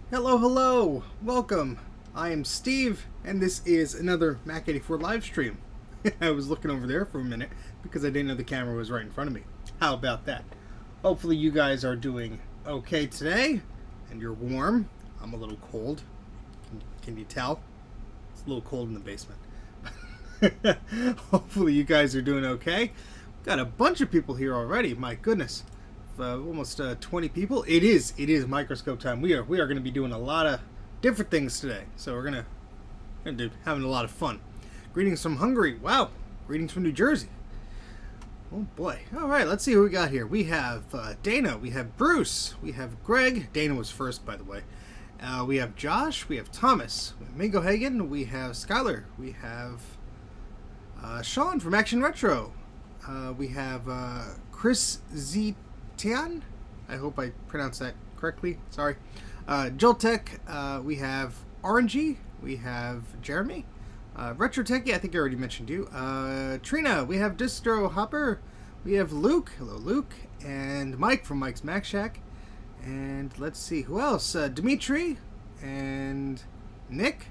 Hello, hello! Welcome! I am Steve, and this is another Mac84 live stream. I was looking over there for a minute because I didn't know the camera was right in front of me. How about that? Hopefully you guys are doing okay today, and you're warm. I'm a little cold. Can you tell? It's a little cold in the basement. Hopefully you guys are doing okay. Got a bunch of people here already, my goodness. Almost 20 people. It is microscope time. We are going to be doing a lot of different things today. So we're gonna do having a lot of fun. Greetings from Hungary. Wow. Greetings from New Jersey. Oh boy. All right. Let's see who we got here. We have Dana. We have Bruce. We have Greg. Dana was first, by the way. We have Josh. We have Thomas. We have Mingo Hagen. We have Skylar. We have Sean from Action Retro. We have Chris Z. Tian, I hope I pronounced that correctly. Sorry. Joltek, we have RNG, we have Jeremy, Retrotechy, I think I already mentioned you. Trina, we have Distro Hopper, we have Luke, hello Luke, and Mike from Mike's Mac Shack, and let's see who else. Dimitri and Nick.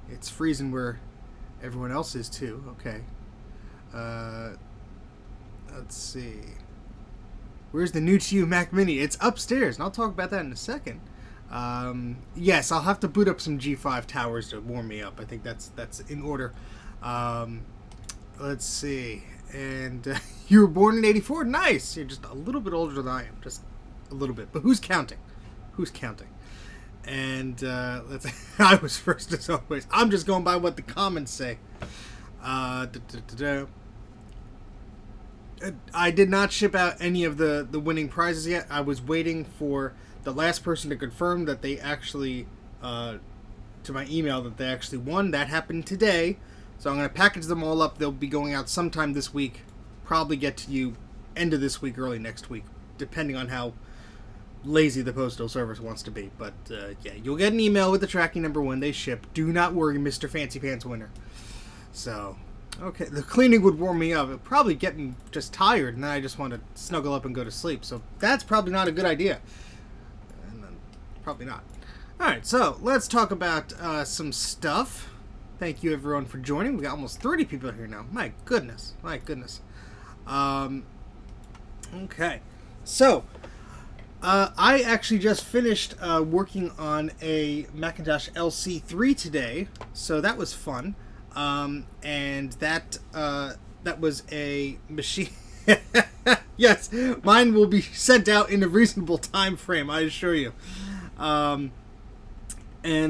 It's freezing where everyone else is too. Okay. Let's see. Where's the new to you Mac Mini? It's upstairs, and I'll talk about that in a second. Yes, I'll have to boot up some G5 towers to warm me up. I think that's in order. Let's see. And you were born in '84. Nice. You're just a little bit older than I am, just a little bit. But who's counting? Who's counting? And let's. I was first as always. I'm just going by what the comments say. I did not ship out any of the winning prizes yet. I was waiting for the last person to confirm that they actually, to my email, that they actually won. That happened today. So I'm going to package them all up. They'll be going out sometime this week. Probably get to you end of this week, early next week, depending on how lazy the Postal Service wants to be. But yeah, you'll get an email with the tracking number when they ship. Do not worry, Mr. Fancy Pants winner. So... okay, the cleaning would warm me up. It would probably get me just tired, and then I just want to snuggle up and go to sleep. So that's probably not a good idea. Probably not. Alright, so let's talk about some stuff. Thank you everyone for joining. We got almost 30 people here now. My goodness. My goodness. Okay. So, I actually just finished working on a Macintosh LC3 today. So that was fun. And that was a machine. Yes, mine will be sent out in a reasonable time frame, I assure you. And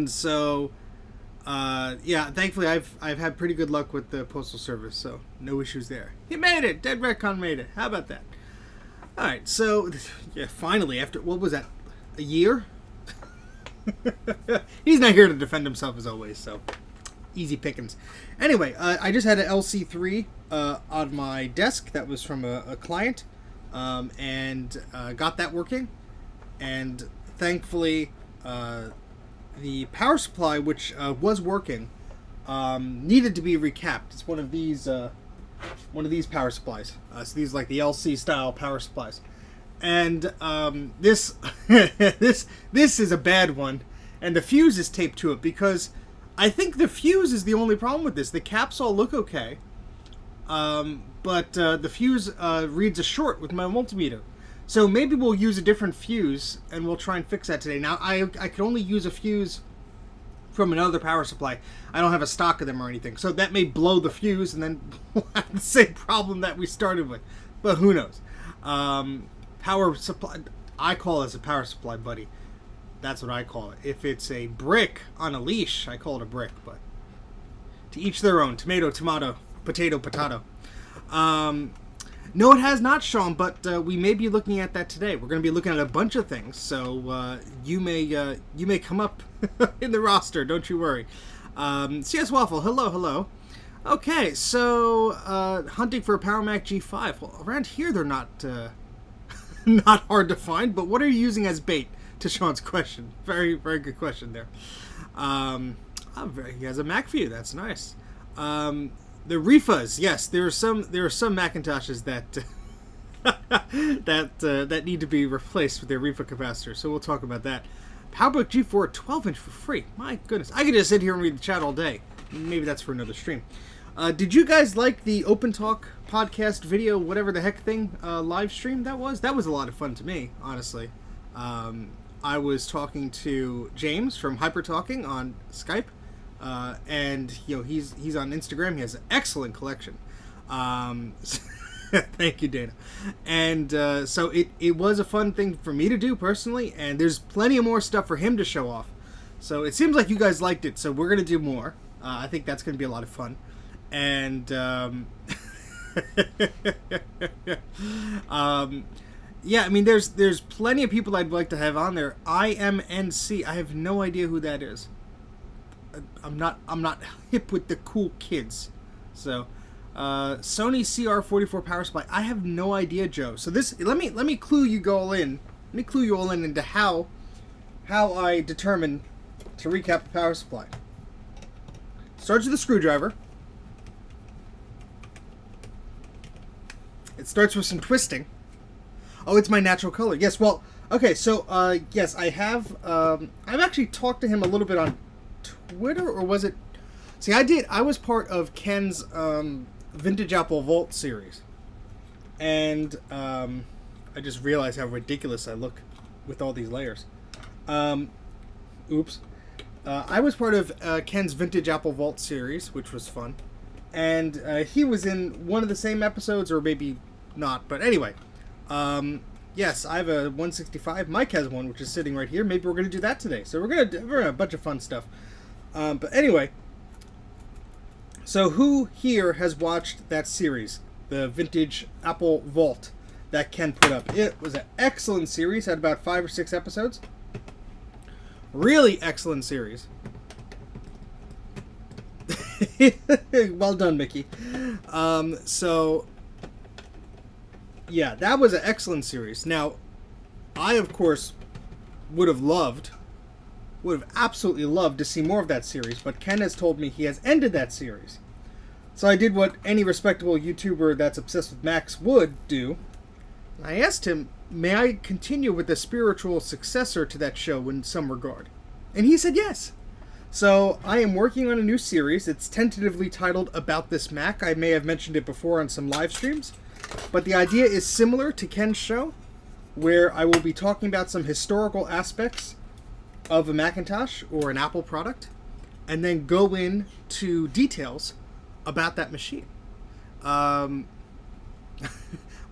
so, yeah, thankfully I've had pretty good luck with the Postal Service, so no issues there. He made it! Dead Retcon made it. How about that? Alright, so, yeah, finally, after, what was that, a year? He's not here to defend himself as always, so... easy pickings. Anyway, I just had an LC3 on my desk that was from a client, and got that working. And thankfully, the power supply, which was working, needed to be recapped. It's one of these power supplies. So these are like the LC style power supplies, and this this is a bad one, and the fuse is taped to it because. I think the fuse is the only problem with this. The caps all look okay, but the fuse reads a short with my multimeter. So maybe we'll use a different fuse, and we'll try and fix that today. Now, I can only use a fuse from another power supply. I don't have a stock of them or anything. So that may blow the fuse, and then we'll have the same problem that we started with. But who knows? Power supply, I call this a power supply, buddy. That's what I call it. If it's a brick on a leash, I call it a brick, but to each their own. Tomato, tomato, potato, potato. No, it has not, Sean, but we may be looking at that today. We're going to be looking at a bunch of things, so you may come up in the roster, don't you worry. CS Waffle, hello, hello. Okay, so hunting for a Power Mac G5. Well, around here they're not not hard to find, but what are you using as bait? To Sean's question. Very, very good question there. He has a Mac for you. That's nice. The refas, yes, there are some Macintoshes that that need to be replaced with their refa capacitors. So we'll talk about that. PowerBook G4 12-inch for free. My goodness. I could just sit here and read the chat all day. Maybe that's for another stream. Did you guys like the Open Talk podcast video, whatever the heck thing, live stream that was? That was a lot of fun to me, honestly. I was talking to James from Hyper Talking on Skype, and he's on Instagram. He has an excellent collection. Thank you, Dana. And so it was a fun thing for me to do personally, and there's plenty of more stuff for him to show off. So it seems like you guys liked it, so we're going to do more. I think that's going to be a lot of fun. And yeah, I mean, there's plenty of people I'd like to have on there. IMNC, I have no idea who that is. I'm not hip with the cool kids. So Sony CR44 power supply. I have no idea, Joe. So this let me clue you all in. Let me clue you all in into how I determine to recap the power supply. Starts with a screwdriver. It starts with some twisting. Oh, it's my natural color. Yes, well, okay, so, yes, I have, I've actually talked to him a little bit on Twitter, or was it? See, I was part of Ken's, Vintage Apple Vault series. And, I just realized how ridiculous I look with all these layers. Oops. I was part of Ken's Vintage Apple Vault series, which was fun. And he was in one of the same episodes, or maybe not. But anyway, yes, I have a 165. Mike has one, which is sitting right here. Maybe we're going to do that today. So we're going to do a bunch of fun stuff. But anyway, so who here has watched that series, the Vintage Apple Vault that Ken put up? It was an excellent series. Had about 5 or 6 episodes. Really excellent series. Well done, Mickey. So, yeah, that was an excellent series. Now, I, of course, would have absolutely loved to see more of that series, but Ken has told me he has ended that series. So I did what any respectable YouTuber that's obsessed with Macs would do. I asked him, may I continue with the spiritual successor to that show in some regard? And he said yes. So I am working on a new series. It's tentatively titled About This Mac. I may have mentioned it before on some live streams. But the idea is similar to Ken's show, where I will be talking about some historical aspects of a Macintosh or an Apple product, and then go into details about that machine.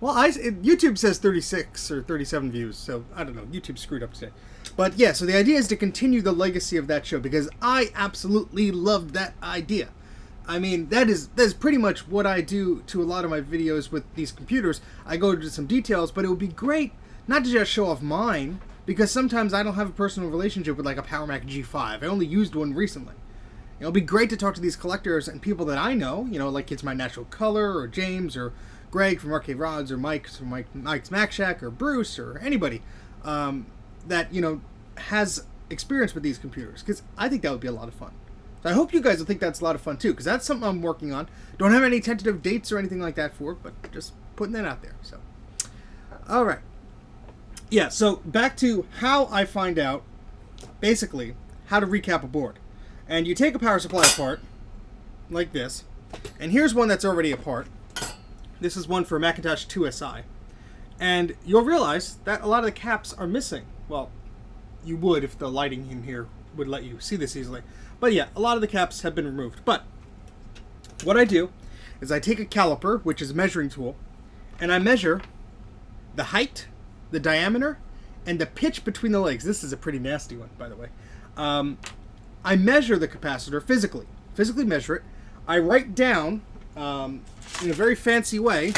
Well, YouTube says 36 or 37 views, so I don't know. YouTube screwed up today. But yeah, so the idea is to continue the legacy of that show, because I absolutely loved that idea. I mean, that is pretty much what I do to a lot of my videos with these computers. I go into some details, but it would be great not to just show off mine, because sometimes I don't have a personal relationship with like a Power Mac G5. I only used one recently. It'll be great to talk to these collectors and people that I know, like It's My Natural Color, or James, or Greg from Arcade Rods, or Mike from Mike's Mac Shack, or Bruce, or anybody that, has experience with these computers, because I think that would be a lot of fun. So I hope you guys will think that's a lot of fun too, because that's something I'm working on. Don't have any tentative dates or anything like that for it, but just putting that out there. So, all right. Yeah, so back to how I find out, basically, how to recap a board. And you take a power supply apart, like this, and here's one that's already apart. This is one for Macintosh 2SI. And you'll realize that a lot of the caps are missing. Well, you would if the lighting in here would let you see this easily. But yeah, a lot of the caps have been removed. But what I do is I take a caliper, which is a measuring tool, and I measure the height, the diameter, and the pitch between the legs. This is a pretty nasty one, by the way. I measure the capacitor physically measure it. I write down in a very fancy way,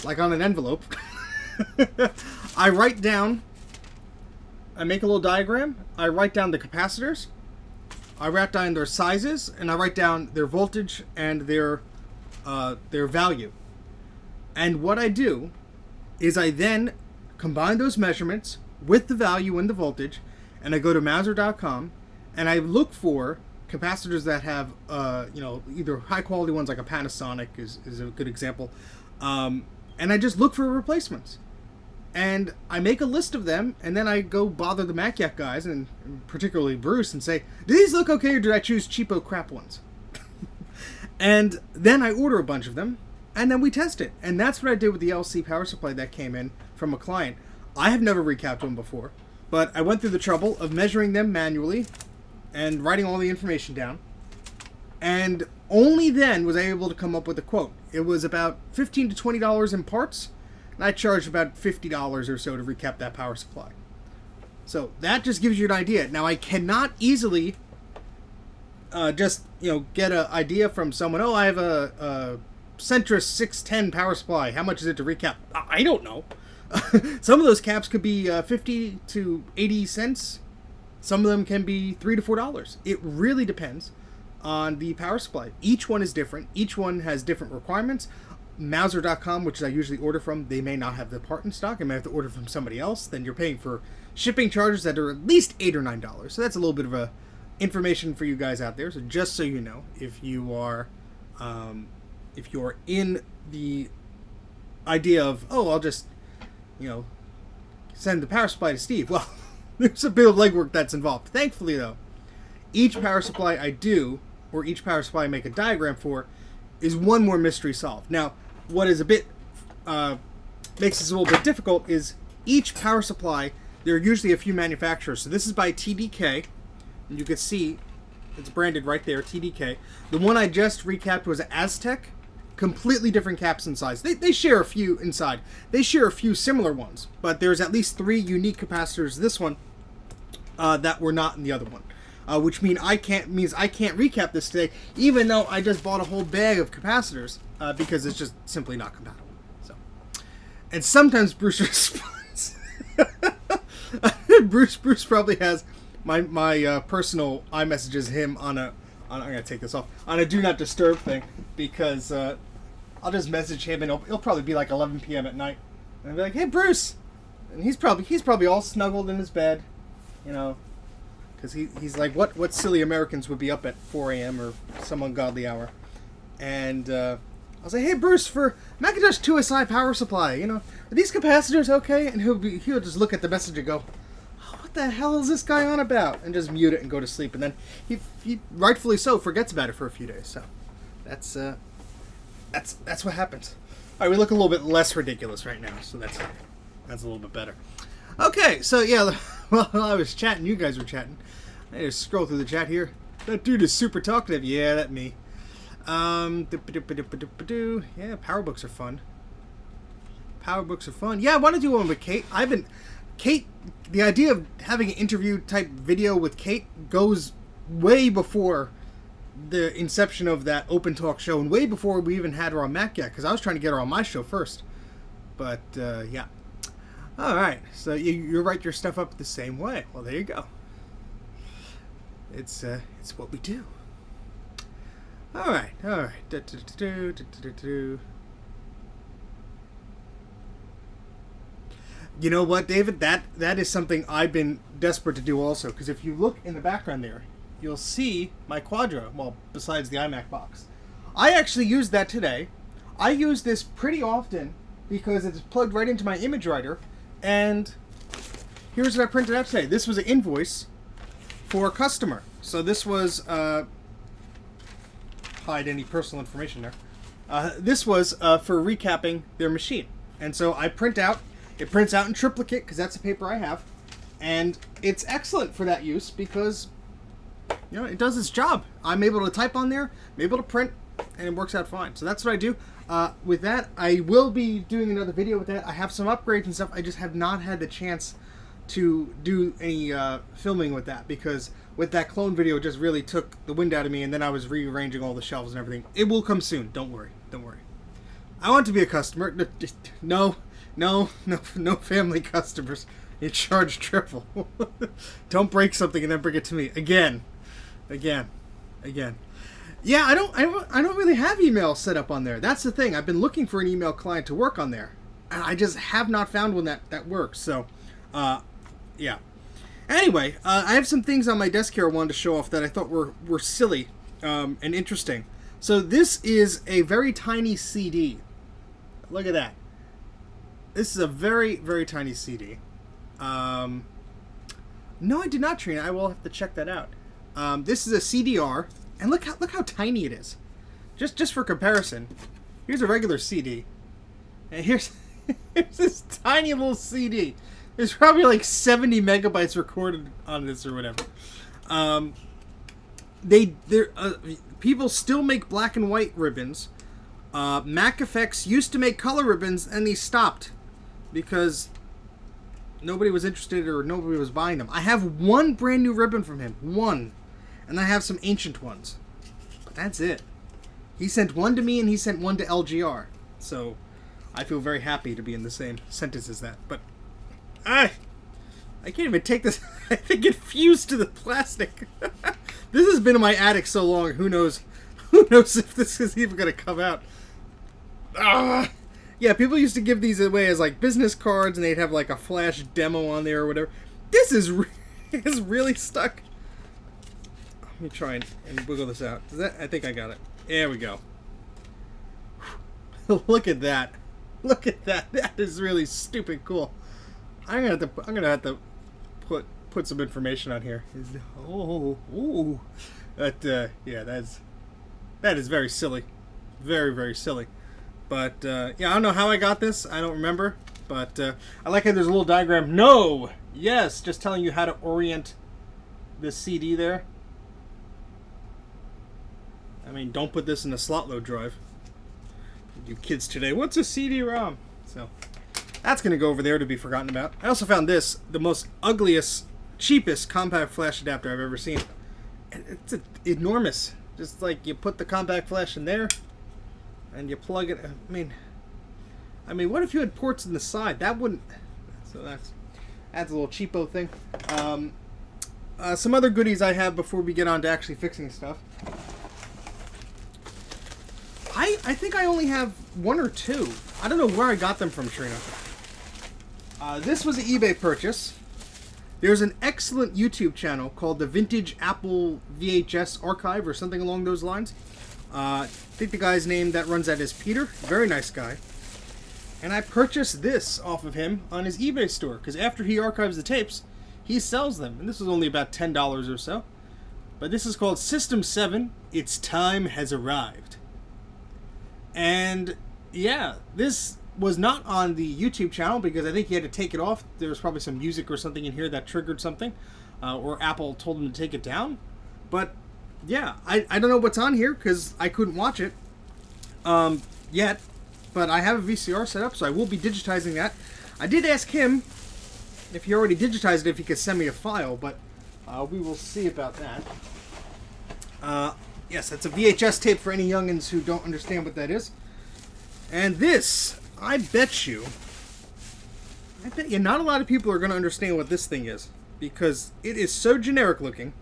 like on an envelope. I write down, I make a little diagram, I write down the capacitors, I write down their sizes, and I write down their voltage and their value. And what I do is I then combine those measurements with the value and the voltage, and I go to Mauser.com, and I look for capacitors that have, either high-quality ones like a Panasonic is a good example, and I just look for replacements. And I make a list of them, and then I go bother the Mac guys, and particularly Bruce, and say, do these look okay, or did I choose cheapo crap ones? And then I order a bunch of them, and then we test it. And that's what I did with the LC power supply that came in from a client. I have never recapped one before, but I went through the trouble of measuring them manually and writing all the information down. And only then was I able to come up with a quote. It was about $15 to $20 in parts, and I charged about $50 or so to recap that power supply. So that just gives you an idea. Now, I cannot easily just get an idea from someone. Oh, I have a Centrus 610 power supply. How much is it to recap? I don't know. Some of those caps could be 50 to 80 cents. Some of them can be $3 to $4. It really depends on the power supply. Each one is different. Each one has different requirements. Mouser.com, which I usually order from, they may not have the part in stock. I may have to order from somebody else. Then you're paying for shipping charges that are at least $8 or $9. So that's a little bit of information for you guys out there. So just so you know, if you are in the idea of, oh, I'll just send the power supply to Steve. Well, there's a bit of legwork that's involved. Thankfully, though, each power supply I do, or each power supply I make a diagram for, is one more mystery solved. Now, what is a bit makes this a little bit difficult is each power supply, there are usually a few manufacturers. So this is by TDK, and you can see it's branded right there, TDK. The one I just recapped was Aztec. Completely different caps in size. They share a few inside. They share a few similar ones, but there's at least 3 unique capacitors. This one that were not in the other one, which means I can't recap this today, even though I just bought a whole bag of capacitors because it's just simply not compatible. So, and sometimes Bruce responds. Bruce probably has my personal iMessages him on a. I'm gonna take this off on a do not disturb thing because I'll just message him and it'll probably be like 11 p.m. at night, and I'll be like, "Hey, Bruce," and he's probably all snuggled in his bed, because he's like, what silly Americans would be up at 4 a.m. or some ungodly hour, and I'll say, "Hey, Bruce, for Macintosh 2SI power supply, are these capacitors okay?" And he'll just look at the message and go, what the hell is this guy on about? And just mute it and go to sleep. And then he rightfully so forgets about it for a few days. So that's what happens. All right, we look a little bit less ridiculous right now, so that's a little bit better. Okay, so yeah, while I was chatting, you guys were chatting. I just scroll through the chat here. That dude is super talkative. Yeah, that's me. Yeah, PowerBooks are fun. PowerBooks are fun. Yeah, I want to do one with Kate. Kate, the idea of having an interview type video with Kate goes way before the inception of that open talk show, and way before we even had her on Mac yet, because I was trying to get her on my show first. But yeah. All right, so you write your stuff up the same way. Well, there you go. It's what we do. All right. You know what, David? That is something I've been desperate to do also, because if you look in the background there, you'll see my Quadro, well, besides the iMac box. I actually used that today. I use this pretty often because it's plugged right into my image writer, and here's what I printed out today. This was an invoice for a customer. So this was, hide any personal information there. This was for recapping their machine. And so I print out, it prints out in triplicate because that's the paper I have, and it's excellent for that use because it does its job. I'm able to type on there, I'm able to print, and it works out fine. So that's what I do. With that, I will be doing another video with that. I have some upgrades and stuff. I just have not had the chance to do any filming with that, because with that clone video, it just really took the wind out of me, and then I was rearranging all the shelves and everything. It will come soon. Don't worry. Don't worry. I want to be a customer. No family customers. You charge triple. Don't break something and then bring it to me again. Yeah, I don't really have email set up on there. That's the thing. I've been looking for an email client to work on there, and I just have not found one that works. So, yeah. Anyway, I have some things on my desk here I wanted to show off that I thought were silly and interesting. So this is a very tiny CD. Look at that. This is a very, very tiny CD. No, I did not, Trina. I will have to check that out. This is a CDR, and look how tiny it is. Just for comparison, here's a regular CD, and here's here's this tiny little CD. There's probably like 70 megabytes recorded on this or whatever. People still make black and white ribbons. Mac Effects used to make color ribbons, and they stopped because nobody was interested or nobody was buying them. I have one brand new ribbon from him, one, and I have some ancient ones, but that's it. He sent one to me, and he sent one to LGR, so I feel very happy to be in the same sentence as that. But I can't even take this. I think it fused to the plastic. This has been in my attic so long. Who knows? Who knows if this is even gonna come out? Yeah, people used to give these away as like business cards, and they'd have like a flash demo on there or whatever. This is is really stuck. Let me try and wiggle this out. I think I got it. There we go. Look at that. Look at that. That is really stupid cool. I'm gonna have to put some information on here. But yeah, that is very silly, very, very silly. But yeah, I don't know how I got this. I don't remember. But I like how there's a little diagram. No, yes, just telling you how to orient the CD there. I mean, don't put this in a slot load drive. You kids today, what's a CD-ROM? So that's going to go over there to be forgotten about. I also found this, the most ugliest, cheapest compact flash adapter I've ever seen. It's enormous. Just like you put the compact flash in there and you plug it. I mean, what if you had ports in the side? That wouldn't. So that's a little cheapo thing. Some other goodies I have before we get on to actually fixing stuff. I think I only have one or two. I don't know where I got them from, Trina. This was an eBay purchase. There's an excellent YouTube channel called the Vintage Apple VHS Archive or something along those lines. I think the guy's name that runs that is Peter. Very nice guy. And I purchased this off of him on his eBay store because after he archives the tapes, he sells them. And this was only about $10 or so. But this is called System 7. Its time has arrived. And yeah, this was not on the YouTube channel because I think he had to take it off. There was probably some music or something in here that triggered something, or Apple told him to take it down. But yeah, I don't know what's on here because I couldn't watch it yet. But I have a VCR set up, so I will be digitizing that. I did ask him if he already digitized it, if he could send me a file, but we will see about that. Yes, that's a VHS tape for any youngins who don't understand what that is. And this, I bet you not a lot of people are going to understand what this thing is because it is so generic looking.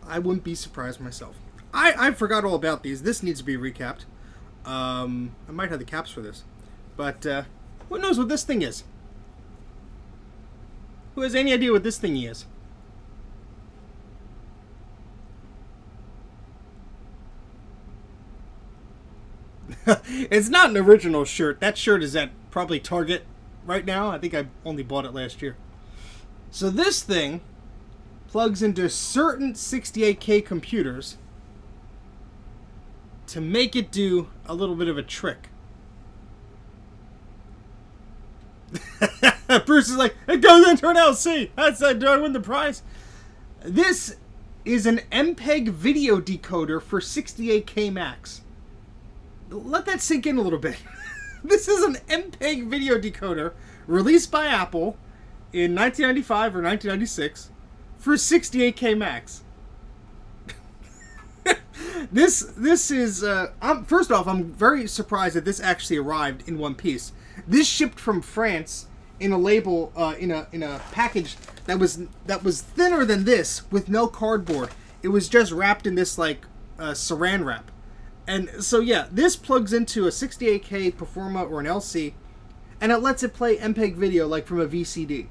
I wouldn't be surprised myself. I forgot all about these. This needs to be recapped. I might have the caps for this. But who knows what this thing is? Who has any idea what this thing is? It's not an original shirt. That shirt is at probably Target right now. I think I only bought it last year. So this thing plugs into certain 68K computers to make it do a little bit of a trick. Bruce is like, it goes into an LC. Do I win the prize? This is an MPEG video decoder for 68K Macs. Let that sink in a little bit. This is an MPEG video decoder released by Apple in 1995 or 1996 for 68K Macs. This is first off, I'm very surprised that this actually arrived in one piece. This shipped from France in a label in a package that was thinner than this with no cardboard. It was just wrapped in this like saran wrap. And so yeah, this plugs into a 68K Performa or an LC, and it lets it play MPEG video like from a VCD.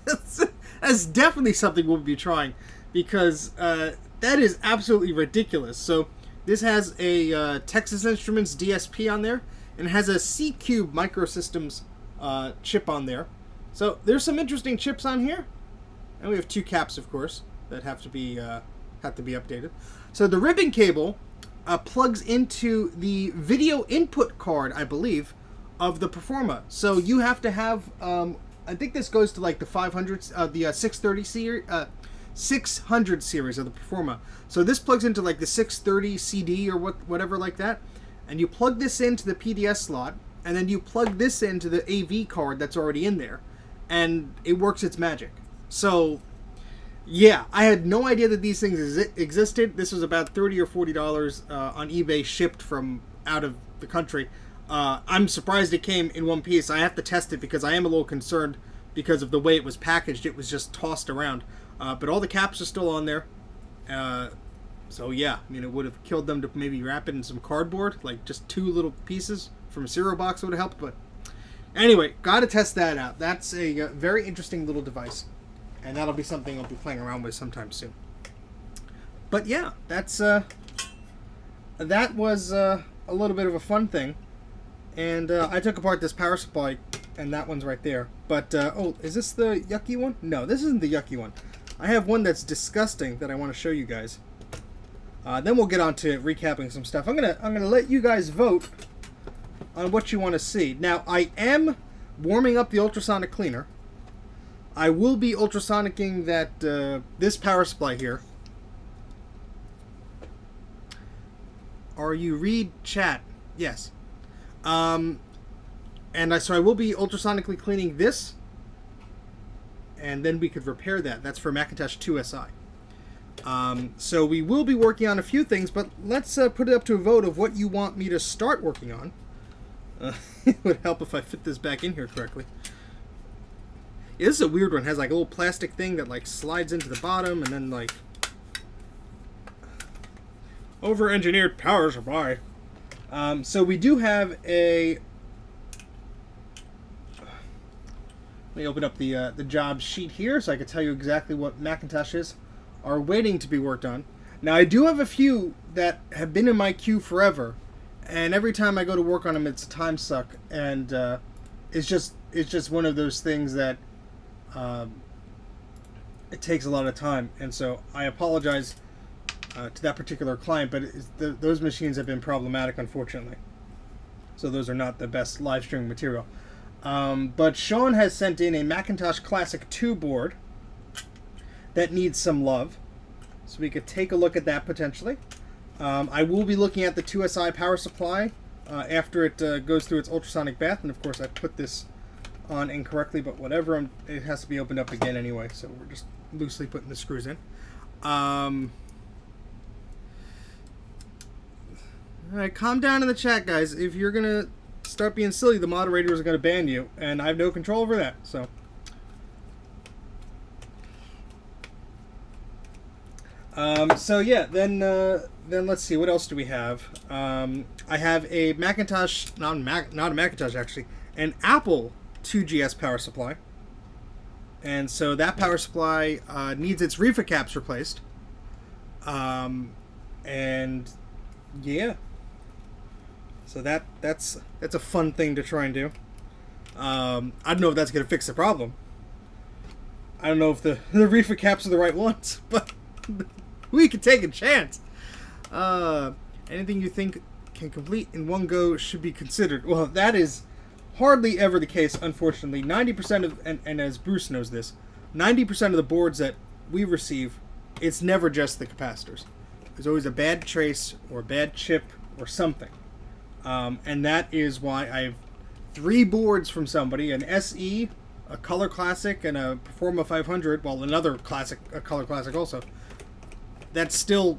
That's definitely something we'll be trying because that is absolutely ridiculous. So this has a Texas Instruments DSP on there. and it has a C-Cube Microsystems chip on there. So there's some interesting chips on here, and we have 2 caps, of course, that have to be updated. So the ribbon cable plugs into the video input card, I believe, of the Performa. So you have to have, I think this goes to like the 500, the 630 series, 600 series of the Performa. So this plugs into like the 630 CD or whatever like that, and you plug this into the PDS slot, and then you plug this into the AV card that's already in there, and it works its magic. So yeah, I had no idea that these things existed. This was about $30 or $40 on eBay, shipped from out of the country. I'm surprised it came in one piece. I have to test it because I am a little concerned because of the way it was packaged. It was just tossed around. But all the caps are still on there. So yeah, I mean, it would have killed them to maybe wrap it in some cardboard, like just 2 little pieces from a cereal box would have helped. But anyway, got to test that out. That's a very interesting little device. And that'll be something I'll be playing around with sometime soon. But yeah, that was a little bit of a fun thing. And I took apart this power supply, and that one's right there. But, oh, is this the yucky one? No, this isn't the yucky one. I have one that's disgusting that I want to show you guys. Then we'll get on to recapping some stuff. I'm gonna let you guys vote on what you want to see. Now, I am warming up the ultrasonic cleaner. I will be ultrasonicking that this power supply here. Are you read chat? Yes. So I will be ultrasonically cleaning this, and then we could repair that. That's for Macintosh 2 SI. So we will be working on a few things, but let's put it up to a vote of what you want me to start working on. It would help if I fit this back in here correctly. Yeah, this is a weird one. It has like a little plastic thing that like slides into the bottom, and then like over-engineered power supply. So we do have a. Let me open up the job sheet here so I can tell you exactly what Macintoshes are waiting to be worked on. Now I do have a few that have been in my queue forever, and every time I go to work on them, it's a time suck, and it's just one of those things that. It takes a lot of time, and so I apologize to that particular client, but those machines have been problematic, unfortunately. So those are not the best live streaming material. But Sean has sent in a Macintosh Classic 2 board that needs some love, so we could take a look at that potentially. I will be looking at the 2SI power supply after it goes through its ultrasonic bath, and of course I put this on incorrectly, but whatever, it has to be opened up again anyway, so we're just loosely putting the screws in. Alright, calm down in the chat, guys. If you're gonna start being silly, the moderators are gonna ban you, and I have no control over that, so. So yeah, then let's see, what else do we have? I have a Macintosh, not a Macintosh actually, an Apple 2GS power supply, and so that power supply needs its reefer caps replaced, and yeah, so that's a fun thing to try and do. I don't know if that's gonna fix the problem. I don't know if the reefer caps are the right ones, but we could take a chance. Anything you think can complete in one go should be considered. Well, that is hardly ever the case, unfortunately. 90% of, and as Bruce knows this, 90% of the boards that we receive, it's never just the capacitors. There's always a bad trace or a bad chip or something. And that is why I have 3 boards from somebody, an SE, a Color Classic, and a Performa 500, well, another classic, a Color Classic also, that still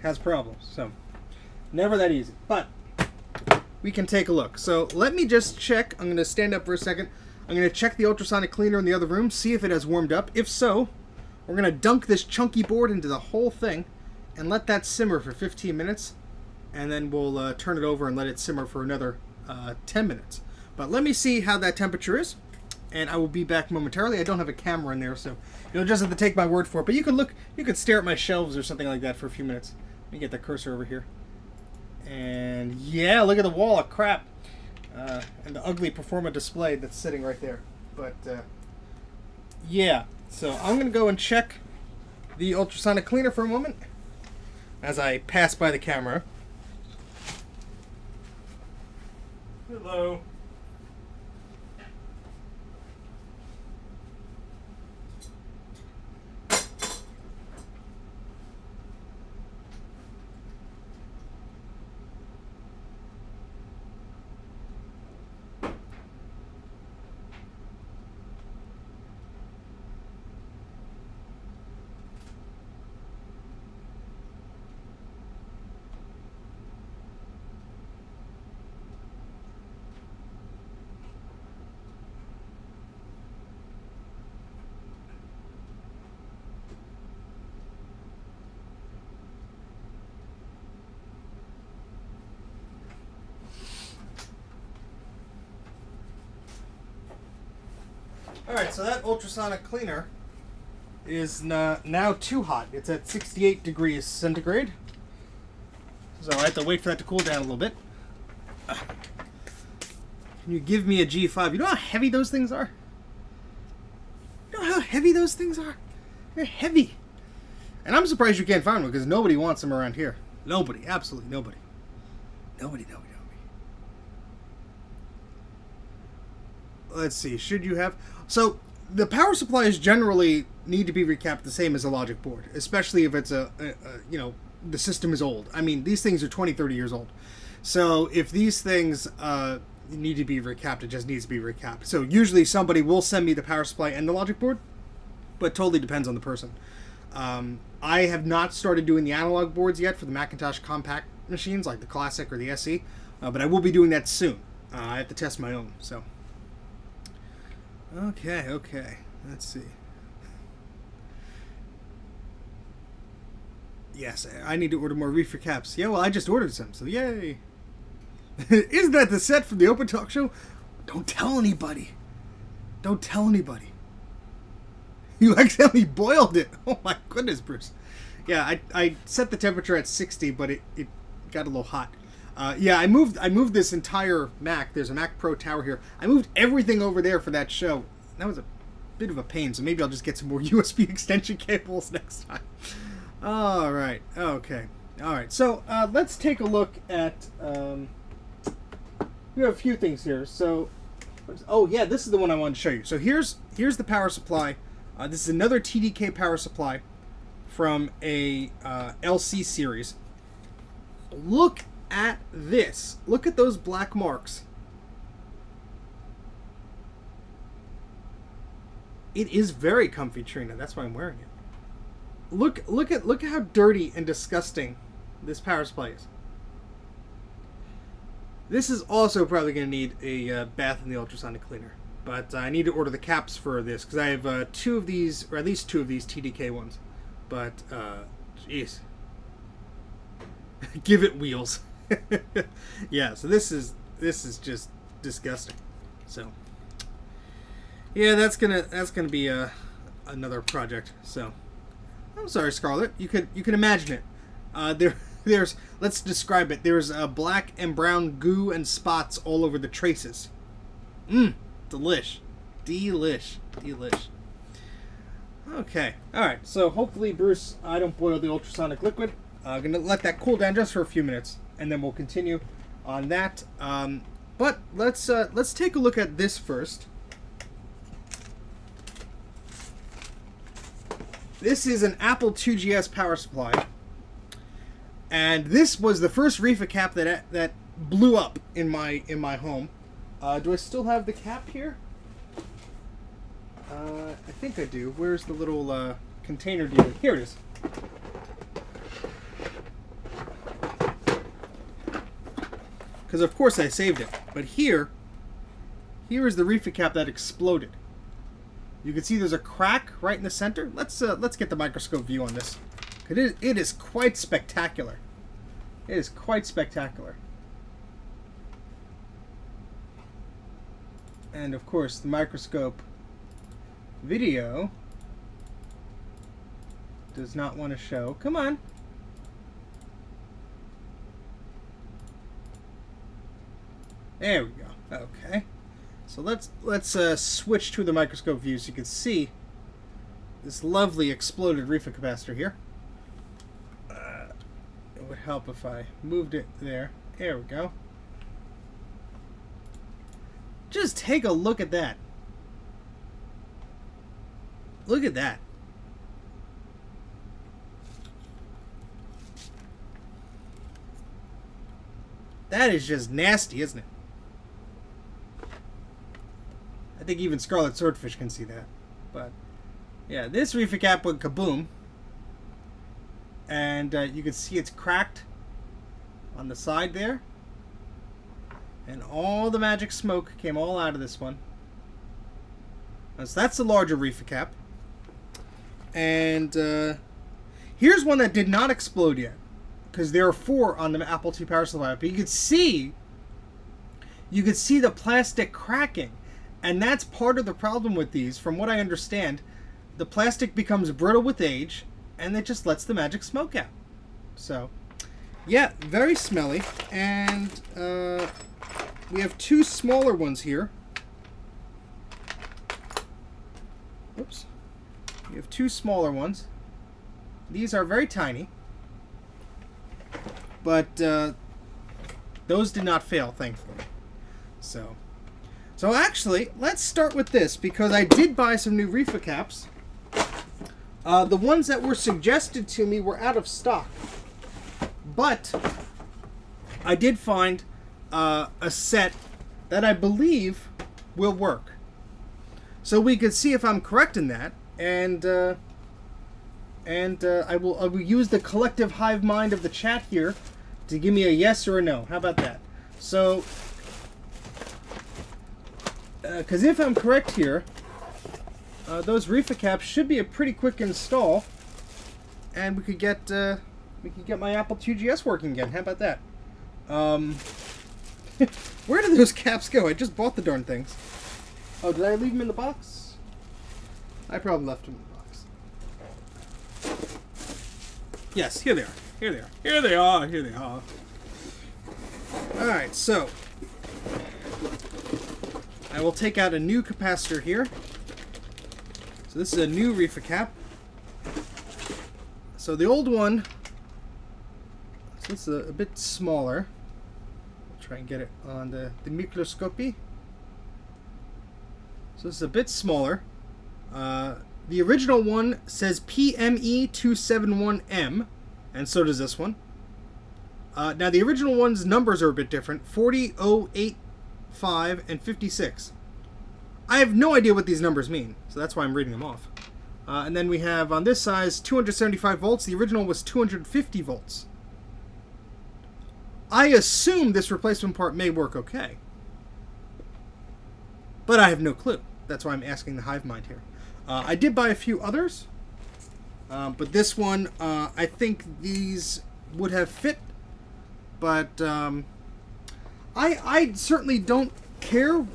has problems. So, never that easy. But we can take a look. So let me just check. I'm going to stand up for a second. I'm going to check the ultrasonic cleaner in the other room, see if it has warmed up. If so, we're going to dunk this chunky board into the whole thing and let that simmer for 15 minutes. And then we'll turn it over and let it simmer for another 10 minutes. But let me see how that temperature is, and I will be back momentarily. I don't have a camera in there, so you'll just have to take my word for it. But you could stare at my shelves or something like that for a few minutes. Let me get the cursor over here. And yeah, look at the wall of crap. And the ugly Performa display that's sitting right there. But yeah, so I'm going to go and check the ultrasonic cleaner for a moment as I pass by the camera. Hello. Alright, so that ultrasonic cleaner is now too hot. It's at 68 degrees centigrade. So I have to wait for that to cool down a little bit. Can you give me a G5? You know how heavy those things are? You know how heavy those things are? They're heavy. And I'm surprised you can't find one because nobody wants them around here. Nobody. Absolutely nobody. Nobody. Let's see. Should you have... So, the power supplies generally need to be recapped the same as a logic board, especially if it's you know, the system is old. I mean, these things are 20, 30 years old. So, if these things need to be recapped, it just needs to be recapped. So, usually somebody will send me the power supply and the logic board, but it totally depends on the person. I have not started doing the analog boards yet for the Macintosh compact machines, like the Classic or the SE, but I will be doing that soon. I have to test my own, so... Okay. Let's see. Yes, I need to order more reefer caps. Yeah, well, I just ordered some, so yay. Isn't that the set from the Open Talk Show? Don't tell anybody. Don't tell anybody. You accidentally boiled it. Oh my goodness, Bruce. Yeah, I set the temperature at 60, but it got a little hot. Yeah, I moved this entire Mac. There's a Mac Pro tower here. I moved everything over there for that show. That was a bit of a pain, so maybe I'll just get some more USB extension cables next time. All right. Okay. All right. So let's take a look at... we have a few things here. So, oh yeah, this is the one I wanted to show you. So here's the power supply. This is another TDK power supply from a LC series. Look at this. Look at those black marks. It is very comfy, Trina. That's why I'm wearing it. Look at how dirty and disgusting this power supply is. This is also probably going to need a bath in the ultrasonic cleaner. But I need to order the caps for this because I have two of these, or at least two of these TDK ones. But, jeez. Give it wheels. Yeah, so this is just disgusting. So yeah, that's gonna be another project. So I'm sorry, Scarlett. You can imagine it. There's let's describe it. There's black and brown goo and spots all over the traces. Delish. Okay, all right. So hopefully, Bruce, I don't boil the ultrasonic liquid. I'm gonna let that cool down just for a few minutes, and then we'll continue on that. But let's take a look at this first. This is an Apple IIgs power supply, and this was the first reefer cap that blew up in my home. Do I still have the cap here? I think I do. Where's the little container deal? Here it is. Because of course I saved it. But here is the reefer cap that exploded. You can see there's a crack right in the center. Let's get the microscope view on this. It is quite spectacular. It is quite spectacular. And of course the microscope video does not want to show. Come on. There we go. Okay. So let's switch to the microscope view so you can see this lovely exploded reefer capacitor here. It would help if I moved it there. There we go. Just take a look at that. Look at that. That is just nasty, isn't it? I think even Scarlet Swordfish can see that. But, yeah, this reefer cap went kaboom. And you can see it's cracked on the side there. And all the magic smoke came all out of this one. And so that's the larger reefer cap. And here's one that did not explode yet. Because there are 4 on the Apple II power supply. But you could see the plastic cracking. And that's part of the problem with these. From what I understand, the plastic becomes brittle with age. And it just lets the magic smoke out. So, yeah, very smelly. And we have 2 smaller ones here. Oops. We have 2 smaller ones. These are very tiny. But those did not fail, thankfully. So actually, let's start with this, because I did buy some new reefer caps. The ones that were suggested to me were out of stock. But I did find a set that I believe will work. So we could see if I'm correct in that. And I will use the collective hive mind of the chat here to give me a yes or a no. How about that? So, because if I'm correct here, those reefer caps should be a pretty quick install, and we could get my Apple IIgs working again. How about that? Where did those caps go? I just bought the darn things. Oh, did I leave them in the box? I probably left them in the box. Yes, here they are. Here they are. Here they are. Here they are. Alright, so I will take out a new capacitor here. So this is a new reefer cap. So the old one, so this is a bit smaller. I'll try and get it on the microscopy. So this is a bit smaller. The original one says PME271M, and so does this one. Now the original one's numbers are a bit different, 40, 08, 5, and 56. I have no idea what these numbers mean, so that's why I'm reading them off. And then we have on this size 275 volts. The original was 250 volts. I assume this replacement part may work okay, but I have no clue. That's why I'm asking the hive mind here. I did buy a few others, but this one, I think these would have fit, but I certainly don't care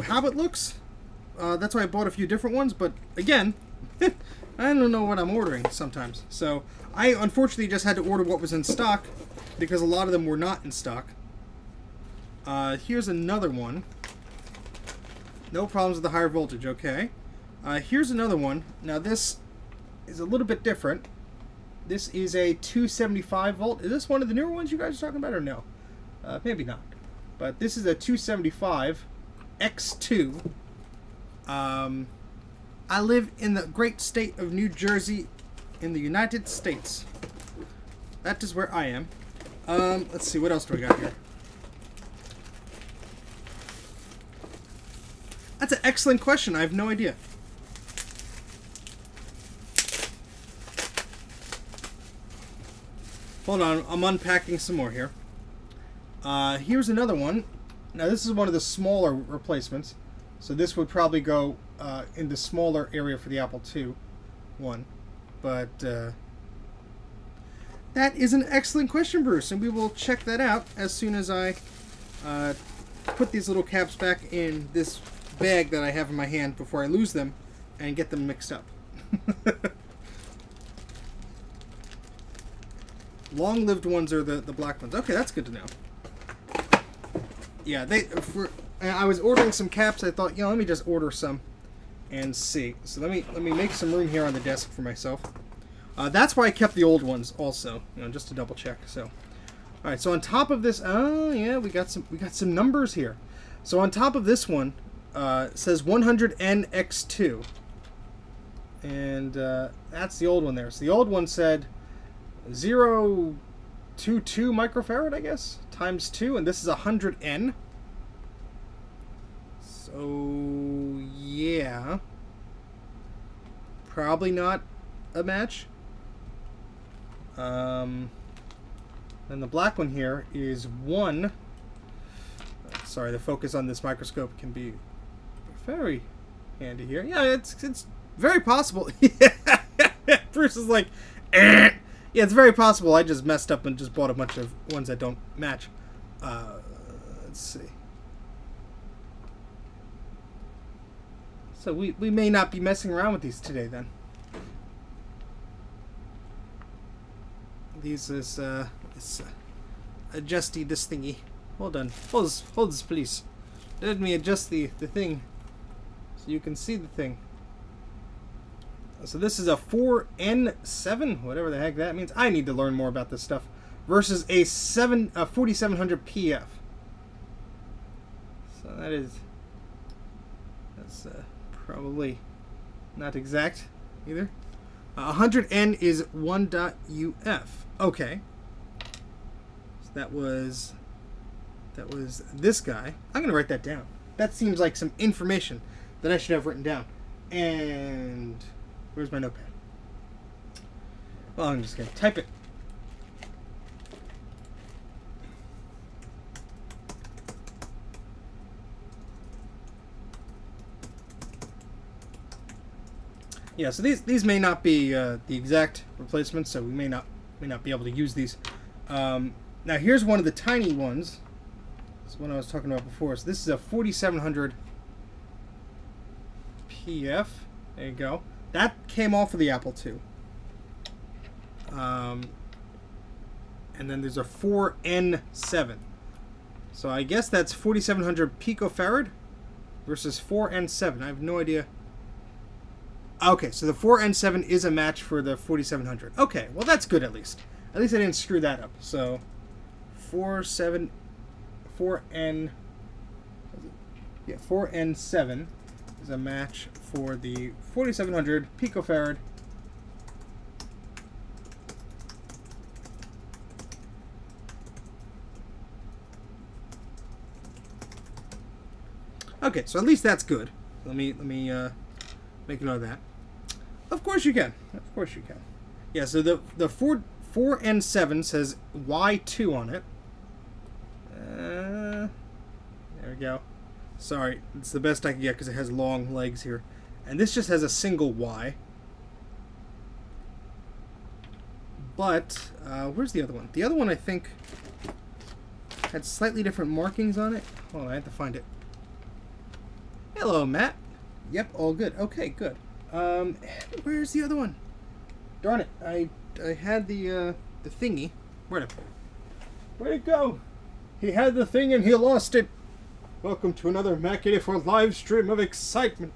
how it looks. That's why I bought a few different ones, but again, I don't know what I'm ordering sometimes. So I unfortunately just had to order what was in stock, because a lot of them were not in stock. Here's another one. No problems with the higher voltage, okay. Here's another one. Now this is a little bit different. This is a 275 volt. Is this one of the newer ones you guys are talking about, or no? Maybe not. But this is a 275 X2. I live in the great state of New Jersey in the United States. That is where I am. Let's see, what else do I got here? That's an excellent question. I have no idea. Hold on, I'm unpacking some more here. Here's another one. Now this is one of the smaller replacements, so this would probably go in the smaller area for the Apple II one. But that is an excellent question, Bruce, and we will check that out as soon as I put these little caps back in this bag that I have in my hand before I lose them and get them mixed up. Long-lived ones are the black ones. Okay, that's good to know. Yeah, I was ordering some caps. I thought, let me just order some and see. So let me make some room here on the desk for myself. That's why I kept the old ones also, just to double check. So, all right. So on top of this, oh yeah, we got some numbers here. So on top of this one, it says 100NX2, and that's the old one there. So the old one said 0.22 microfarad, I guess, times 2, and this is 100N. So yeah, probably not a match. Then the black one here is 1. Sorry, the focus on this microscope can be very handy here. Yeah, it's very possible. Bruce is like, eh. Yeah, it's very possible I just messed up and just bought a bunch of ones that don't match. Let's see. So we may not be messing around with these today then. These is adjusty this thingy. Hold on. Hold this please. Let me adjust the thing so you can see the thing. So this is a 4N7, whatever the heck that means. I need to learn more about this stuff. Versus a 4700 PF. So that's probably not exact either. 100N is 1.UF. Okay. So that was this guy. I'm gonna write that down. That seems like some information that I should have written down. And where's my notepad? Well, I'm just gonna type it. Yeah, so these may not be the exact replacements, so we may not be able to use these. Now here's one of the tiny ones. This is one I was talking about before. So this is a 4700 PF. There you go. That came off of the Apple II. And then there's a 4N7. So I guess that's 4700 picofarad versus 4N7. I have no idea. Okay, so the 4N7 is a match for the 4700. Okay, well that's good at least. At least I didn't screw that up. So 4N7 is a match for the 4700 picofarad. Okay, so at least that's good. Let me make note of that. Of course you can. Of course you can. Yeah, so the 4N7 says Y2 on it. There we go. Sorry, it's the best I can get because it has long legs here. And this just has a single Y. But, where's the other one? The other one, I think, had slightly different markings on it. Hold on, I have to find it. Hello, Matt. Yep, all good. Okay, good. Where's the other one? Darn it, I had the thingy. Where'd it go? He had the thing and he lost it. Welcome to another Mac84 live stream of excitement.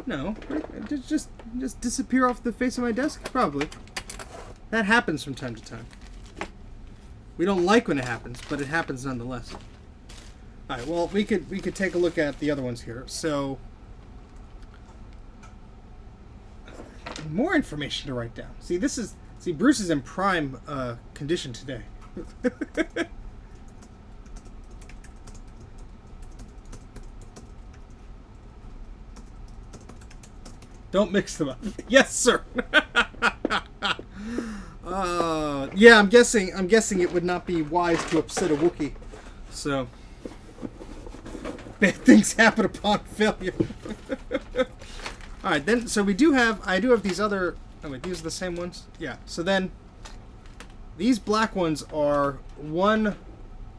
No, it just disappear off the face of my desk? Probably. That happens from time to time. We don't like when it happens, but it happens nonetheless. All right. Well, we could take a look at the other ones here. So, more information to write down. See, Bruce is in prime condition today. Don't mix them up. Yes, sir. Yeah, I'm guessing it would not be wise to upset a Wookiee. So, bad things happen upon failure. All right, then. So I do have these other. Oh wait, these are the same ones. Yeah. So then, these black ones are 1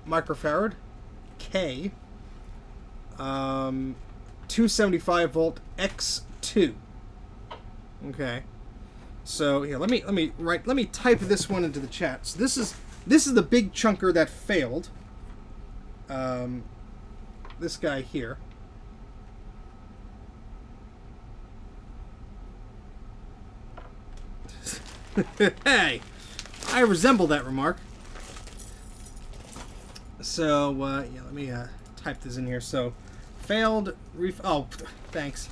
microfarad, K, 275 volt X2. Okay. So yeah, let me type this one into the chat. So this is the big chunker that failed. This guy here. Hey, I resemble that remark. So yeah, let me type this in here. So failed oh, thanks.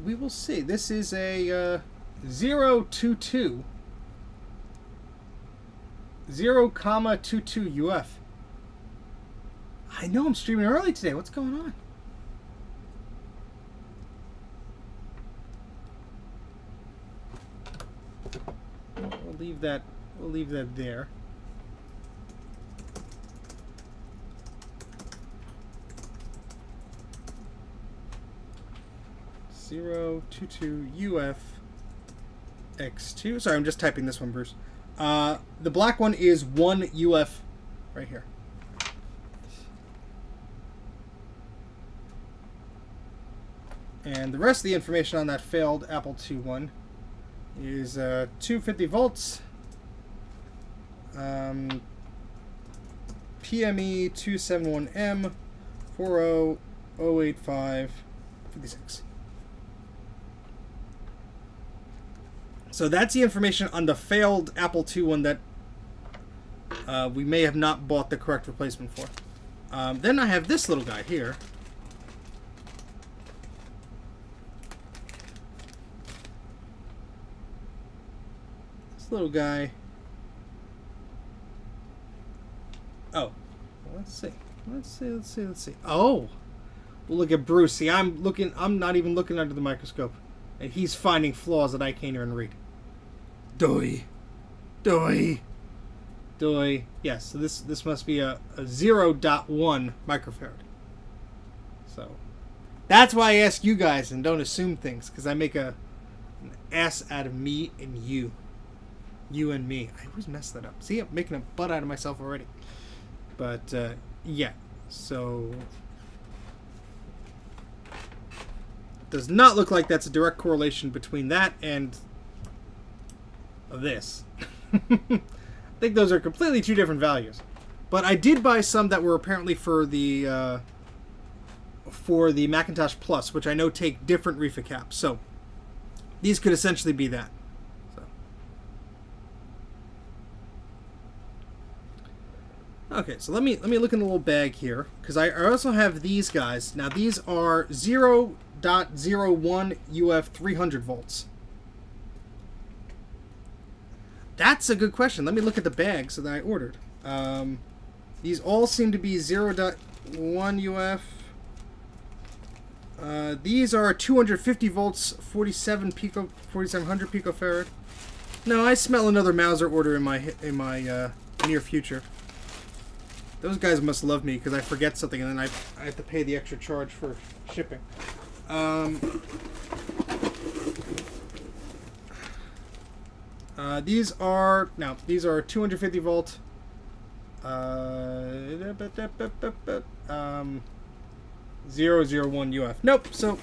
We will see. This is a 022 0,22 UF. I know I'm streaming early today. What's going on? We'll leave that. We'll leave that there. (022 UF X2). Sorry, I'm just typing this one, Bruce. The black one is 1 UF right here. And the rest of the information on that failed Apple II one is 250 volts, PME 271M 40085 56. So that's the information on the failed Apple II one that we may have not bought the correct replacement for. Then I have this little guy here. This little guy. Oh, let's see. Let's see. Oh, well, look at Bruce. See, I'm not even looking under the microscope, and he's finding flaws that I can't even read. Doy. Yes, so this must be a 0.1 microfarad. So that's why I ask you guys and don't assume things, because I make an ass out of me and you. You and me. I always mess that up. See, I'm making a butt out of myself already. But yeah, so does not look like that's a direct correlation between that and this. I think those are completely two different values. But I did buy some that were apparently for the Macintosh Plus, which I know take different refa caps. So these could essentially be that. So. Okay, so let me look in the little bag here, because I also have these guys. Now these are 0.01 UF 300 volts. That's a good question. Let me look at the bags that I ordered. These all seem to be 0.1 UF. These are 250 volts, 4700 picofarad. No, I smell another Mauser order in my near future. Those guys must love me because I forget something and then I have to pay the extra charge for shipping. These are 250 volt. 001 UF. Nope. So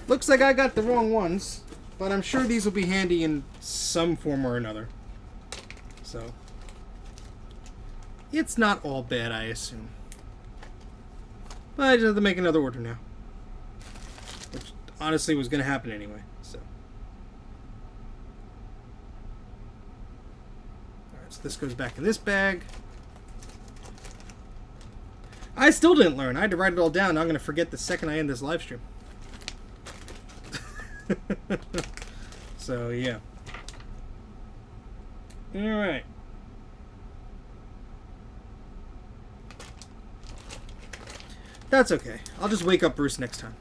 looks like I got the wrong ones, but I'm sure these will be handy in some form or another. So it's not all bad, I assume. But I just have to make another order now, which honestly was going to happen anyway. So. Alright, so this goes back in this bag. I still didn't learn. I had to write it all down. Now I'm going to forget the second I end this live stream. So, yeah. Alright. That's okay. I'll just wake up Bruce next time.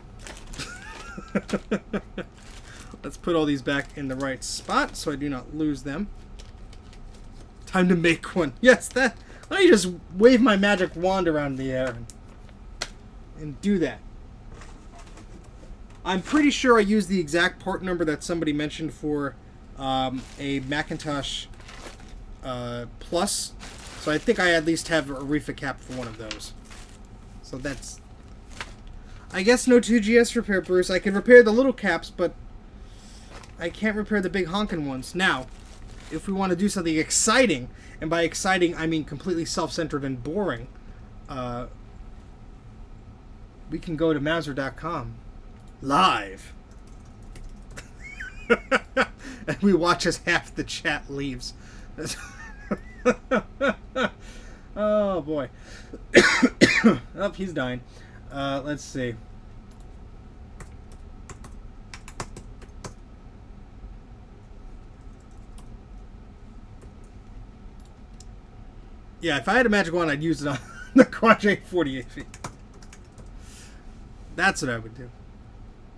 Let's put all these back in the right spot so I do not lose them. Time to make one. Yes, that... Let me just wave my magic wand around the air and do that. I'm pretty sure I used the exact part number that somebody mentioned for a Macintosh Plus. So I think I at least have a refa cap for one of those. So that's... I guess no 2GS repair, Bruce. I can repair the little caps, but I can't repair the big honking ones. Now, if we want to do something exciting, and by exciting I mean completely self-centered and boring, we can go to Mazzer.com live. And we watch as half the chat leaves. Oh boy. Oh, he's dying. Let's see. Yeah, if I had a magic wand, I'd use it on the Quadra 48 feet. That's what I would do.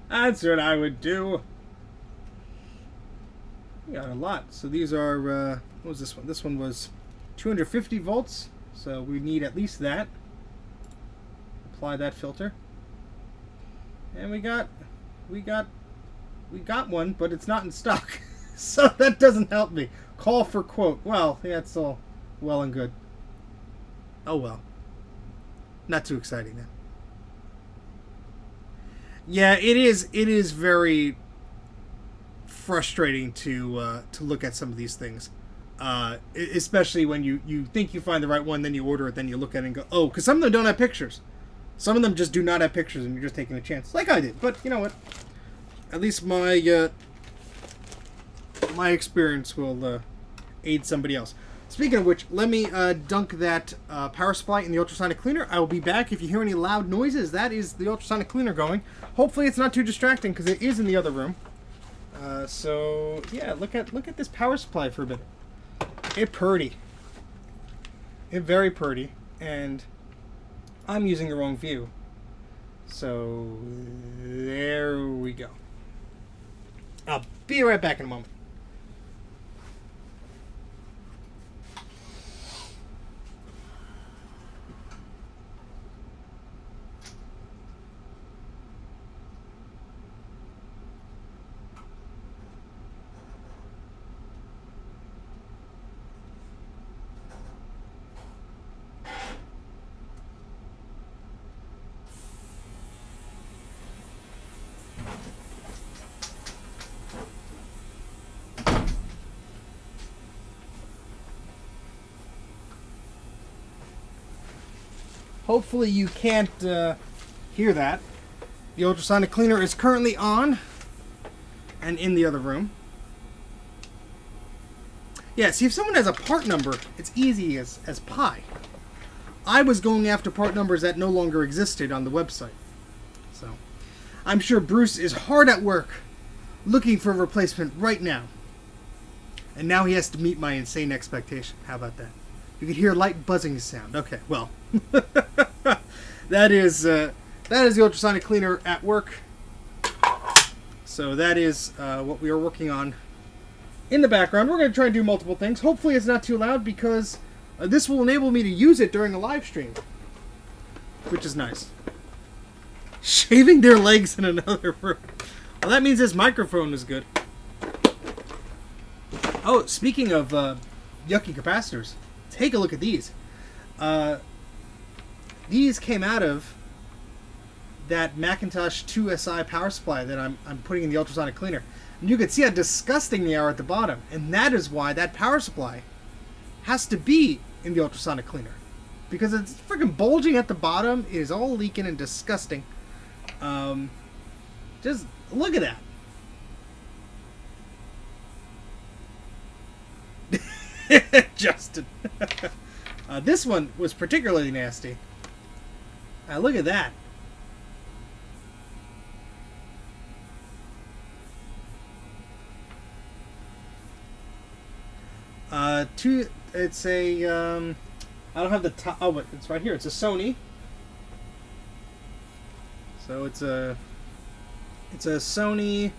That's what I would do. We got a lot. So these are, what was this one? This one was 250 volts. So we need at least that. Apply that filter. And we got one, but it's not in stock. So that doesn't help me. Call for quote. Well, that's all well and good. Oh well. Not too exciting then. Yeah, it is very frustrating to look at some of these things. Especially when you think you find the right one, then you order it, then you look at it and go, oh, because some of them don't have pictures. Some of them just do not have pictures, and you're just taking a chance, like I did. But you know what? At least my experience will aid somebody else. Speaking of which, let me dunk that power supply in the ultrasonic cleaner. I will be back. If you hear any loud noises, that is the ultrasonic cleaner going. Hopefully it's not too distracting because it is in the other room. So yeah, look at this power supply for a bit. It's pretty. It's very pretty, and I'm using the wrong view. So there we go. I'll be right back in a moment. Hopefully you can't hear that. The ultrasonic cleaner is currently on and in the other room. Yeah, see, if someone has a part number, it's easy as pie. I was going after part numbers that no longer existed on the website. So, I'm sure Bruce is hard at work looking for a replacement right now. And now he has to meet my insane expectation. How about that? You could hear light buzzing sound. Okay, well. that is the ultrasonic cleaner at work. So that is what we are working on in the background. We're going to try and do multiple things. Hopefully it's not too loud because this will enable me to use it during a live stream, which is nice. Shaving their legs in another room. Well, that means this microphone is good. Oh, speaking of yucky capacitors, take a look at these. These came out of that Macintosh 2SI power supply that I'm putting in the ultrasonic cleaner. And you can see how disgusting they are at the bottom. And that is why that power supply has to be in the ultrasonic cleaner. Because it's freaking bulging at the bottom. It is all leaking and disgusting. Just look at that. Justin. This one was particularly nasty. Look at that. It's a, I don't have the top, oh, but it's right here. It's a Sony. So it's a Sony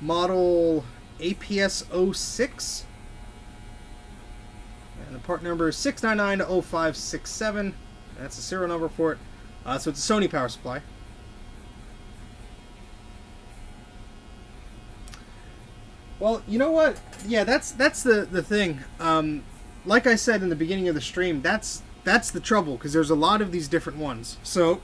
model APS-06. And the part number is 6990567. That's the serial number for it. So it's a Sony power supply. Well, you know what? Yeah, that's the thing. Like I said in the beginning of the stream, that's the trouble, because there's a lot of these different ones. So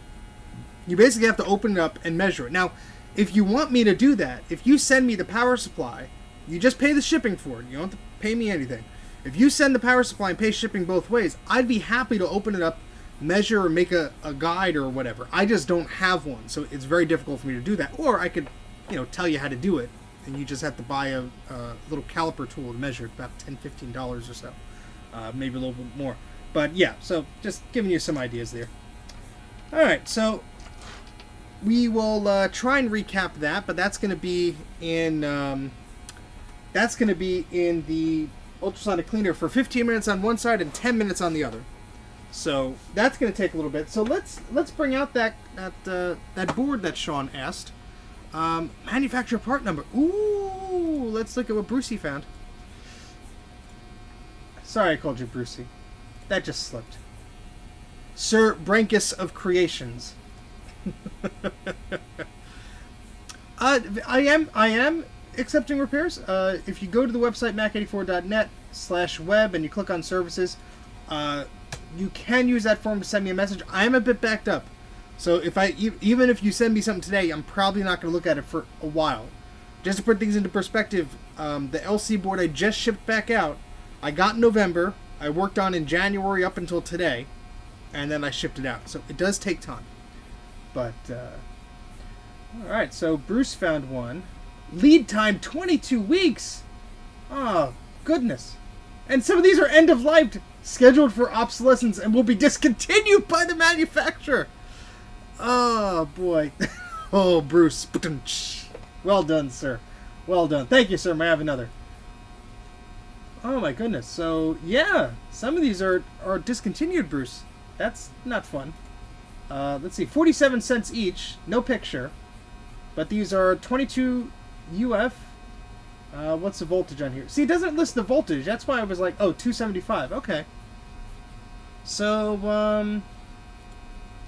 you basically have to open it up and measure it. Now, if you want me to do that, if you send me the power supply, you just pay the shipping for it. You don't have to pay me anything. If you send the power supply and pay shipping both ways, I'd be happy to open it up, measure, or make a guide or whatever. I just don't have one, so it's very difficult for me to do that. Or I could, tell you how to do it, and you just have to buy a little caliper tool to measure it, about $10, $15 or so, maybe a little bit more. But yeah, so just giving you some ideas there. All right, so we will try and recap that, but that's going to be in the ultrasonic cleaner for 15 minutes on one side and 10 minutes on the other. So that's going to take a little bit. So let's bring out that board that Sean asked. Manufacturer part number. Ooh, let's look at what Brucey found. Sorry I called you Brucey. That just slipped. Sir Brankus of Creations. I am accepting repairs. If you go to the website mac84.net/web and you click on services, you can use that form to send me a message. I am a bit backed up, so even if you send me something today, I'm probably not going to look at it for a while. Just to put things into perspective, the LC board I just shipped back out, I got in November. I worked on in January up until today, and then I shipped it out. So it does take time. But all right, so Bruce found one. Lead time 22 weeks. Oh, goodness. And some of these are end of life, scheduled for obsolescence, and will be discontinued by the manufacturer. Oh, boy. Oh, Bruce. Well done, sir. Well done. Thank you, sir. May I have another? Oh, my goodness. So, yeah, some of these are discontinued, Bruce. That's not fun. Let's see. 47 cents each. No picture. But these are 22 UF. What's the voltage on here? See, it doesn't list the voltage. That's why I was like, oh, 275. Okay. So,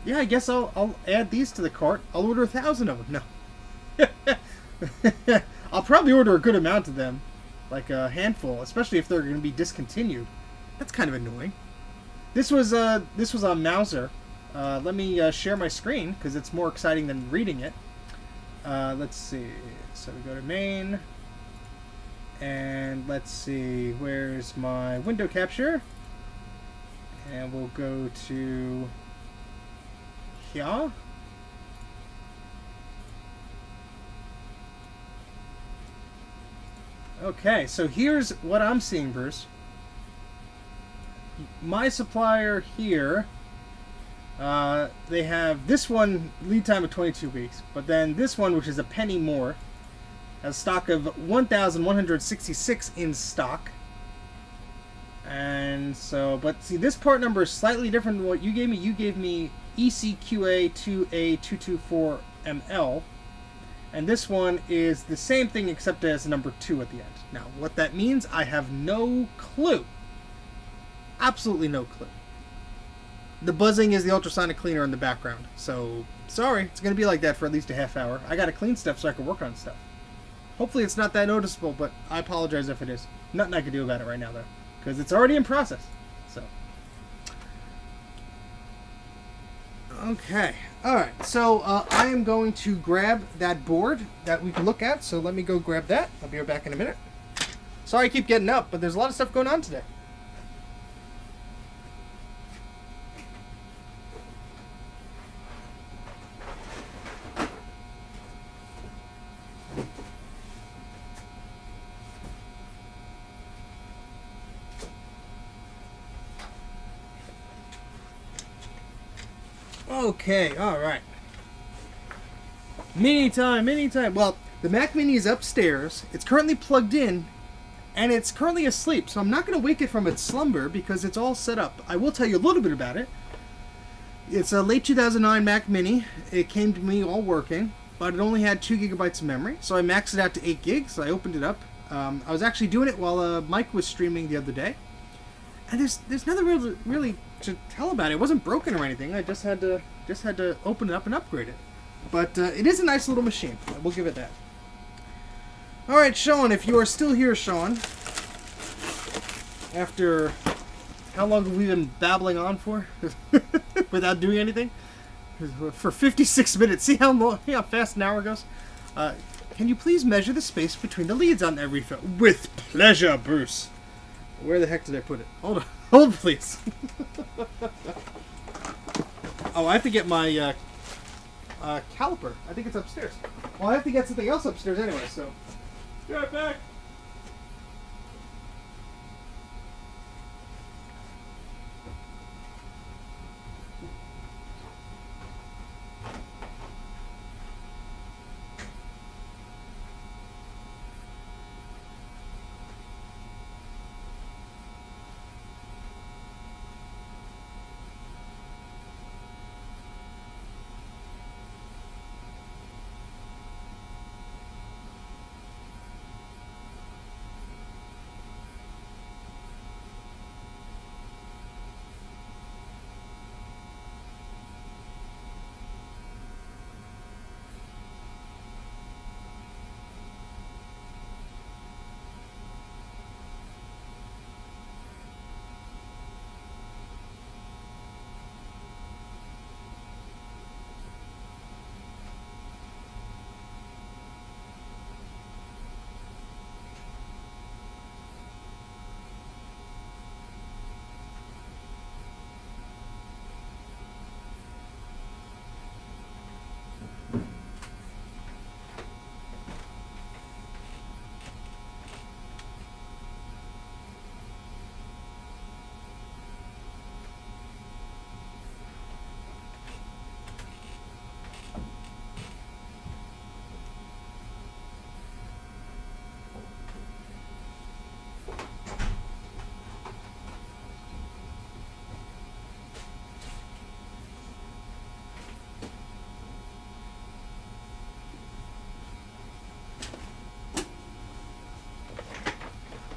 yeah, I guess I'll add these to the cart. I'll order 1,000 of them. No. I'll probably order a good amount of them. Like a handful, especially if they're going to be discontinued. That's kind of annoying. This was on Mauser. Let me share my screen, because it's more exciting than reading it. Let's see. So we go to main. And let's see. Where's my window capture? And we'll go to here. Okay, so here's what I'm seeing, Bruce. My supplier here, they have this one lead time of 22 weeks, but then this one, which is a penny more, has stock of 1,166 in stock. And so, but see, this part number is slightly different than what you gave me. You gave me ECQA2A224ML. And this one is the same thing except it has a number 2 at the end. Now, what that means, I have no clue. Absolutely no clue. The buzzing is the ultrasonic cleaner in the background. So, sorry, it's going to be like that for at least a half hour. I got to clean stuff so I can work on stuff. Hopefully it's not that noticeable, but I apologize if it is. Nothing I can do about it right now, though, because it's already in process. So, okay. Alright, so I am going to grab that board that we can look at, so let me go grab that. I'll be right back in a minute. Sorry I keep getting up, but there's a lot of stuff going on today. Okay, alright. Mini time. Well, the Mac Mini is upstairs. It's currently plugged in, and it's currently asleep, so I'm not going to wake it from its slumber because it's all set up. I will tell you a little bit about it. It's a late 2009 Mac Mini. It came to me all working, but it only had 2 gigabytes of memory, so I maxed it out to 8 gigs. So I opened it up. I was actually doing it while Mike was streaming the other day. And there's nothing really to tell about it. It wasn't broken or anything. I just had to open it up and upgrade it. But it is a nice little machine. We'll give it that. All right, Sean, if you are still here, Sean, after how long have we been babbling on for without doing anything? For 56 minutes. See how fast an hour goes? Can you please measure the space between the leads on every film? With pleasure, Bruce. Where the heck did I put it? Hold on. Hold, please. Oh, I have to get my caliper. I think it's upstairs. Well, I have to get something else upstairs anyway, so... Be right back.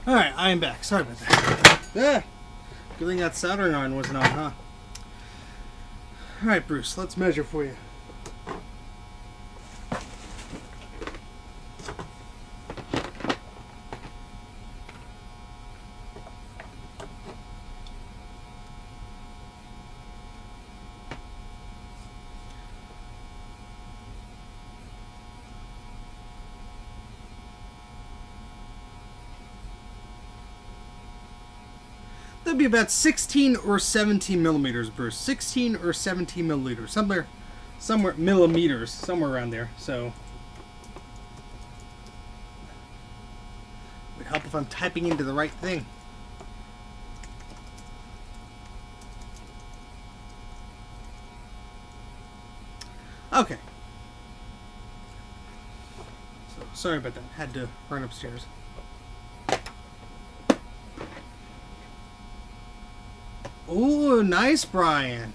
Alright, I am back. Sorry about that. Good thing that soldering iron wasn't on, huh? Alright, Bruce, let's measure for you. That'd be about 16 or 17 millimeters, Bruce. 16 or 17 milliliters. Somewhere millimeters, somewhere around there. So it would help if I'm typing into the right thing. Okay. So sorry about that. Had to run upstairs. Oh, nice, Brian.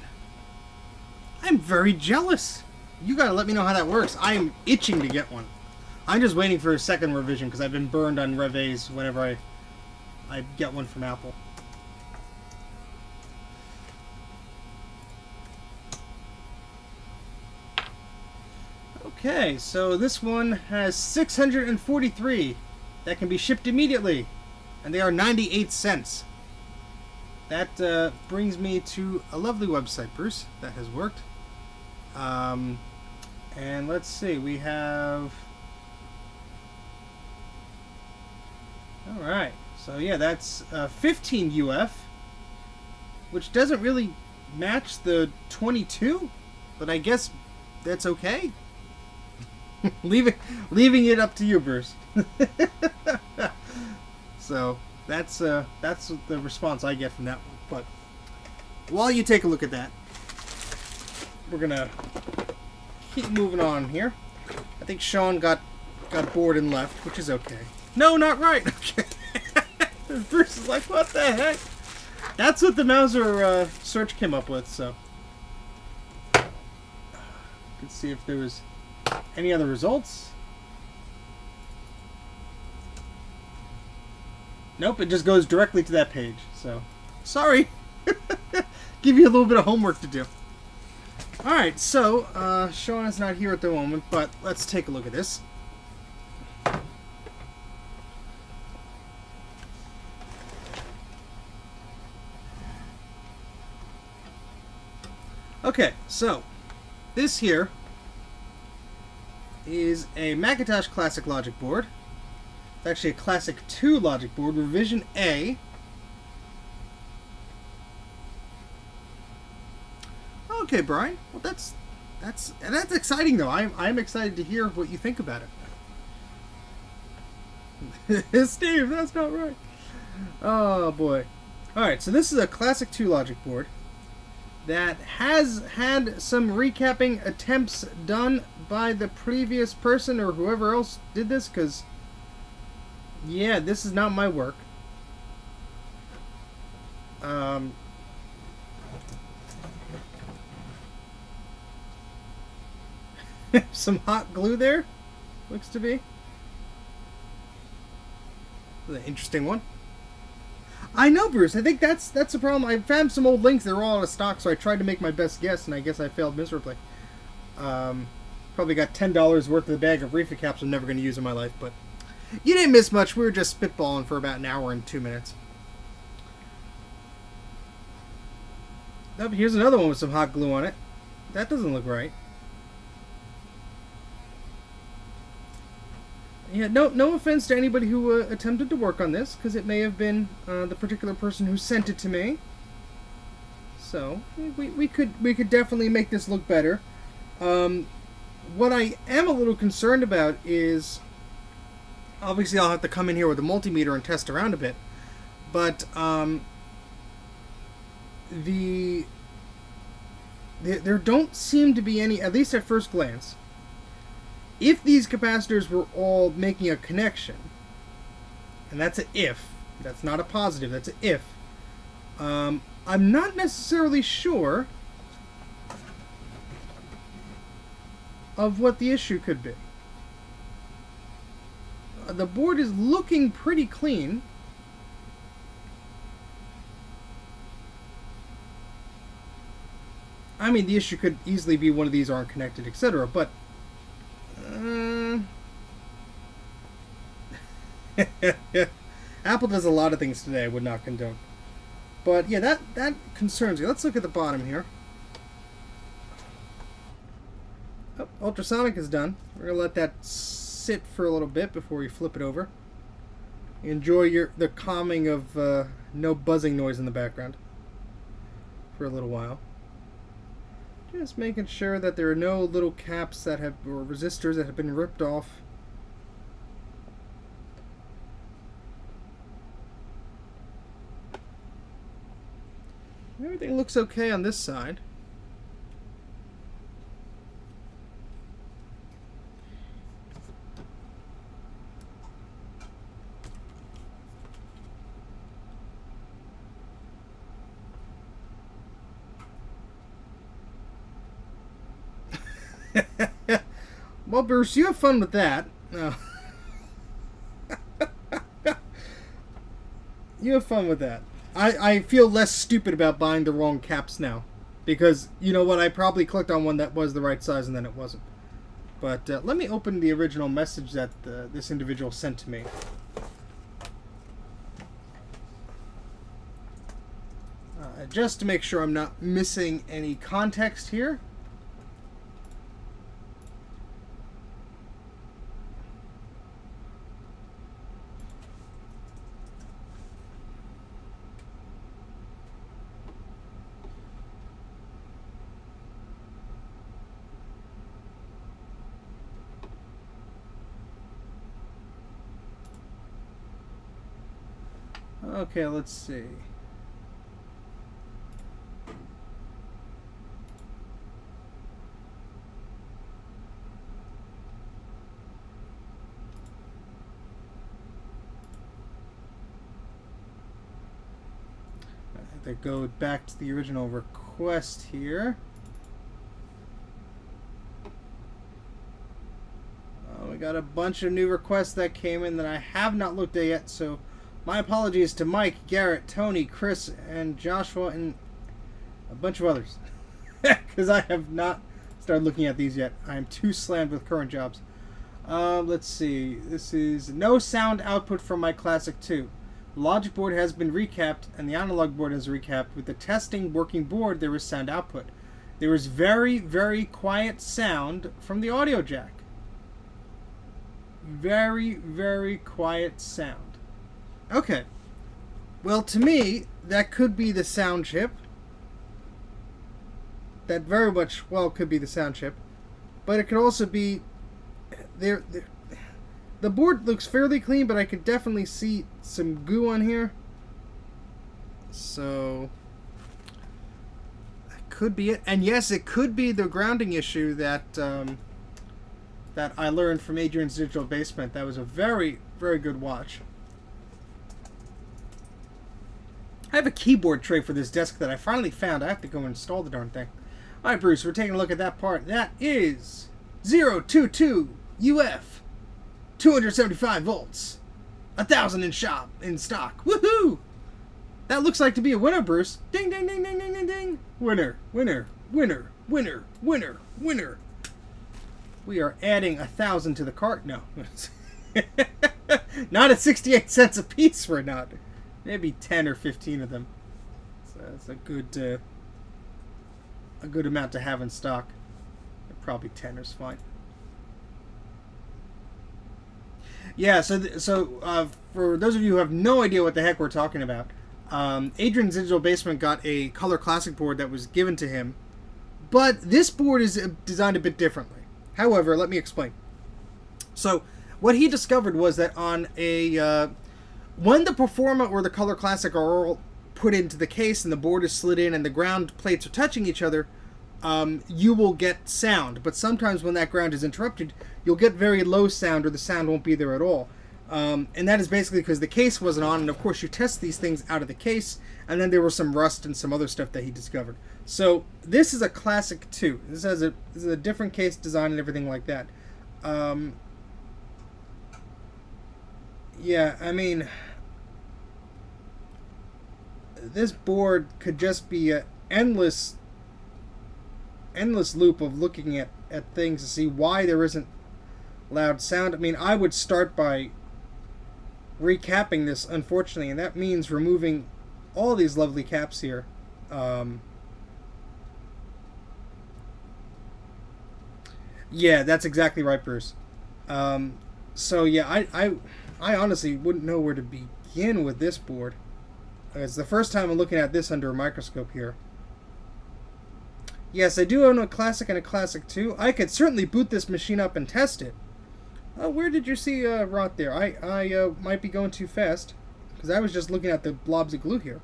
I'm very jealous. You gotta let me know how that works. I'm itching to get one. I'm just waiting for a second revision because I've been burned on Rev A's whenever I get one from Apple. Okay, so this one has 643 that can be shipped immediately, and they are 98 cents. That brings me to a lovely website, Bruce, that has worked. And let's see, we have... Alright, so yeah, that's 15 UF, which doesn't really match the 22, but I guess that's okay. Leaving it up to you, Bruce. So... That's the response I get from that one. But while you take a look at that, we're gonna keep moving on here. I think Sean got bored and left, which is okay. No, not right. Okay. Bruce is like, what the heck? That's what the Mauser search came up with. So let's see if there was any other results. Nope, it just goes directly to that page. So, sorry. Give you a little bit of homework to do. Alright, so, Sean is not here at the moment, but let's take a look at this. Okay, so, this here is a Macintosh Classic Logic board. It's actually a Classic 2 Logic board, revision A. Okay, Brian. Well, that's exciting, though. I'm excited to hear what you think about it. Steve, that's not right. Oh boy. All right, so this is a Classic 2 Logic board that has had some recapping attempts done by the previous person or whoever else did this, because yeah, this is not my work. Some hot glue there, looks to be. An interesting one. I know, Bruce. I think that's the problem. I found some old links. They were all out of stock, so I tried to make my best guess, and I guess I failed miserably. Probably got $10 worth of the bag of reefer caps I'm never going to use in my life, but you didn't miss much. We were just spitballing for about an hour and 2 minutes. Oh, here's another one with some hot glue on it. That doesn't look right. Yeah, no offense to anybody who attempted to work on this, because it may have been the particular person who sent it to me. So we could definitely make this look better. What I am a little concerned about is, obviously I'll have to come in here with a multimeter and test around a bit, but there don't seem to be any, at least at first glance. If these capacitors were all making a connection, and that's an if, that's not a positive, that's an if, I'm not necessarily sure of what the issue could be. The board is looking pretty clean. I mean, the issue could easily be one of these aren't connected, etc., but Apple does a lot of things today I would not condone. But yeah, that concerns me. Let's look at the bottom here. Oh, ultrasonic is done. We're gonna let that sit for a little bit before we flip it over. Enjoy the calming of no buzzing noise in the background for a little while. Just making sure that there are no little caps that have, or resistors that have been ripped off. Everything looks okay on this side. Well, Bruce, you have fun with that. You have fun with that. I feel less stupid about buying the wrong caps now. Because, you know what, I probably clicked on one that was the right size and then it wasn't. But let me open the original message that this individual sent to me. Just to make sure I'm not missing any context here. Okay, let's see. I have to go back to the original request here. We got a bunch of new requests that came in that I have not looked at yet, so my apologies to Mike, Garrett, Tony, Chris, and Joshua, and a bunch of others. Because I have not started looking at these yet. I am too slammed with current jobs. Let's see. This is no sound output from my Classic 2. The logic board has been recapped, and the analog board has recapped. With the testing working board, there was sound output. There was very, very quiet sound from the audio jack. Very, very quiet sound. Okay. Well, to me, that could be the sound chip. That very much well could be the sound chip. But it could also be... The board looks fairly clean, but I could definitely see some goo on here. So... that could be it. And yes, it could be the grounding issue that... that I learned from Adrian's Digital Basement. That was a very, very good watch. I have a keyboard tray for this desk that I finally found. I have to go install the darn thing. Alright, Bruce, we're taking a look at that part. That is 022 UF, 275 volts, 1,000 in stock. Woohoo! That looks like to be a winner, Bruce. Ding, ding, ding, ding, ding, ding, ding. Winner, winner, winner, winner, winner, winner. We are adding 1,000 to the cart. No. Not at 68 cents a piece, we're not. Maybe 10 or 15 of them. So that's a good amount to have in stock. Probably 10 is fine. Yeah, so for those of you who have no idea what the heck we're talking about, Adrian's Digital Basement got a Color Classic board that was given to him, but this board is designed a bit differently. However, let me explain. So, what he discovered was that on a when the Performa or the Color Classic are all put into the case and the board is slid in and the ground plates are touching each other, you will get sound. But sometimes when that ground is interrupted, you'll get very low sound or the sound won't be there at all. And that is basically because the case wasn't on, and of course you test these things out of the case, and then there was some rust and some other stuff that he discovered. So this is a Classic 2. This is a different case design and everything like that. Yeah, I mean, this board could just be an endless loop of looking at things to see why there isn't loud sound. I mean, I would start by recapping this, unfortunately, and that means removing all these lovely caps here. Yeah, that's exactly right, Bruce. So yeah, I honestly wouldn't know where to begin with this board. It's the first time I'm looking at this under a microscope here. Yes, I do own a Classic and a Classic 2. I could certainly boot this machine up and test it. Where did you see rot there? I might be going too fast, because I was just looking at the blobs of glue here.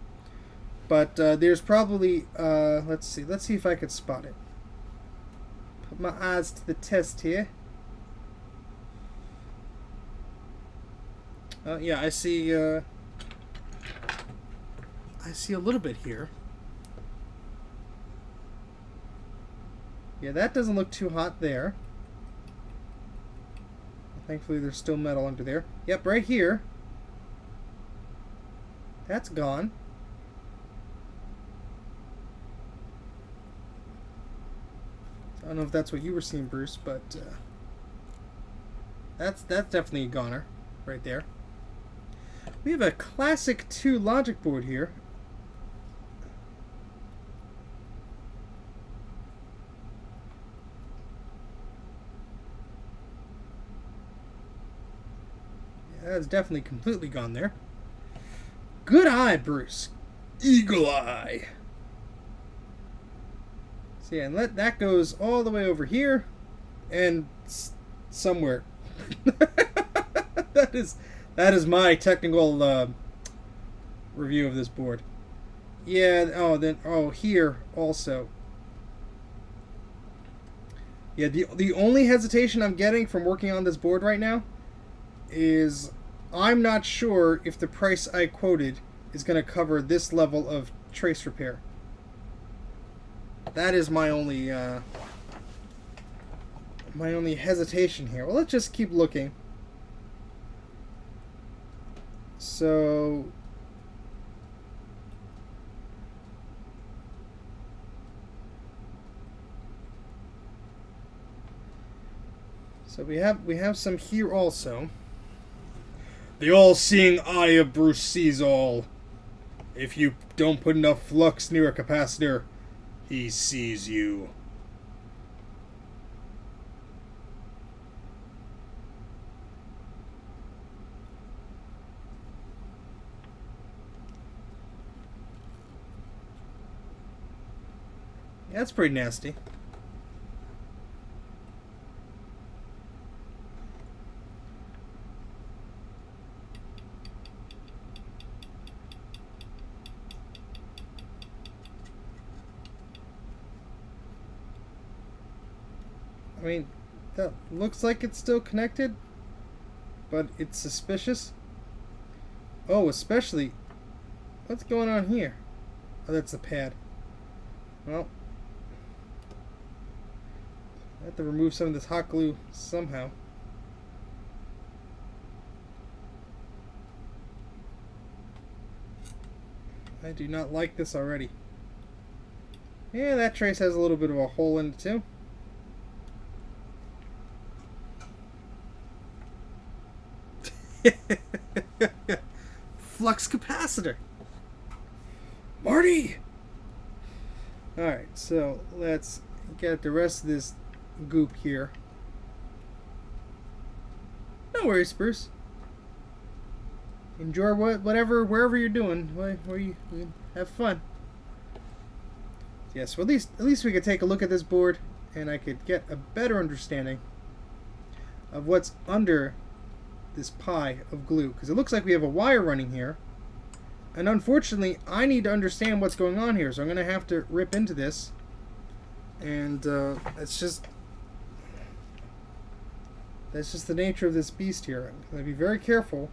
But there's probably, let's see if I could spot it. Put my eyes to the test here. Yeah, I see a little bit here. Yeah, that doesn't look too hot there. Thankfully, there's still metal under there. Yep, right here. That's gone. I don't know if that's what you were seeing, Bruce, but that's definitely a goner right there. We have a Classic 2 logic board here. That's definitely completely gone there. Good eye, Bruce. Eagle eye. So yeah, and that goes all the way over here and somewhere. That is my technical review of this board. Yeah. Here also. Yeah. The only hesitation I'm getting from working on this board right now is I'm not sure if the price I quoted is going to cover this level of trace repair. That is my only hesitation here. Well, let's just keep looking. So we have some here also. The all-seeing eye of Bruce sees all. If you don't put enough flux near a capacitor, he sees you. Yeah, that's pretty nasty. I mean, that looks like it's still connected, but it's suspicious. Oh, especially, what's going on here? Oh, that's the pad. Well, I have to remove some of this hot glue somehow. I do not like this already. Yeah, that trace has a little bit of a hole in it too. Flux capacitor. Marty! Alright, so let's get the rest of this goop here. No worries, Bruce. Enjoy wherever you're doing. Where you have fun. Yes, well, at least we could take a look at this board, and I could get a better understanding of what's under this pie of glue, because it looks like we have a wire running here, and unfortunately I need to understand what's going on here, so I'm gonna have to rip into this, and that's just the nature of this beast here. I'm gonna be very careful.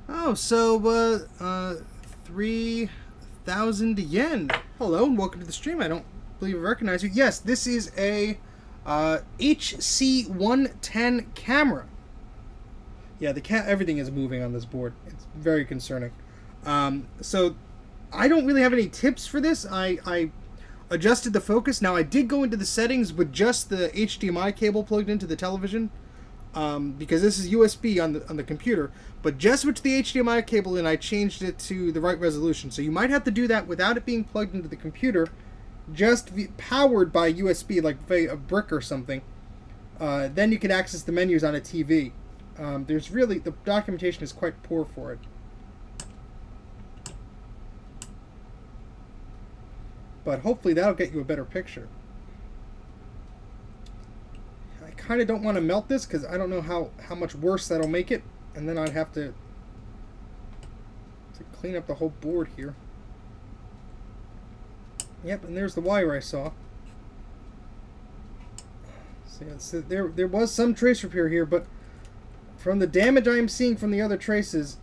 Oh, so 3,000 yen. Hello and welcome to the stream. I don't believe I recognize you. Yes, this is a HC110 camera. Yeah, everything is moving on this board. It's very concerning. So I don't really have any tips for this. I adjusted the focus. Now I did go into the settings with just the HDMI cable plugged into the television. Because this is USB on the computer, but just switched the HDMI cable and I changed it to the right resolution. So you might have to do that without it being plugged into the computer, just powered by USB, like a brick or something. Then you can access the menus on a TV. The documentation is quite poor for it. But hopefully that'll get you a better picture. I kind of don't want to melt this because I don't know how much worse that'll make it, and then I'd have to clean up the whole board here. Yep, and there's the wire I saw. So there was some trace repair here, but from the damage I am seeing from the other traces,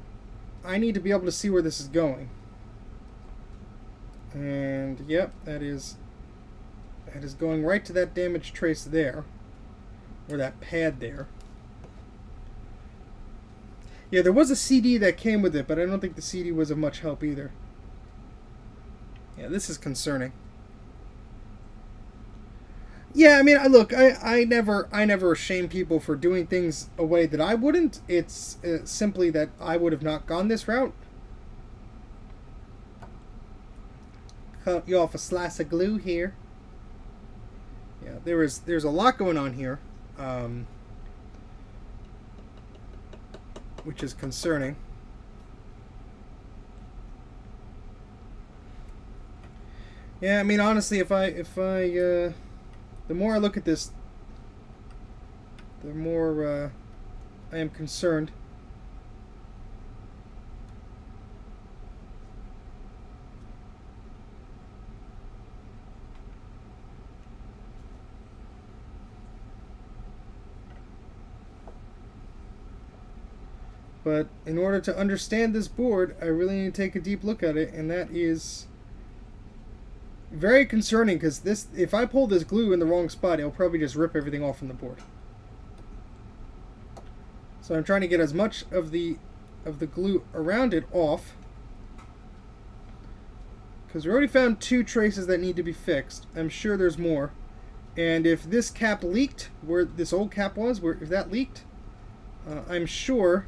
I need to be able to see where this is going. And yep, that is going right to that damaged trace there. Or that pad there. Yeah, there was a CD that came with it, but I don't think the CD was of much help either. Yeah, this is concerning. Yeah, I mean, look, I never shame people for doing things a way that I wouldn't. It's simply that I would have not gone this route. Cut you off a slice of glue here. Yeah, there's a lot going on here. Which is concerning. Yeah, I mean, honestly, if I the more I look at this, the more I am concerned. But in order to understand this board, I really need to take a deep look at it, and that is very concerning because if I pull this glue in the wrong spot, it'll probably just rip everything off from the board. So I'm trying to get as much of the glue around it off, Because we already found 2 traces that need to be fixed. I'm sure there's more. And if this cap leaked, where this old cap was, if that leaked, I'm sure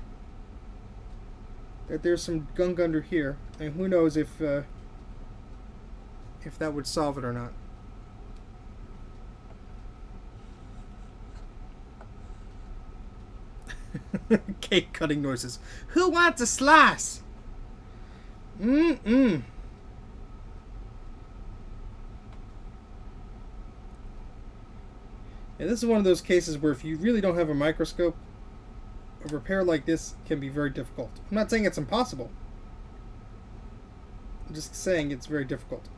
that there's some gunk under here. And who knows if that would solve it or not. Cake cutting noises. Who wants a slice? Mm-mm. Yeah, this is one of those cases where if you really don't have a microscope, a repair like this can be very difficult. I'm not saying it's impossible. I'm just saying it's very difficult.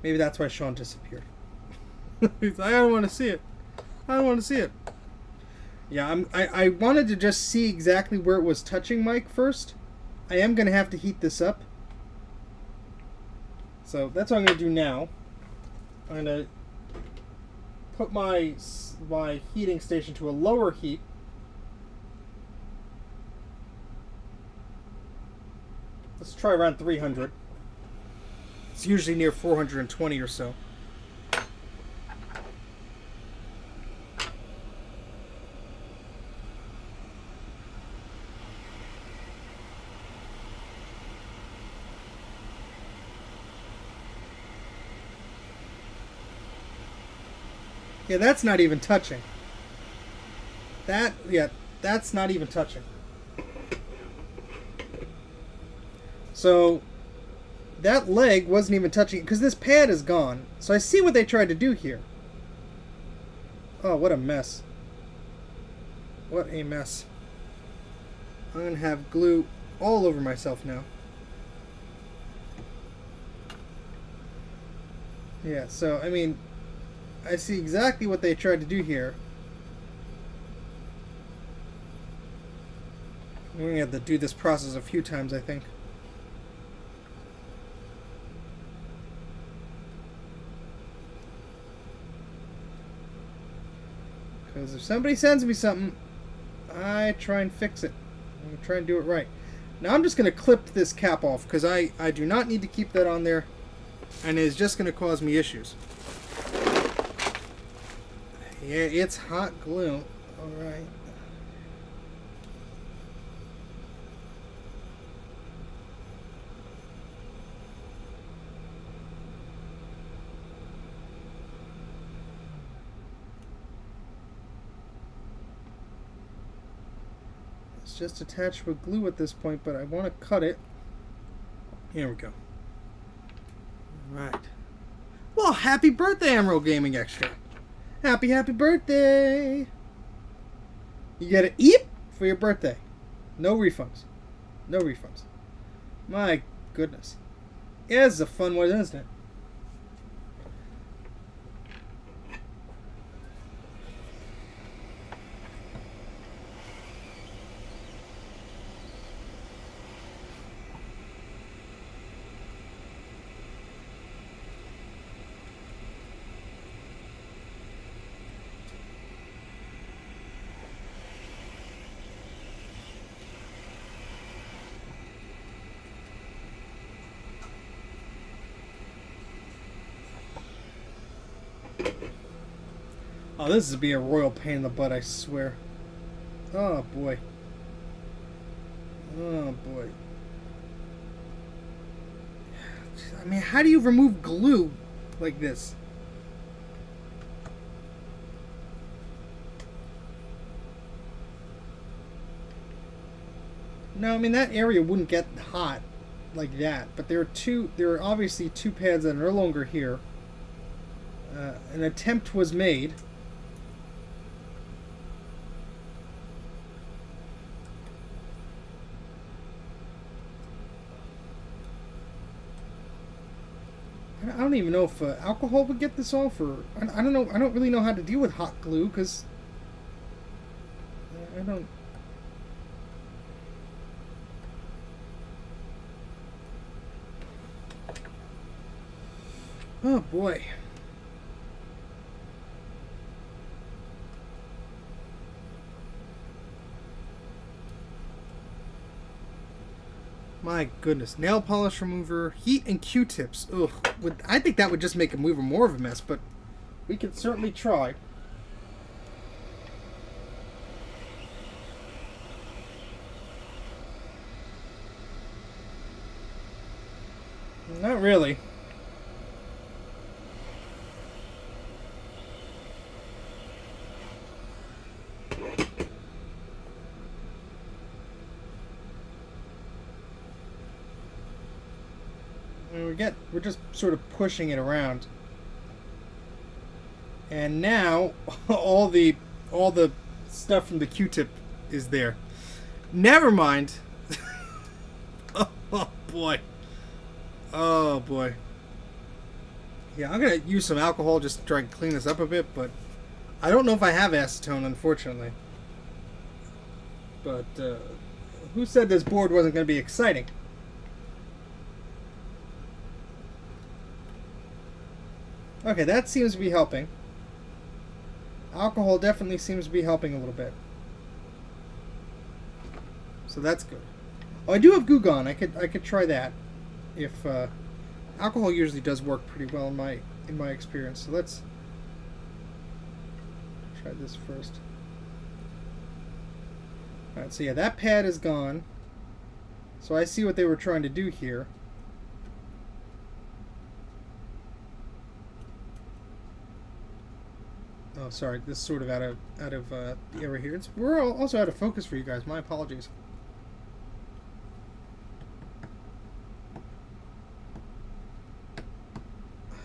Maybe that's why Sean disappeared. He's like, I don't want to see it. I don't want to see it. Yeah, I wanted to just see exactly where it was touching Mike first. I am going to have to heat this up. So that's what I'm going to do now. I'm going to put my heating station to a lower heat. Let's try around 300. It's usually near 420 or so. Yeah, that's not even touching. That's not even touching. So that leg wasn't even touching because this pad is gone. So I see what they tried to do here. Oh, what a mess. What a mess. I'm going to have glue all over myself now. Yeah, so, I mean, I see exactly what they tried to do here. We're going to have to do this process a few times, I think. Because if somebody sends me something, I try and fix it. I'm going to try and do it right. Now I'm just going to clip this cap off because I do not need to keep that on there. And it's just going to cause me issues. Yeah, it's hot glue. Alright. It's just attached with glue at this point, but I want to cut it. Here we go. Right. Well, happy birthday, Emerald Gaming Extra. Happy birthday. You get an eep for your birthday. No refunds. No refunds. My goodness. Yeah, it's a fun one, isn't it? Oh, this is be a royal pain in the butt, I swear. Oh, boy. Oh, boy. I mean, how do you remove glue like this? No, I mean, that area wouldn't get hot like that. But there are obviously 2 pads that are no longer here. An attempt was made. I don't even know if alcohol would get this off, or I don't know. I don't really know how to deal with hot glue because I don't. Oh boy. My goodness. Nail polish remover, heat, and Q-tips. Ugh. I think that would just make him even more of a mess, but we could certainly try. Not really. We're just sort of pushing it around. And now all the stuff from the Q-tip is there. Never mind. Oh boy. Oh boy. Yeah, I'm gonna use some alcohol just to try and clean this up a bit, but I don't know if I have acetone, unfortunately. But who said this board wasn't gonna be exciting? Okay, that seems to be helping. Alcohol definitely seems to be helping a little bit. So that's good. Oh, I do have Goo Gone. I could try that. If alcohol usually does work pretty well in my experience. So let's try this first. Alright, so yeah, that pad is gone. So I see what they were trying to do here. Oh, sorry, this is sort of out of the area here. We're also out of focus for you guys. My apologies.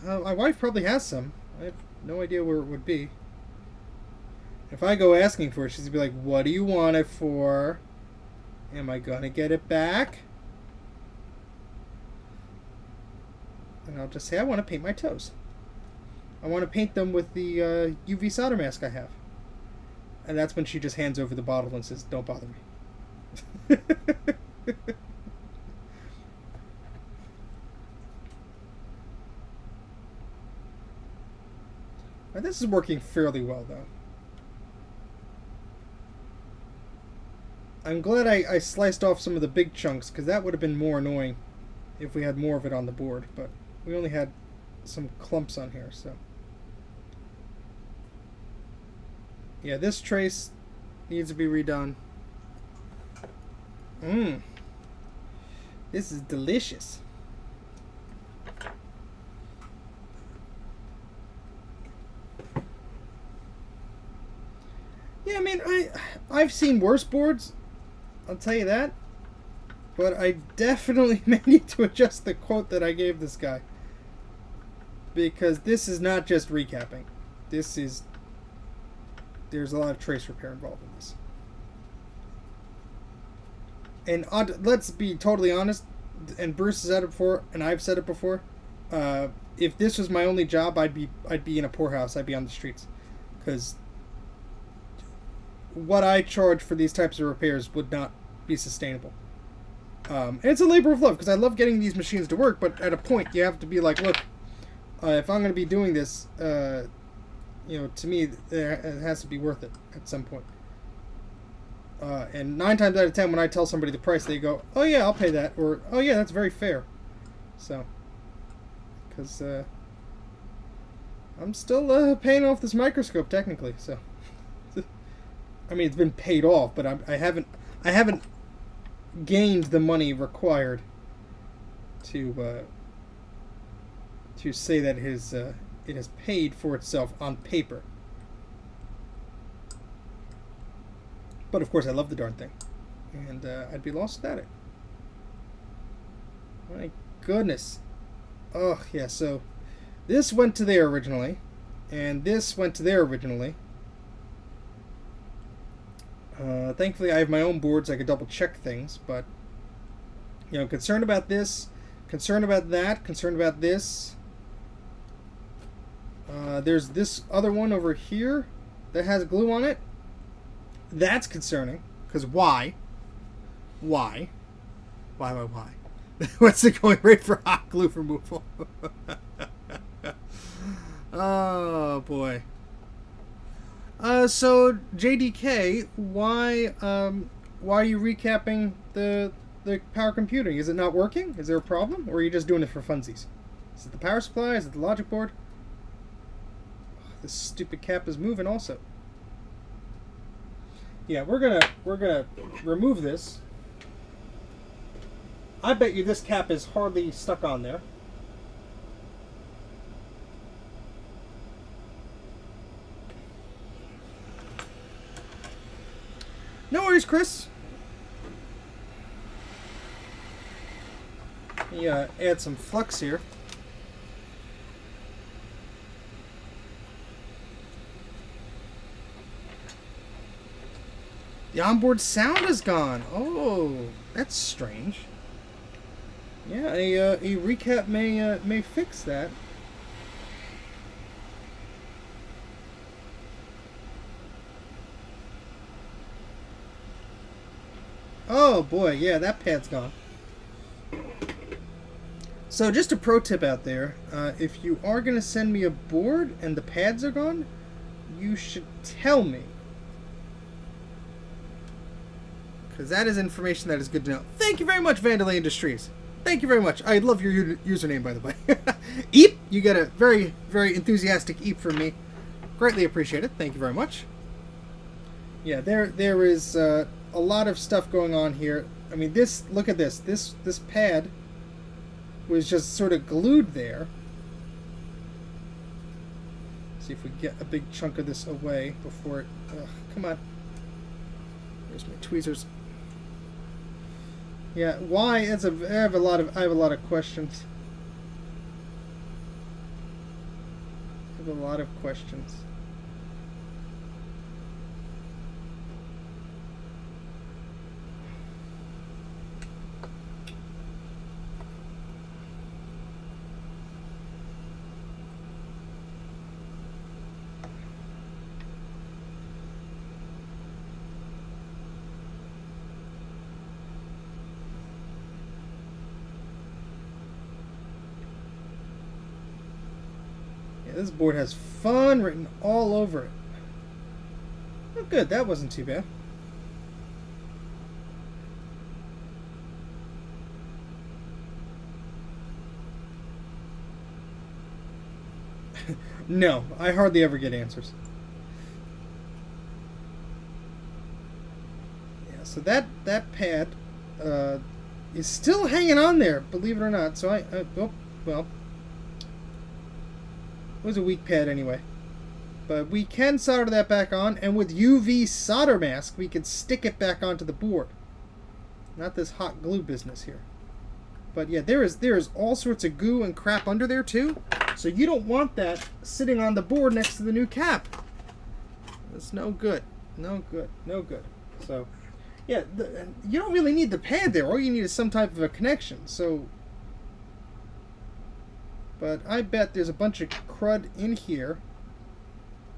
My wife probably has some. I have no idea where it would be. If I go asking for it, she's gonna be like, "What do you want it for? Am I gonna get it back?" And I'll just say, "I want to paint my toes. I want to paint them with the UV solder mask I have." And that's when she just hands over the bottle and says, "Don't bother me." Now, this is working fairly well, though. I'm glad I sliced off some of the big chunks, because that would have been more annoying if we had more of it on the board. But we only had some clumps on here, so... Yeah, this trace needs to be redone. Mmm. This is delicious. Yeah, I mean, I've seen worse boards, I'll tell you that. But I definitely may need to adjust the quote that I gave this guy. Because this is not just recapping. This is... There's a lot of trace repair involved in this. And let's be totally honest, and Bruce has said it before, and I've said it before, if this was my only job, I'd be in a poorhouse. I'd be on the streets. Because what I charge for these types of repairs would not be sustainable. And it's a labor of love, because I love getting these machines to work, but at a point you have to be like, look, if I'm going to be doing this, you know, to me, it has to be worth it at some point. And 9 times out of 10, when I tell somebody the price, they go, "Oh yeah, I'll pay that," or "Oh yeah, that's very fair." So, because I'm still paying off this microscope technically. So, I mean, it's been paid off, but I haven't gained the money required to say that it has paid for itself on paper. But of course, I love the darn thing, and I'd be lost without it. My goodness. Oh yeah. So this went to there originally, and this went to there originally. Thankfully, I have my own boards. I can double check things, but you know, concerned about this, concerned about that, concerned about this. There's this other one over here that has glue on it. That's concerning, because why? Why? What's the going rate for hot glue removal? Oh boy. So JDK, why are you recapping the the power computing? Is it not working? Is there a problem? Or are you just doing it for funsies? Is it the power supply? Is it the logic board? Oh, this stupid cap is moving also. Yeah, we're gonna remove this. I bet you this cap is hardly stuck on there. No worries, Chris. Let me add some flux here. The onboard sound is gone. Oh, that's strange. Yeah, a recap may fix that. Oh boy, yeah, that pad's gone. So just a pro tip out there, if you are going to send me a board and the pads are gone, you should tell me. Because that is information that is good to know. Thank you very much, Vandalay Industries. Thank you very much. I love your username, by the way. Eep! You get a very, very enthusiastic eep from me. Greatly appreciate it. Thank you very much. Yeah, there is a lot of stuff going on here. I mean, look at this. This pad was just sort of glued there. See if we get a big chunk of this away before it... come on. Where's my tweezers? Yeah, why? I have a lot of questions. I have a lot of questions. This board has fun written all over it. Oh, good. That wasn't too bad. No, I hardly ever get answers. Yeah, so that pad is still hanging on there, believe it or not. So oh, well. It was a weak pad anyway. But we can solder that back on, and with UV solder mask, we can stick it back onto the board. Not this hot glue business here. But yeah, there is all sorts of goo and crap under there too. So you don't want that sitting on the board next to the new cap. That's no good. No good. No good. So, yeah, you don't really need the pad there. All you need is some type of a connection. So... But I bet there's a bunch of crud in here.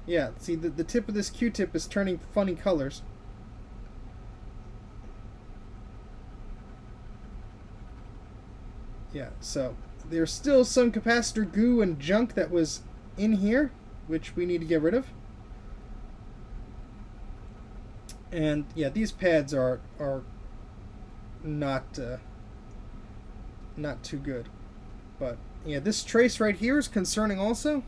Yeah, see, the tip of this Q-tip is turning funny colors. Yeah, so there's still some capacitor goo and junk that was in here, which we need to get rid of. And yeah, these pads are not too good. But yeah, this trace right here is concerning also.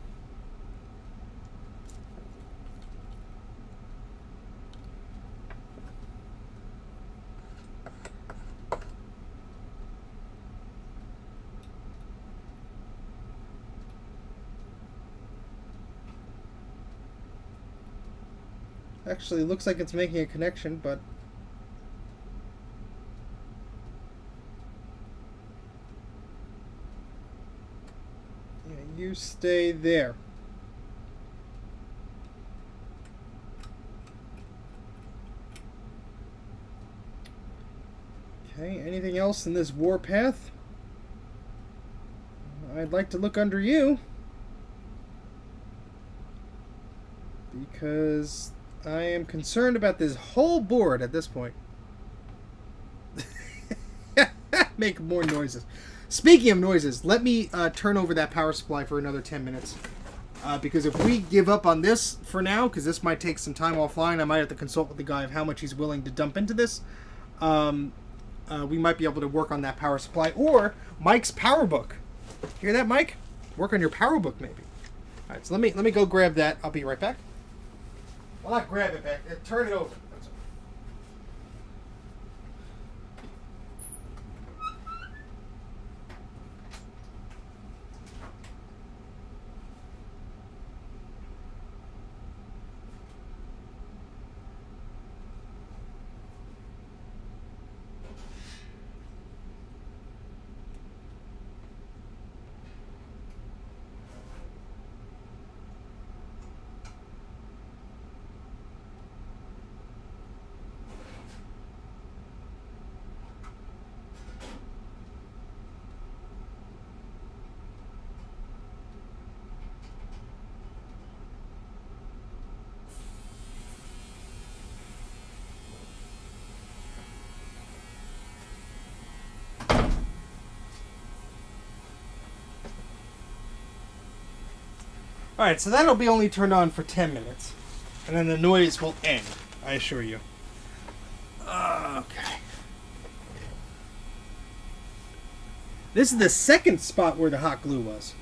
Actually, it looks like it's making a connection, but... yeah, you stay there. Okay, anything else in this warpath? I'd like to look under you. Because... I am concerned about this whole board at this point. Make more noises. Speaking of noises, let me turn over that power supply for another 10 minutes. Because if we give up on this for now, because this might take some time offline, I might have to consult with the guy of how much he's willing to dump into this. we might be able to work on that power supply. Or Mike's PowerBook. Hear that, Mike? Work on your PowerBook, maybe. All right, so let me go grab that. I'll be right back. Well, not grab it back. Turn it over. That's all. Alright, so that'll be only turned on for 10 minutes. And then the noise will end, I assure you. Okay. This is the second spot where the hot glue was.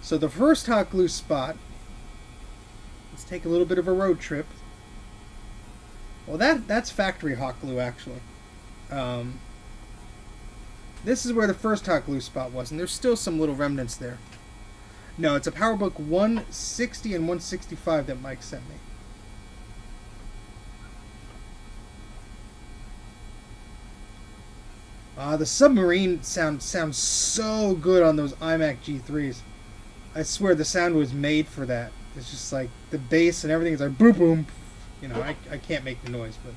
So the first hot glue spot, let's take a little bit of a road trip. Well, that's factory hot glue, actually. This is where the first hot glue spot was, and there's still some little remnants there. No, it's a PowerBook 160 and 165 that Mike sent me. The submarine sounds so good on those iMac G3s. I swear the sound was made for that. It's just like the bass and everything is like boom boom. You know, I can't make the noise, but...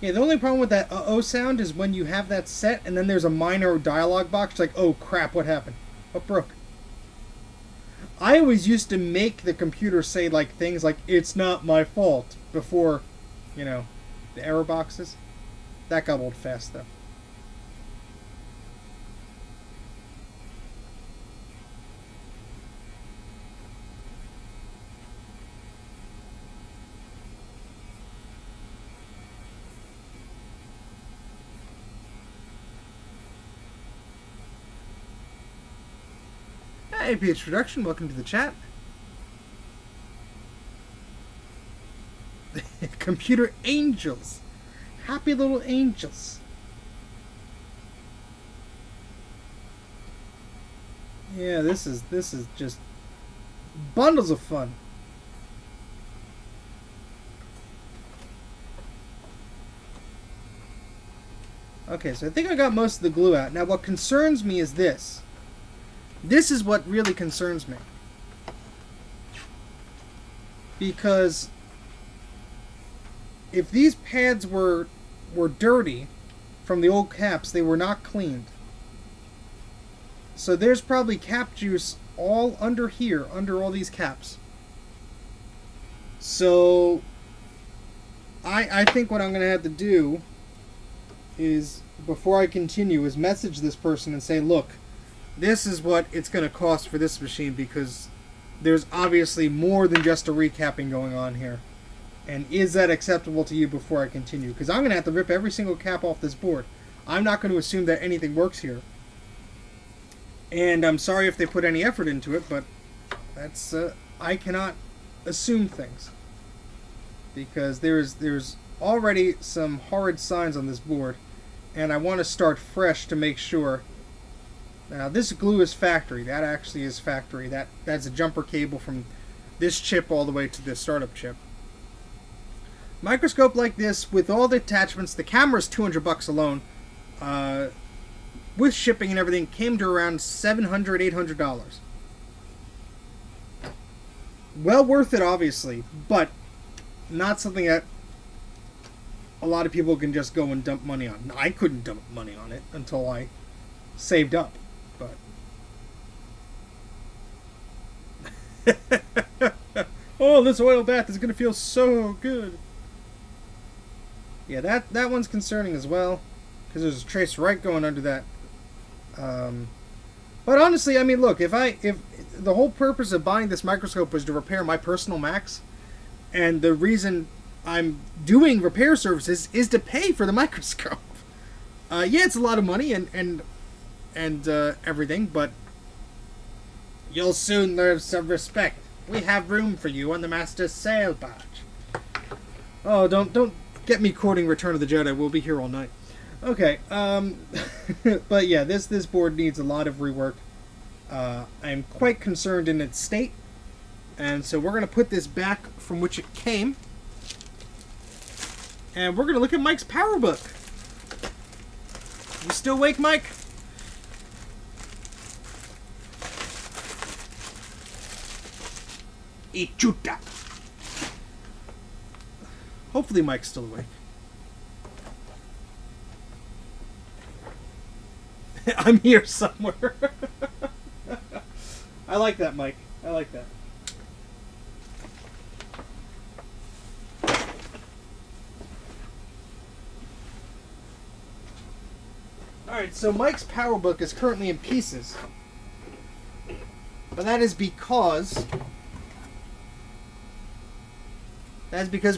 Yeah, the only problem with that uh-oh sound is when you have that set and then there's a minor dialogue box like, oh crap, what happened? What broke? I always used to make the computer say like things like, it's not my fault, before, you know, the error boxes. That got old fast though. Hey, PH Production, welcome to the chat. Computer angels. Happy little angels. Yeah, this is just bundles of fun. Okay, so I think I got most of the glue out. Now what concerns me is this. This is what really concerns me. Because if these pads were dirty from the old caps, they were not cleaned. So there's probably cap juice all under here, under all these caps. So I think what I'm going to have to do is, before I continue, is message this person and say, look, this is what it's going to cost for this machine, because there's obviously more than just a recapping going on here. And is that acceptable to you before I continue? Because I'm going to have to rip every single cap off this board. I'm not going to assume that anything works here. And I'm sorry if they put any effort into it, but that's I cannot assume things. Because there's already some horrid signs on this board, and I want to start fresh to make sure. Now this glue is factory. That actually is factory. That's a jumper cable from this chip all the way to the startup chip. Microscope like this with all the attachments. The camera's $200 alone. with shipping and everything, came to around $700, $800. Well worth it, obviously, but not something that a lot of people can just go and dump money on. I couldn't dump money on it until I saved up, but... Oh, this oil bath is going to feel so good. Yeah, that one's concerning as well, because there's a trace right going under that. But honestly, I mean, look, if the whole purpose of buying this microscope was to repair my personal Macs, and the reason I'm doing repair services is to pay for the microscope. Yeah, it's a lot of money and everything, but you'll soon learn some respect. We have room for you on the Master's Sail Barge. Oh, don't get me quoting Return of the Jedi. We'll be here all night. Okay, but yeah, this board needs a lot of rework. I'm quite concerned in its state, and so we're going to put this back from which it came, and we're going to look at Mike's PowerBook. You still awake, Mike? Ichuta. Hopefully Mike's still awake. I'm here somewhere. I like that, Mike. I like that. Alright, so Mike's PowerBook is currently in pieces. But that is because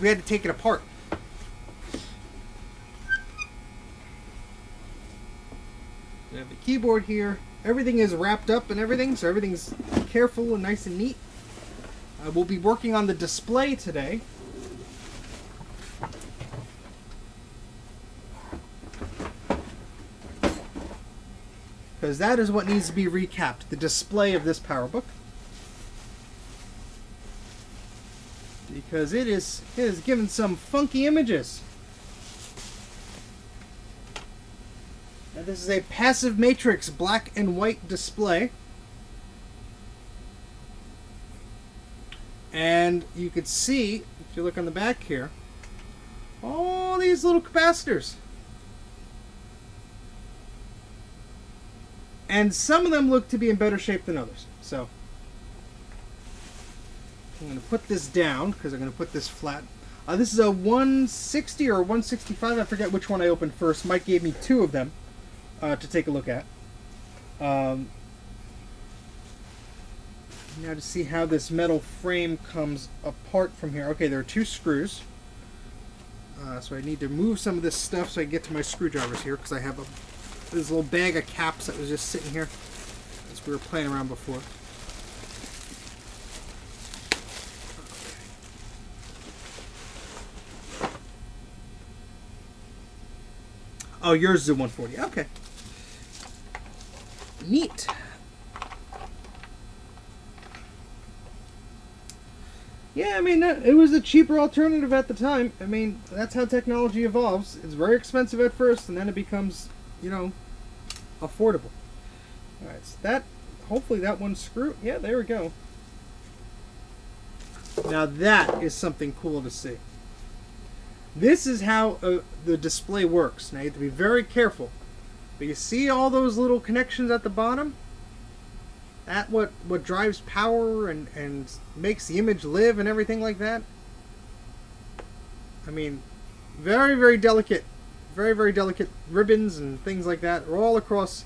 we had to take it apart. We have the keyboard here. Everything is wrapped up and everything, so everything's careful and nice and neat. We'll be working on the display today. Because that is what needs to be recapped, the display of this PowerBook. Because it is given some funky images. Now this is a passive matrix black and white display. And you could see, if you look on the back here, all these little capacitors. And some of them look to be in better shape than others. So I'm going to put this down because I'm going to put this flat. This is a 160 or 165. I forget which one I opened first. Mike gave me two of them to take a look at. Now to see how this metal frame comes apart from here. Okay, there are two screws. So I need to move some of this stuff so I can get to my screwdrivers here because I have this little bag of caps that was just sitting here as we were playing around before. Oh, yours is a 140. Okay. Neat. Yeah, I mean, it was a cheaper alternative at the time. I mean, that's how technology evolves. It's very expensive at first, and then it becomes, you know, affordable. Alright, so that, hopefully that one screw, yeah, there we go. Now that is something cool to see. This is how the display works. Now you have to be very careful. But you see all those little connections at the bottom? That's what drives power and makes the image live and everything like that. I mean, very, very delicate ribbons and things like that are all across,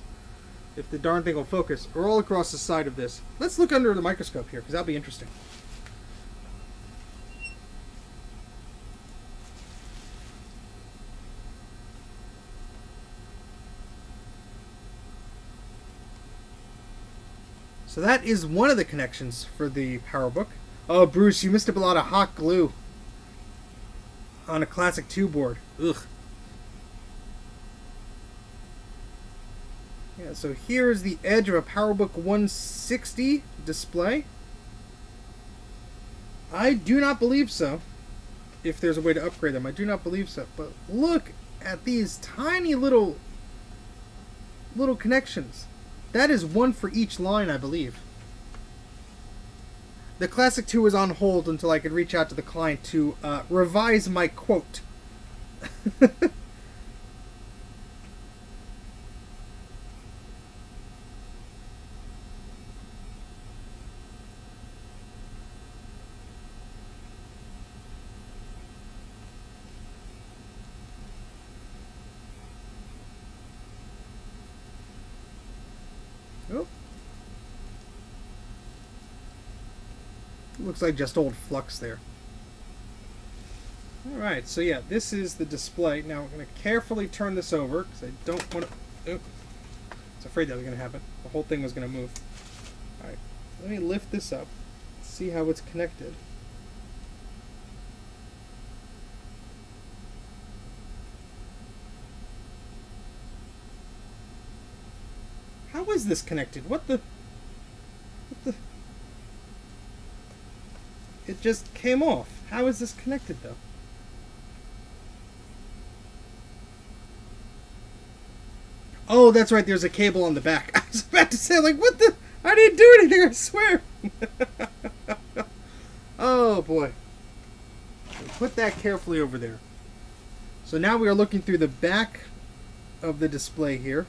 if the darn thing will focus, are all across the side of this. Let's look under the microscope here, because that'll be interesting. So that is one of the connections for the PowerBook. Oh, Bruce, you missed up a lot of hot glue on a Classic 2 board. Ugh. Yeah, so here is the edge of a PowerBook 160 display. I do not believe so. If there's a way to upgrade them, I do not believe so. But look at these tiny little little connections. That is one for each line, I believe. The Classic 2 was on hold until I could reach out to the client to revise my quote. Oh. Looks like just old flux there. Alright, so yeah, this is the display. Now I'm going to carefully turn this over because I don't want to... Oh, I was afraid that was going to happen. The whole thing was going to move. Alright, let me lift this up. See how it's connected. How is this connected? What the... It just came off. How is this connected, though? Oh, that's right. There's a cable on the back. I was about to say, like, what the... I didn't do anything, I swear. Oh, boy. Put that carefully over there. So now we are looking through the back of the display here.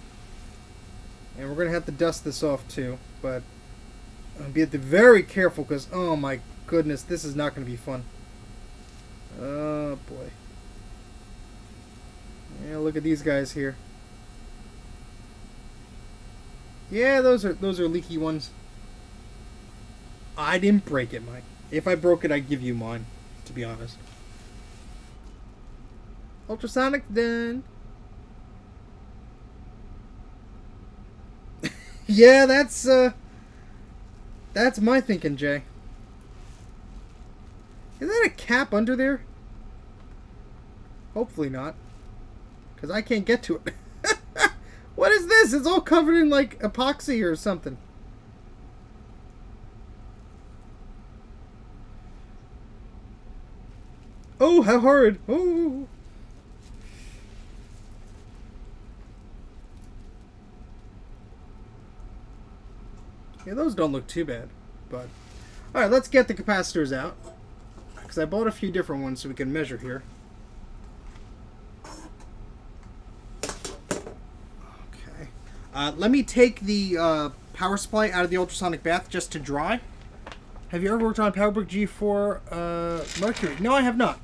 And we're going to have to dust this off, too. But be very careful, because, oh, my goodness, this is not going to be fun. Oh, boy. Yeah, look at these guys here. Yeah, those are leaky ones. I didn't break it, Mike. If I broke it, I'd give you mine, to be honest. Ultrasonic done. Yeah, that's my thinking, Jay. Is that a cap under there? Hopefully not. Because I can't get to it. What is this? It's all covered in, like, epoxy or something. Oh, how horrid. Oh. Yeah, those don't look too bad. But alright, let's get the capacitors out. Because I bought a few different ones so we can measure here. Let me take the power supply out of the ultrasonic bath just to dry. Have you ever worked on a PowerBook G4 Mercury? No, I have not.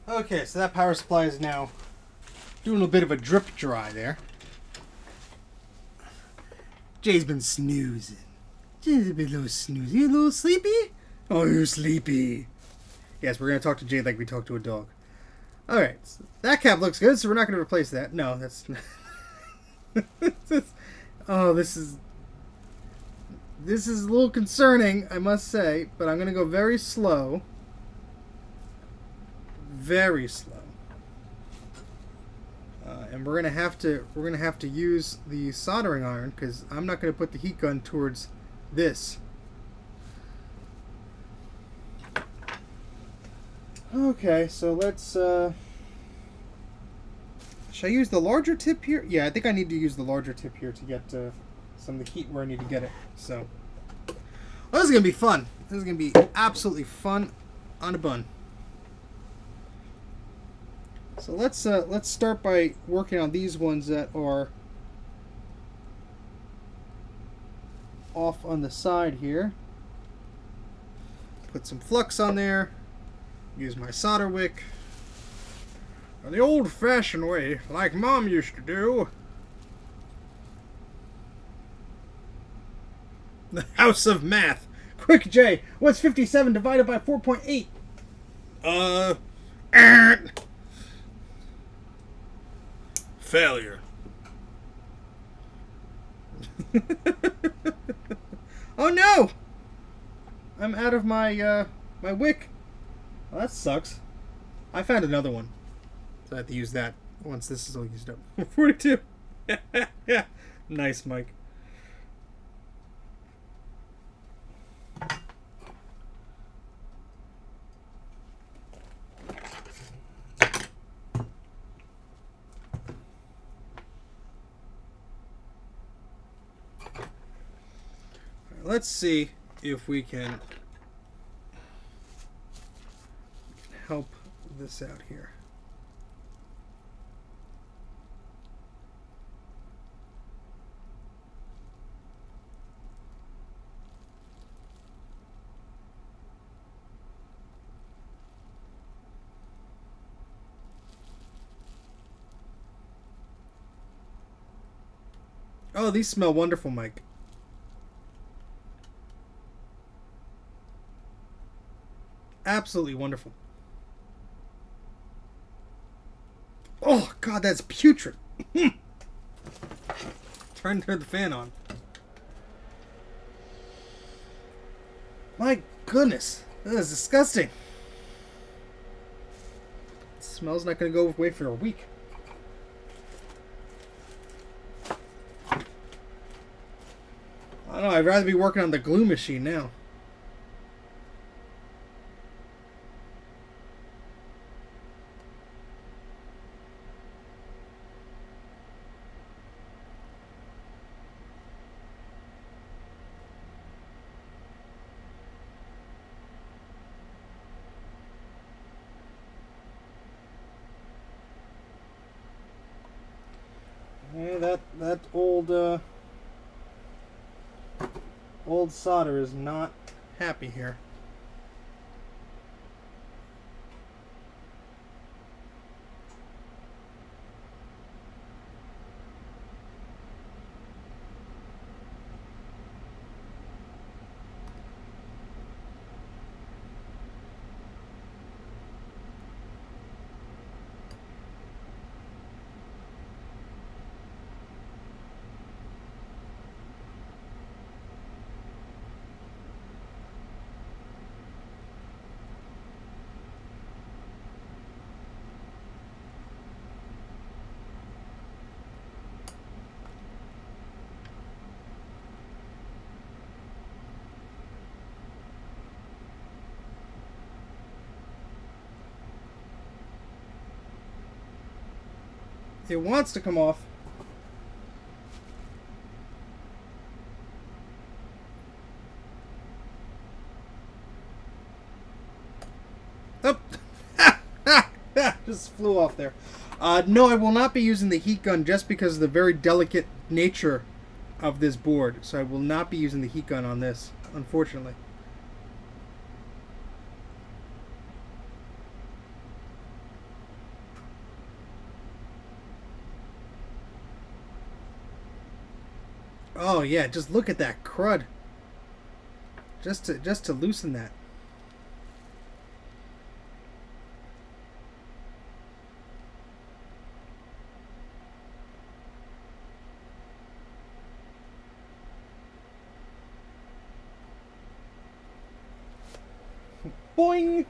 Okay, so that power supply is now doing a bit of a drip dry there. Jay's been snoozing. Jay's been a little snoozing. You a little sleepy? Oh, you're sleepy. Yes, we're going to talk to Jay like we talk to a dog. Alright, so that cap looks good, so we're not going to replace that. No, that's... Oh, this is a little concerning, I must say, but I'm going to go very slow. Very slow. And we're gonna have to use the soldering iron because I'm not gonna put the heat gun towards this. Okay, so let's, should I use the larger tip here? Yeah, I think I need to use the larger tip here to get some of the heat where I need to get it. So, well, this is going to be fun. This is going to be absolutely fun on a bun. So let's start by working on these ones that are off on the side here. Put some flux on there. Use my solder wick. The old-fashioned way, like Mom used to do. The House of Math. Quick, Jay. What's 57 divided by 4.8? Failure. Oh no! I'm out of my my wick. Well, that sucks. I found another one. So I have to use that once this is all used up. 42. Yeah. Nice, Mike. Let's see if we can help this out here. Oh, these smell wonderful, Mike. Absolutely wonderful. Oh, God, that's putrid. Turn the fan on. My goodness. This is disgusting. It smells not going to go away for a week. I don't know. I'd rather be working on the glue machine now. Yeah, that old solder is not happy here. It wants to come off. Oh. Just flew off there. No, I will not be using the heat gun just because of the very delicate nature of this board. So I will not be using the heat gun on this, unfortunately. Oh yeah, just look at that crud. Just to loosen that. Boing!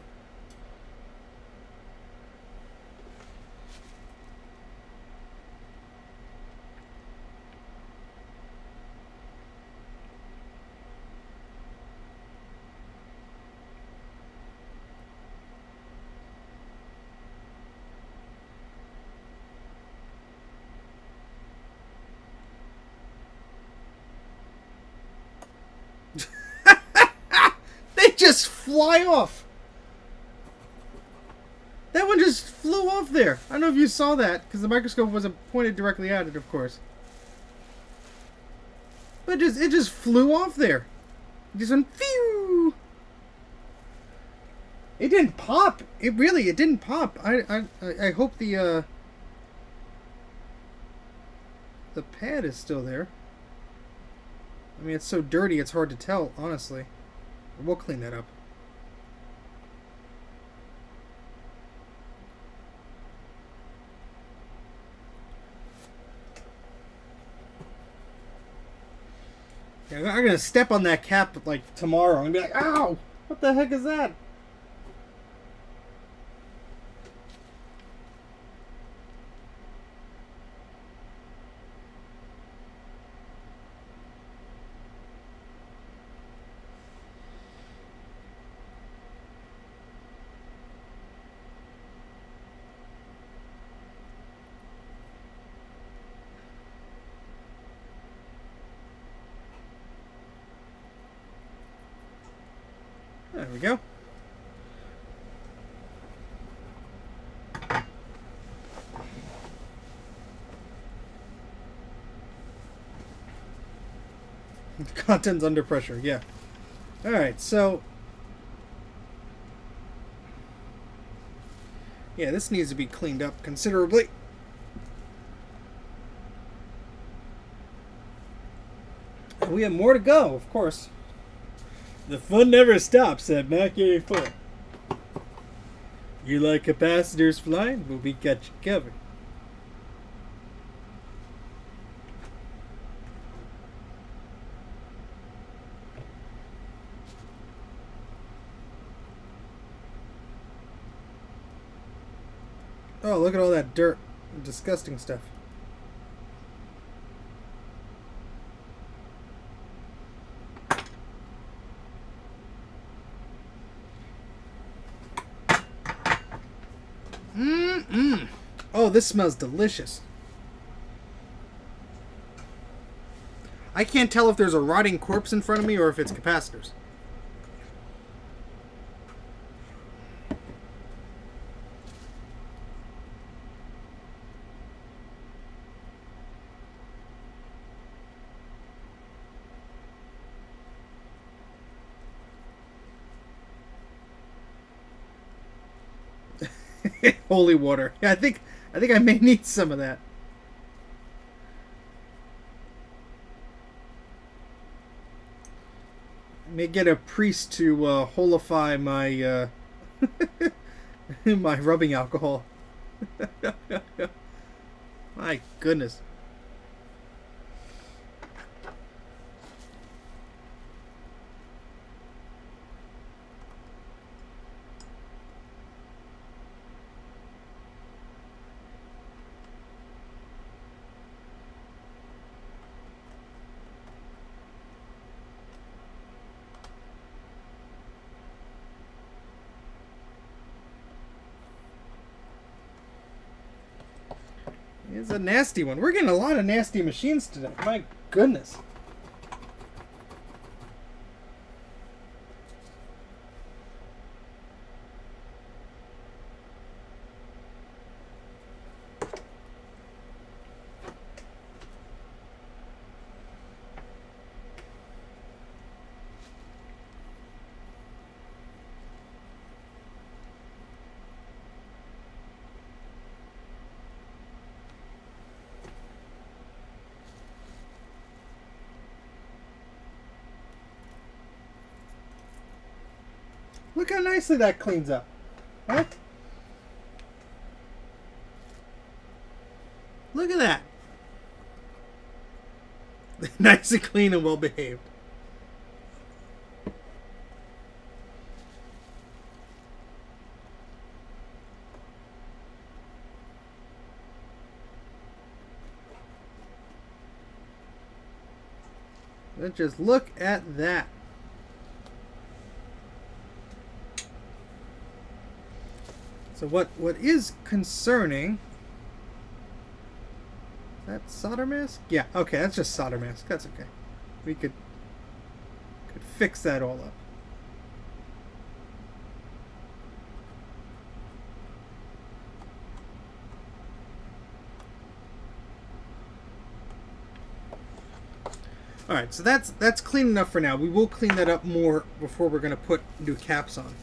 just fly off. That one just flew off there. I don't know if you saw that, because the microscope wasn't pointed directly at it, of course. But it just flew off there. It just went phew. It didn't pop. It didn't pop. I hope the pad is still there. I mean, it's so dirty, it's hard to tell, honestly. We'll clean that up. Yeah, I'm gonna step on that cap like tomorrow and be like, "Ow! What the heck is that?" There we go. Contents under pressure, yeah. Alright, so... yeah, this needs to be cleaned up considerably. And we have more to go, of course. The fun never stops at Mac84. You like capacitors flying? Well, we got you covered. Oh, look at all that dirt. Disgusting stuff. Oh, this smells delicious. I can't tell if there's a rotting corpse in front of me or if it's capacitors. Holy water. Yeah, I think I may need some of that. I may get a priest to holify my my rubbing alcohol. My goodness. It's a nasty one. We're getting a lot of nasty machines today. My goodness. Look how nicely that cleans up. Huh? Look at that. Nice and clean and well behaved. Let's just look at that. So what is concerning? Is that solder mask? Yeah, okay, that's just solder mask. That's okay. We could fix that all up. All right, so that's clean enough for now. We will clean that up more before we're going to put new caps on.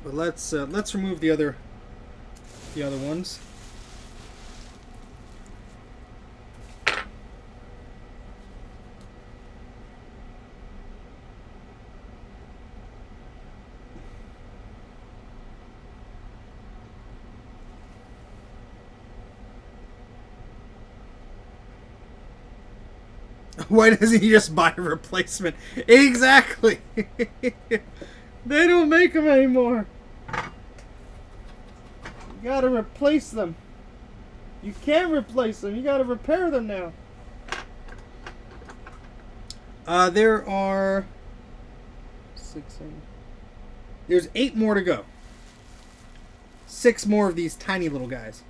But let's remove the other ones. Why doesn't he just buy a replacement? Exactly. They don't make them anymore. You gotta replace them. You can't replace them. You gotta repair them now. There are 6, 7. There's 8 more to go. 6 more of these tiny little guys.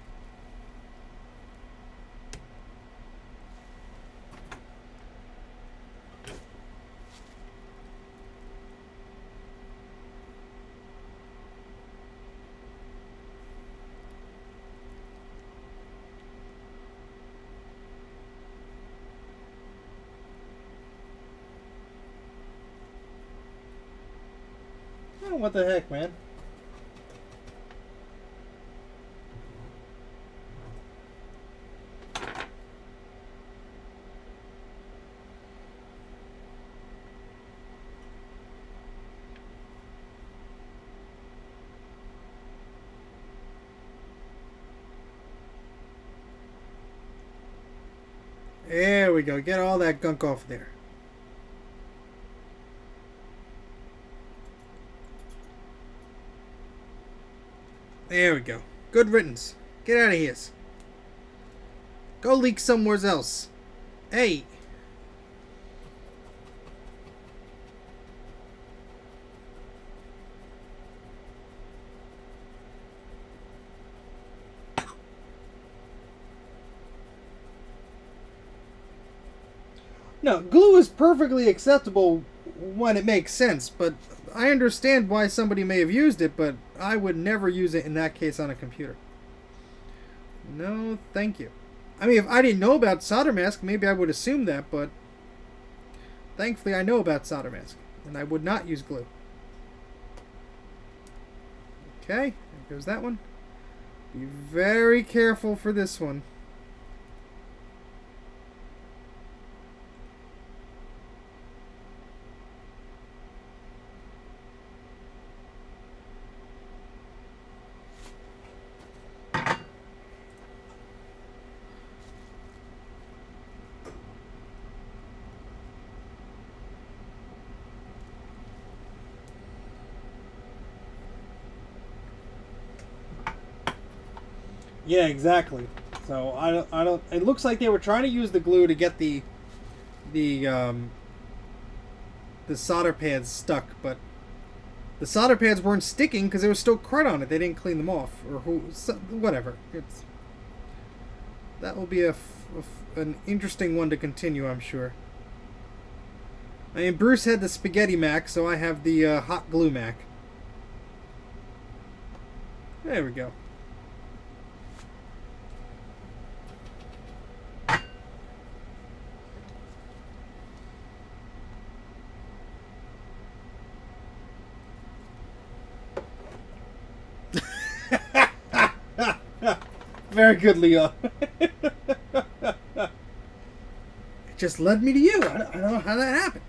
Oh, what the heck, man? There we go. Get all that gunk off there. There we go. Good riddance. Get out of here. Go leak somewhere else. Hey. No, glue is perfectly acceptable when it makes sense, but I understand why somebody may have used it, but I would never use it in that case on a computer. No, thank you. I mean, if I didn't know about solder mask, maybe I would assume that, but thankfully I know about solder mask, and I would not use glue. Okay, there goes that one. Be very careful for this one. Yeah, exactly. So I don't. It looks like they were trying to use the glue to get the solder pads stuck, but the solder pads weren't sticking because there was still crud on it. They didn't clean them off, or whatever. That will be an interesting one to continue, I'm sure. I mean, Bruce had the spaghetti Mac, so I have the hot glue Mac. There we go. Very good, Leo. It just led me to you. I don't know how that happened.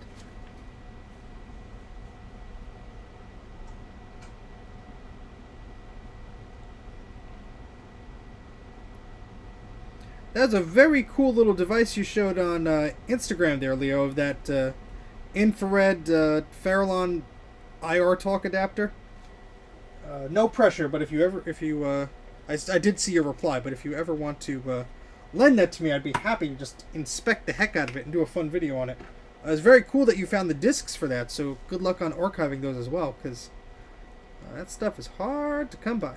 That's a very cool little device you showed on Instagram there, Leo, of that infrared Farallon IR talk adapter. No pressure, but if you I did see your reply, but if you ever want to lend that to me, I'd be happy to just inspect the heck out of it and do a fun video on it. It's very cool that you found the discs for that, so good luck on archiving those as well, because that stuff is hard to come by.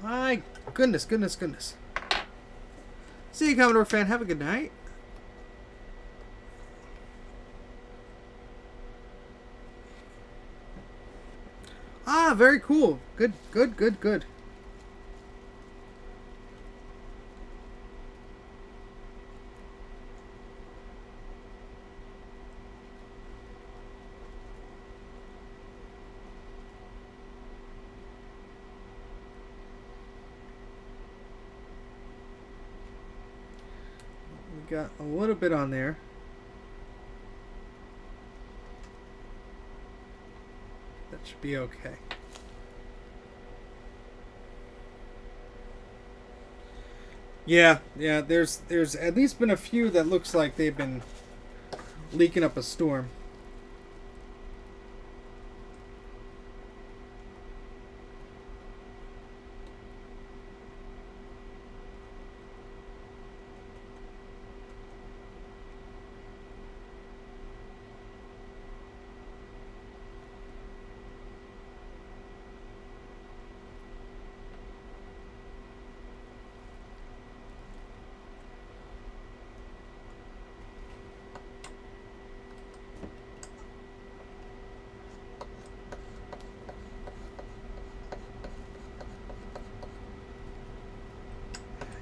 My Goodness, goodness, goodness. See you, Commodore fan. Have a good night. Ah, very cool. Good, good, good, good. We got a little bit on there. That should be okay. Yeah, there's at least been a few that looks like they've been leaking up a storm.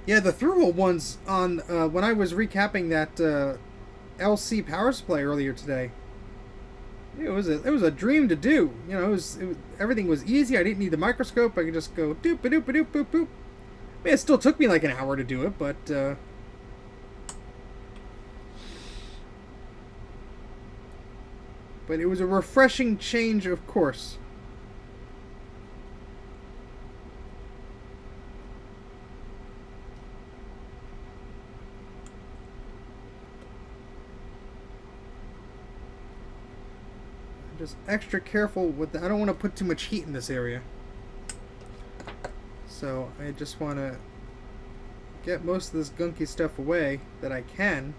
Yeah, the through-hole ones on when I was recapping that LC power supply earlier today. It was a dream to do. You know, everything was easy. I didn't need the microscope. I could just go doop a doop a doop boop boop. I mean, it still took me like an hour to do it, but it was a refreshing change, of course. Just extra careful with I don't want to put too much heat in this area. So I just want to get most of this gunky stuff away that I can.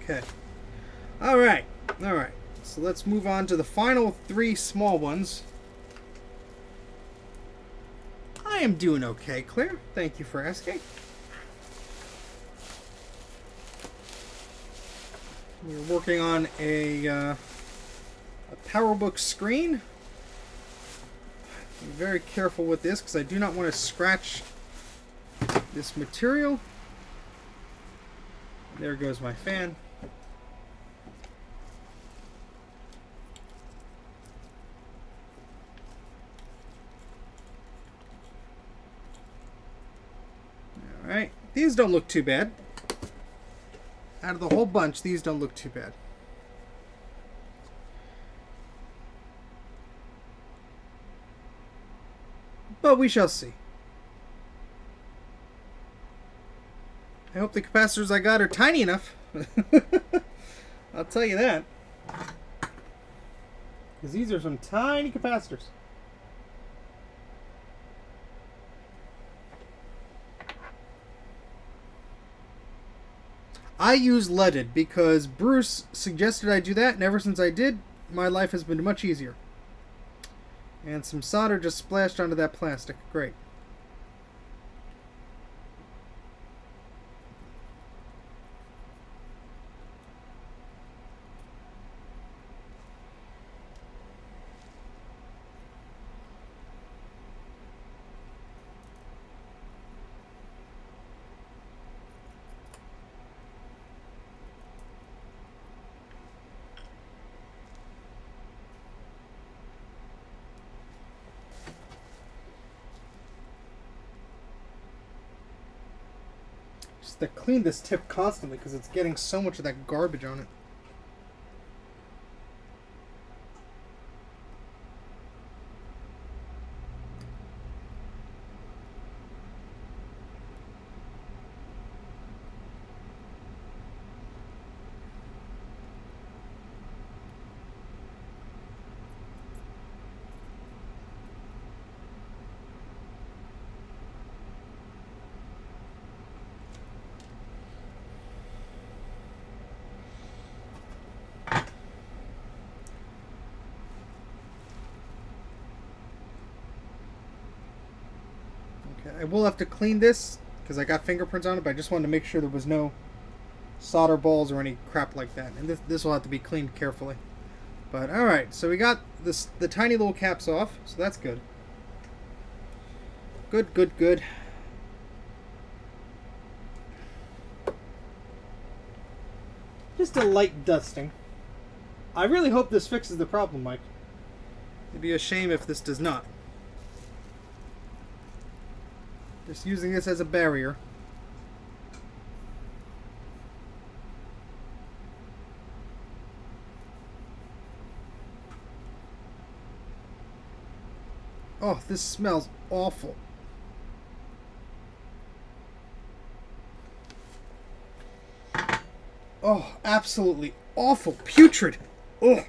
Okay. All right. So let's move on to the final 3 small ones. I am doing okay, Claire. Thank you for asking. We're working on a PowerBook screen. Be very careful with this because I do not want to scratch this material. There goes my fan. Alright, these don't look too bad. Out of the whole bunch, these don't look too bad. But we shall see. I hope the capacitors I got are tiny enough. I'll tell you that. Because these are some tiny capacitors. I use leaded because Bruce suggested I do that, and ever since I did, my life has been much easier. And some solder just splashed onto that plastic. Great. Just to clean this tip constantly because it's getting so much of that garbage on it. I will have to clean this because I got fingerprints on it, but I just wanted to make sure there was no solder balls or any crap like that. And this will have to be cleaned carefully. But alright, so we got the tiny little caps off, so that's good. Good, good, good. Just a light dusting. I really hope this fixes the problem, Mike. It'd be a shame if this does not. Just using this as a barrier. Oh, this smells awful. Oh, absolutely awful. Putrid. Oh.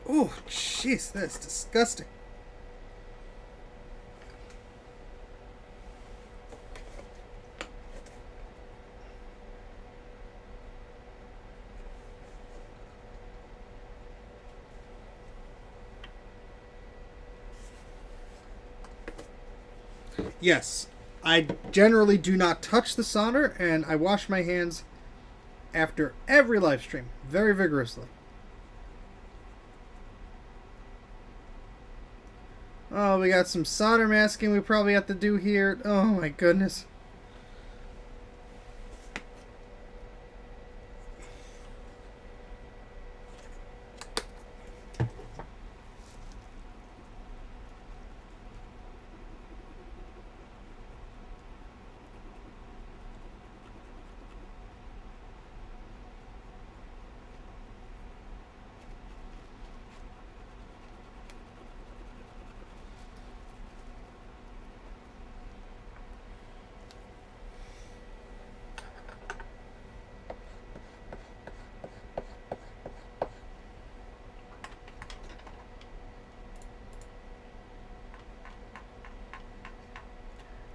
Oh, jeez, that's disgusting. Yes, I generally do not touch the solder, and I wash my hands after every live stream very vigorously. Oh, we got some solder masking we probably have to do here. Oh my goodness.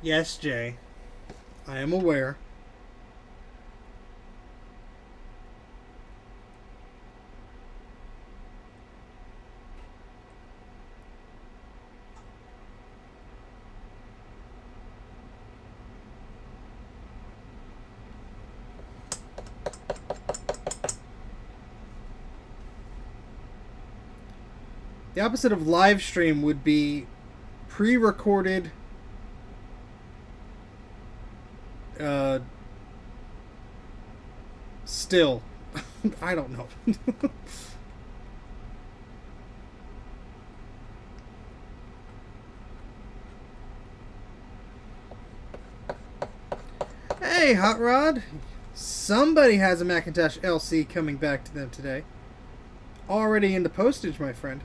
Yes, Jay. I am aware. The opposite of live stream would be pre-recorded still. I don't know. Hey, Hot Rod. Somebody has a Macintosh LC coming back to them today. Already in the postage, my friend.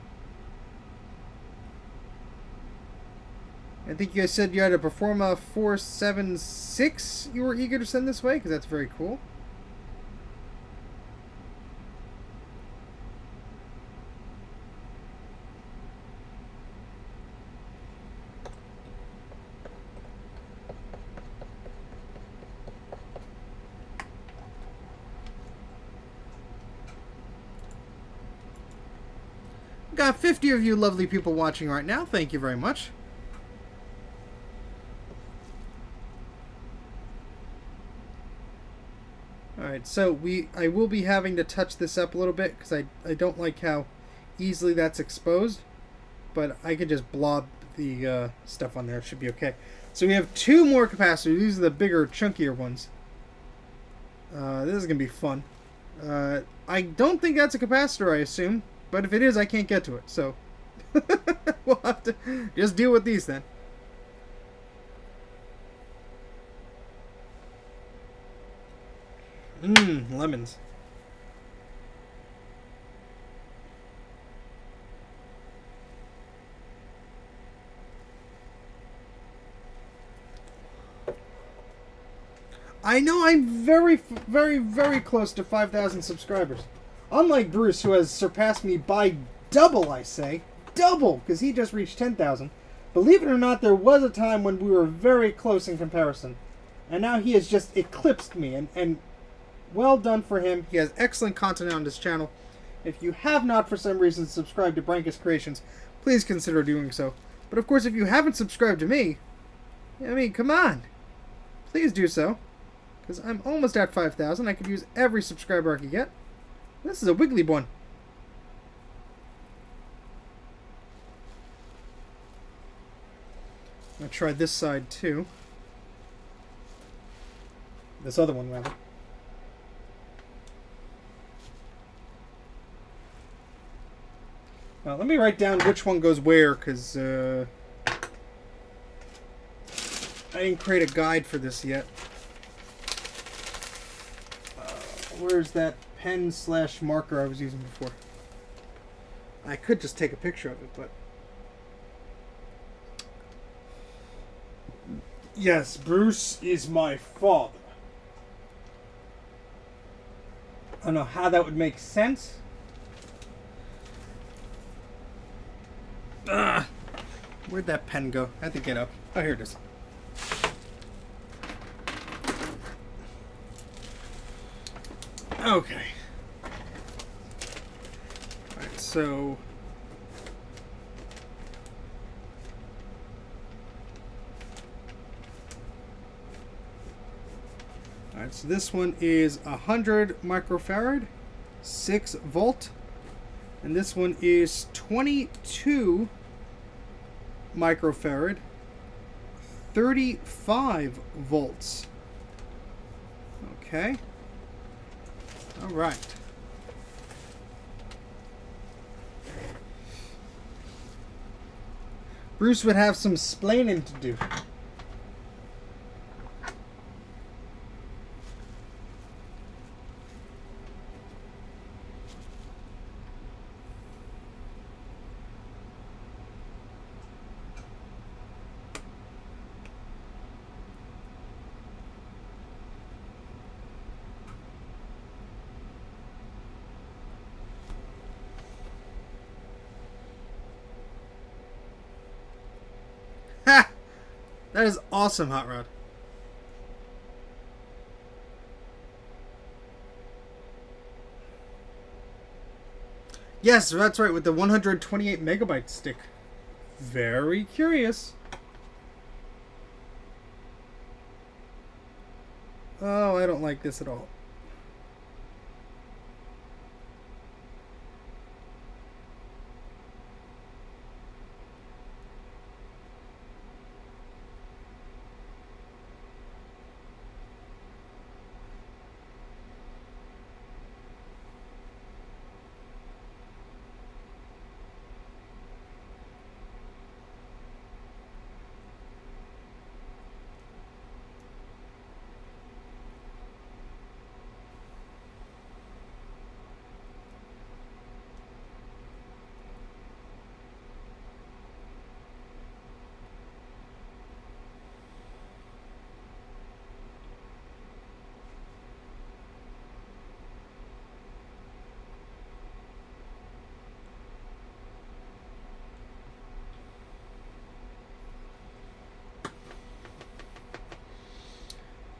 I think you guys said you had a Performa 476 you were eager to send this way, because that's very cool. Got 50 of you lovely people watching right now. Thank you very much. Alright, so I will be having to touch this up a little bit because I don't like how easily that's exposed. But I could just blob the stuff on there. It should be okay. So we have two more capacitors. These are the bigger, chunkier ones. This is going to be fun. I don't think that's a capacitor, I assume. But if it is, I can't get to it. So we'll have to just deal with these then. Lemons. I know I'm very, very, very close to 5,000 subscribers. Unlike Bruce, who has surpassed me by double, I say. double, because he just reached 10,000. Believe it or not, there was a time when we were very close in comparison. And now he has just eclipsed me. And well done for him. He has excellent content on this channel. If you have not, for some reason, subscribed to Brankus Creations, please consider doing so. But of course, if you haven't subscribed to me, I mean, come on. Please do so. Because I'm almost at 5,000. I could use every subscriber I could get. This is a wiggly one. I'm going to try this side too. This other one, rather. Now, let me write down which one goes where, because I didn't create a guide for this yet. Where's that pen/marker I was using before? I could just take a picture of it, but... Yes, Bruce is my father. I don't know how that would make sense. Where'd that pen go? I had to get up. Oh, here it is. Okay. Alright, so... Alright, so this one is 100 microfarad, 6 volt. And this one is 22 microfarad, 35 volts. Okay. All right. Bruce would have some splaining to do. Ha! That is awesome, Hot Rod. Yes, that's right, with the 128 megabyte stick. Very curious. Oh, I don't like this at all.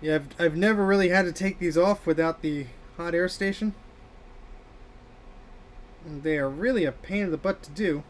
Yeah, I've never really had to take these off without the hot air station. And they are really a pain in the butt to do.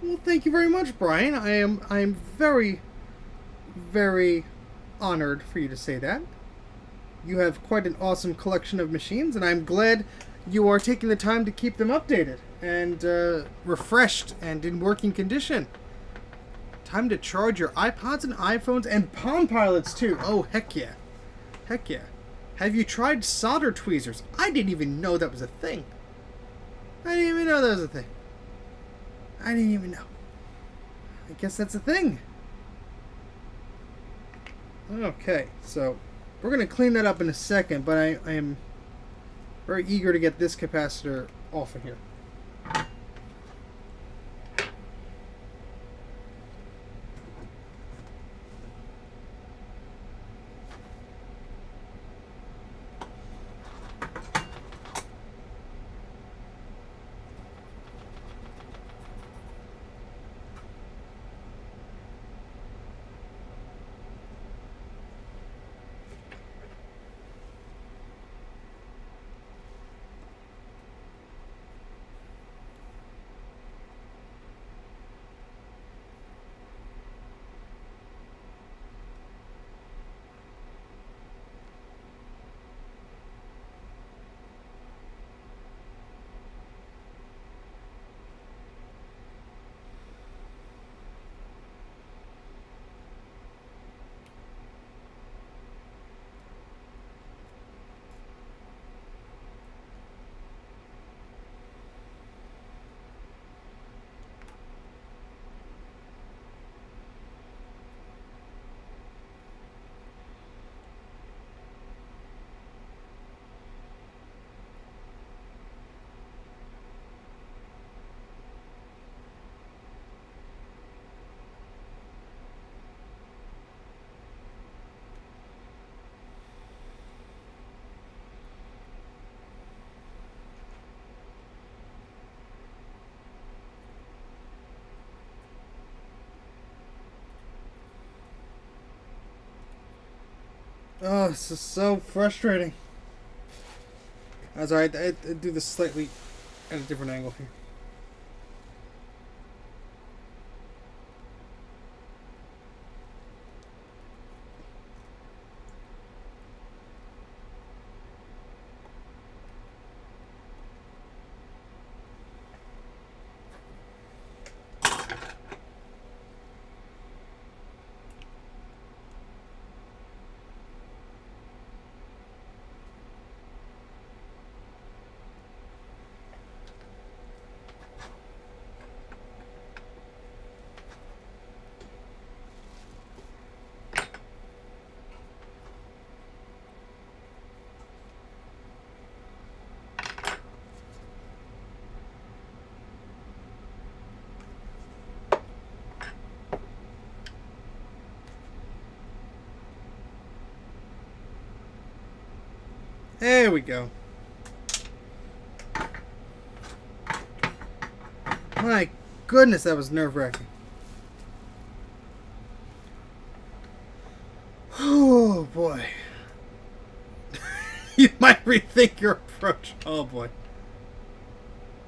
Well, thank you very much, Brian. I am very, very honored for you to say that. You have quite an awesome collection of machines, and I'm glad you are taking the time to keep them updated and refreshed and in working condition. Time to charge your iPods and iPhones and Palm Pilots too. Oh, heck yeah. Heck yeah. Have you tried solder tweezers? I didn't even know that was a thing. I didn't even know that was a thing. I didn't even know. I guess that's a thing. Okay, so we're going to clean that up in a second, but I am very eager to get this capacitor off of here. Oh, this is so frustrating. That's alright. I do this slightly at a different angle here. There we go. My goodness, that was nerve-wracking. Oh boy. You might rethink your approach. Oh boy.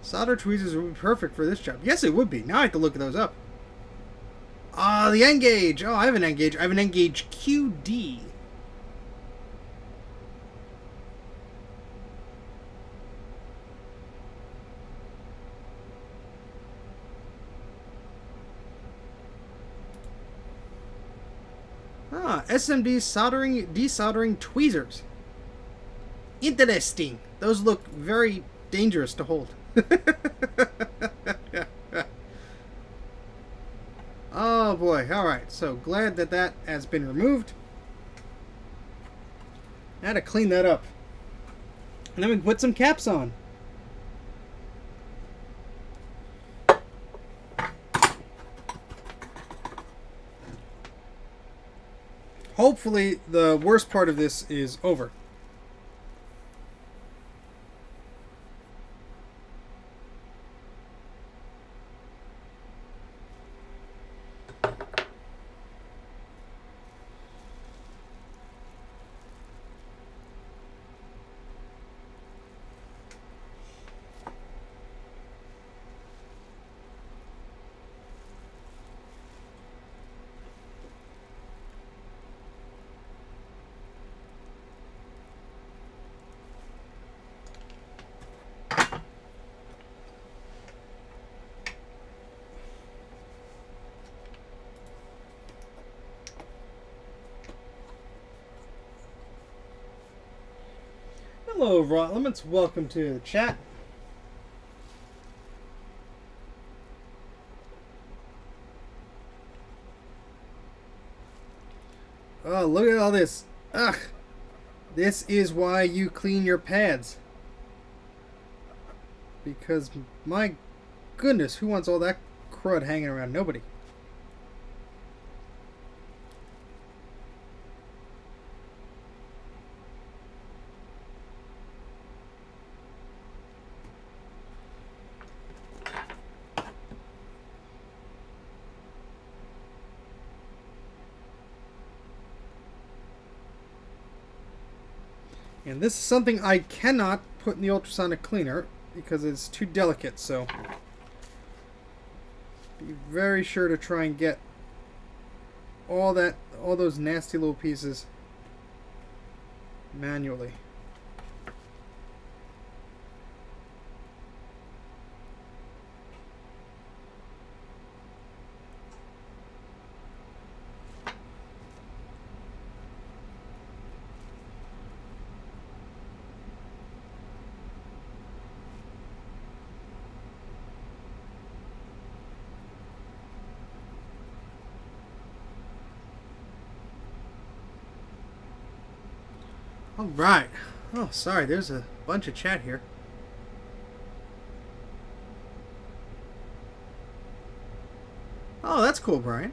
Solder tweezers would be perfect for this job. Yes, it would be. Now I have to look those up. Ah, the N-Gage. Oh, I have an N-Gage. I have an N-Gage QD. Ah, SMD soldering, desoldering tweezers. Interesting. Those look very dangerous to hold. Oh boy. Alright, so glad that that has been removed. Now to clean that up. And then we can put some caps on. Hopefully the worst part of this is over. Hello, Raw Elements. Welcome to the chat. Oh, look at all this. Ugh. This is why you clean your pads. Because, my goodness, who wants all that crud hanging around? Nobody. And this is something I cannot put in the ultrasonic cleaner because it's too delicate, so be very sure to try and get all those nasty little pieces manually. Alright. Oh, sorry, there's a bunch of chat here. Oh, that's cool, Brian.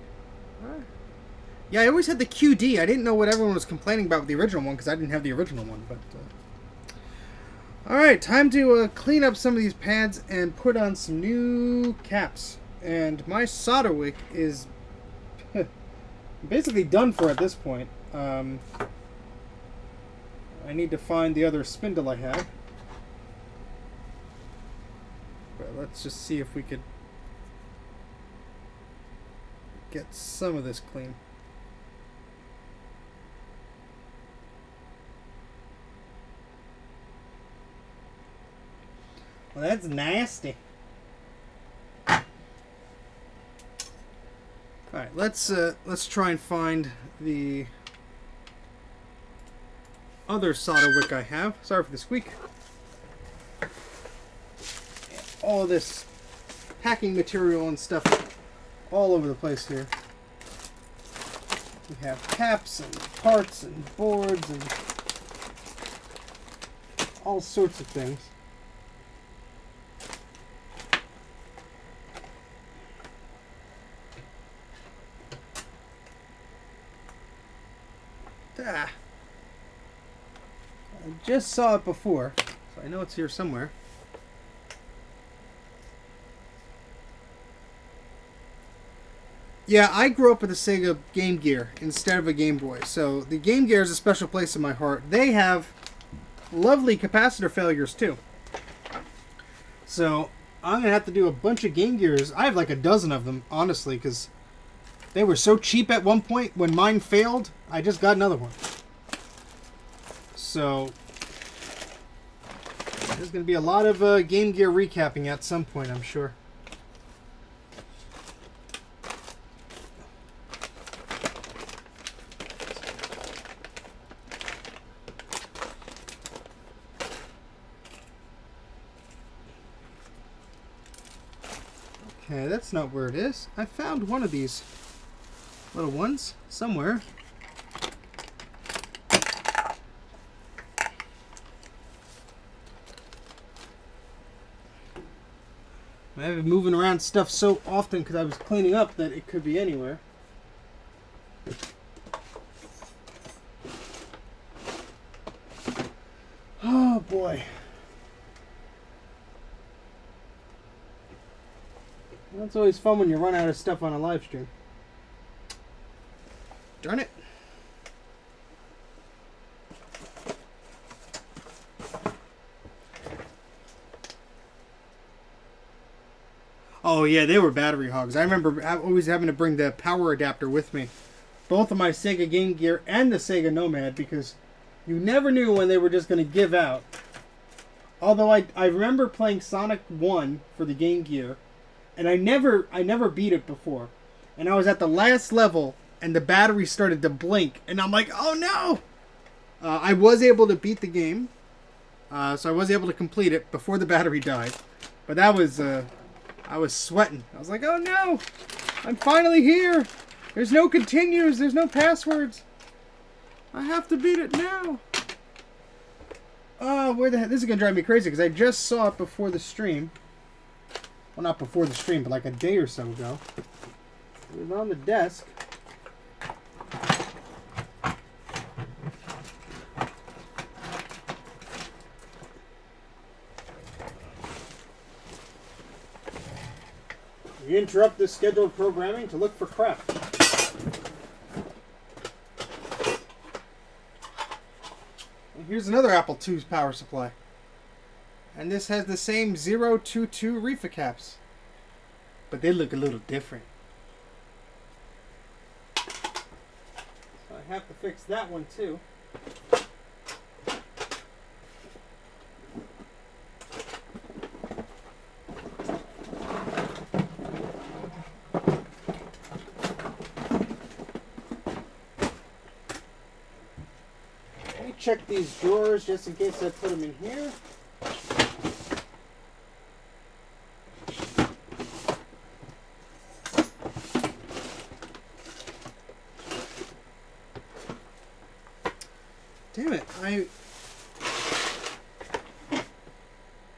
Right. Yeah, I always had the QD. I didn't know what everyone was complaining about with the original one because I didn't have the original one. But alright, time to clean up some of these pads and put on some new caps. And my solder wick is basically done for at this point. I need to find the other spindle I have. But let's just see if we could get some of this clean. Well, that's nasty. Alright, let's try and find the other solder wick I have. Sorry for the squeak. All this packing material and stuff all over the place here. We have caps and parts and boards and all sorts of things. Ah. I just saw it before, so I know it's here somewhere. Yeah, I grew up with a Sega Game Gear instead of a Game Boy, so the Game Gear is a special place in my heart. They have lovely capacitor failures too. So I'm going to have to do a bunch of Game Gears. I have like a dozen of them, honestly, because they were so cheap at one point. When mine failed, I just got another one. So there's going to be a lot of Game Gear recapping at some point, I'm sure. Okay, that's not where it is. I found one of these little ones somewhere. I've been moving around stuff so often because I was cleaning up that it could be anywhere. Oh boy. That's always fun when you run out of stuff on a live stream. Darn it. Oh yeah, they were battery hogs. I remember always having to bring the power adapter with me. Both of my Sega Game Gear and the Sega Nomad, because you never knew when they were just going to give out. Although I remember playing Sonic 1 for the Game Gear, and I never beat it before. And I was at the last level, and the battery started to blink, and I'm like, oh no! I was able to beat the game, So I was able to complete it before the battery died. But that was, I was sweating. I was like, oh no, I'm finally here. There's no continues, there's no passwords. I have to beat it now. Oh, where the heck? This is going to drive me crazy because I just saw it before the stream. Well, not before the stream, but like a day or so ago. It was on the desk. You interrupt this scheduled programming to look for crap. And here's another Apple II's power supply. And this has the same 022 reefer caps. But they look a little different. So I have to fix that one too. Check these drawers just in case I put them in here. Damn it,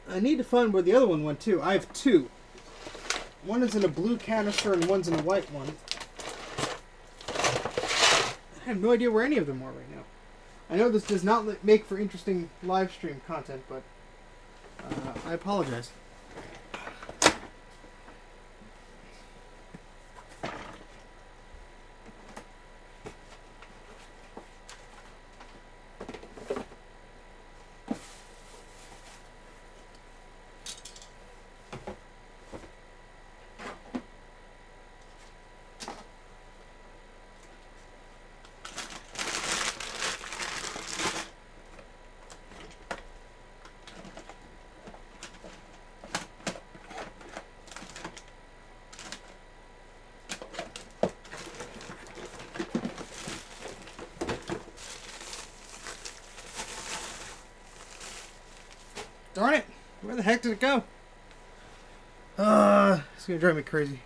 I need to find where the other one went too. I have two. One is in a blue canister and one's in a white one. I have no idea where any of them are right now. I know this does not make for interesting live stream content, but I apologize. Darn it! Where the heck did it go? It's gonna drive me crazy.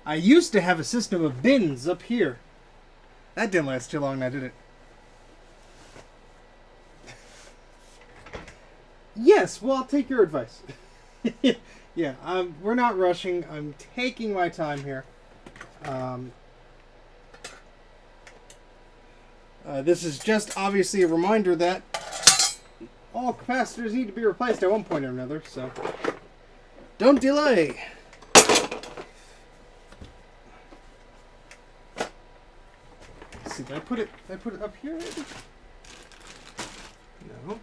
I used to have a system of bins up here. That didn't last too long now, did it? Yes, well, I'll take your advice. Yeah, we're not rushing. I'm taking my time here. This is just obviously a reminder that all capacitors need to be replaced at one point or another, so don't delay. Let's see, did I put it up here maybe? No.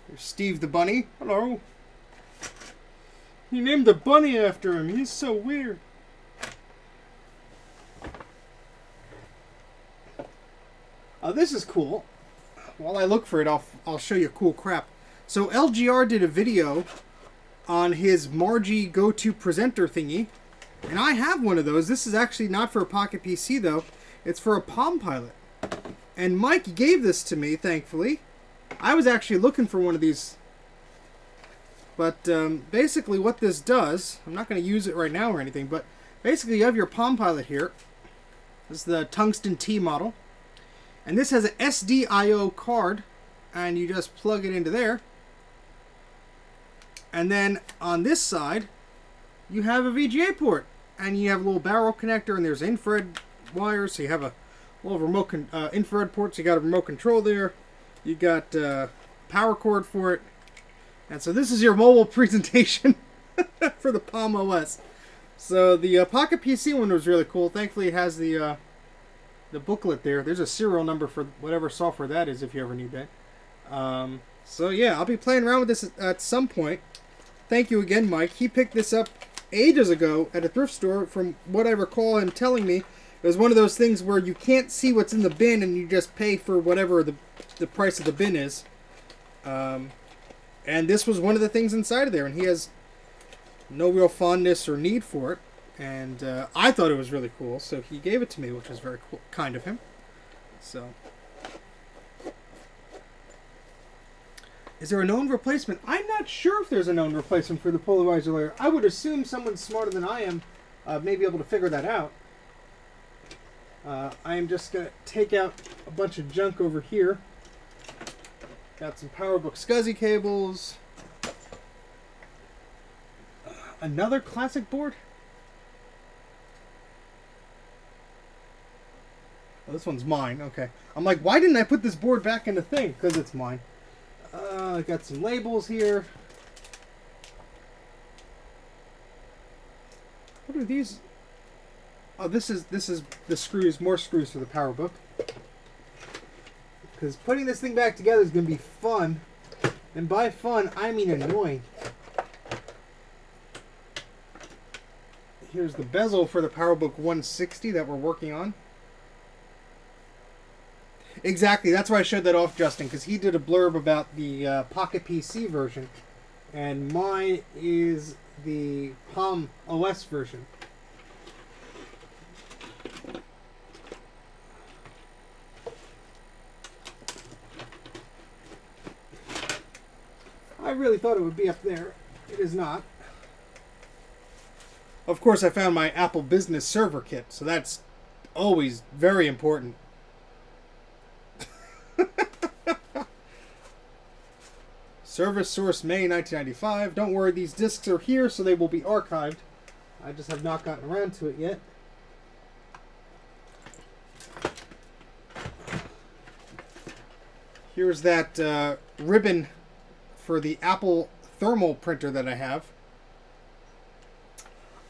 There's Steve the bunny. Hello. He named the bunny after him. He's so weird. This is cool. While I look for it, I'll show you cool crap. So LGR did a video on his Margie go-to presenter thingy, and I have one of those. This is actually not for a Pocket PC though. It's for a Palm Pilot. And Mike gave this to me, thankfully. I was actually looking for one of these. But basically what this does, I'm not going to use it right now or anything, but basically you have your Palm Pilot here. This is the Tungsten T model. And this has an SDIO card, and you just plug it into there. And then on this side, you have a VGA port. And you have a little barrel connector, and there's infrared wires, so you have a little remote infrared port, so you got a remote control there. You got power cord for it. And so this is your mobile presentation for the Palm OS. So the Pocket PC one was really cool. Thankfully it has the booklet there. There's a serial number for whatever software that is if you ever need that. So yeah, I'll be playing around with this at some point. Thank you again, Mike. He picked this up ages ago at a thrift store from what I recall him telling me. It was one of those things where you can't see what's in the bin and you just pay for whatever the price of the bin is. And this was one of the things inside of there, and he has no real fondness or need for it. And I thought it was really cool, so he gave it to me, which was very cool, kind of him. So, is there a known replacement? I'm not sure if there's a known replacement for the polarizer layer. I would assume someone smarter than I am may be able to figure that out. I'm just going to take out a bunch of junk over here. Got some PowerBook SCSI cables. Another classic board? Oh, this one's mine. Okay. I'm like, why didn't I put this board back in the thing? Because it's mine. I got some labels here. What are these? Oh, this is the screws, more screws for the PowerBook. Because putting this thing back together is going to be fun. And by fun, I mean annoying. Here's the bezel for the PowerBook 160 that we're working on. Exactly, that's why I showed that off Justin, because he did a blurb about the Pocket PC version. And mine is the Palm OS version. I really thought it would be up there. It is not. Of course, I found my Apple Business Server Kit, so that's always very important. Service source May 1995. Don't worry, these discs are here, so they will be archived. I just have not gotten around to it yet. Here's that ribbon for the Apple thermal printer that I have.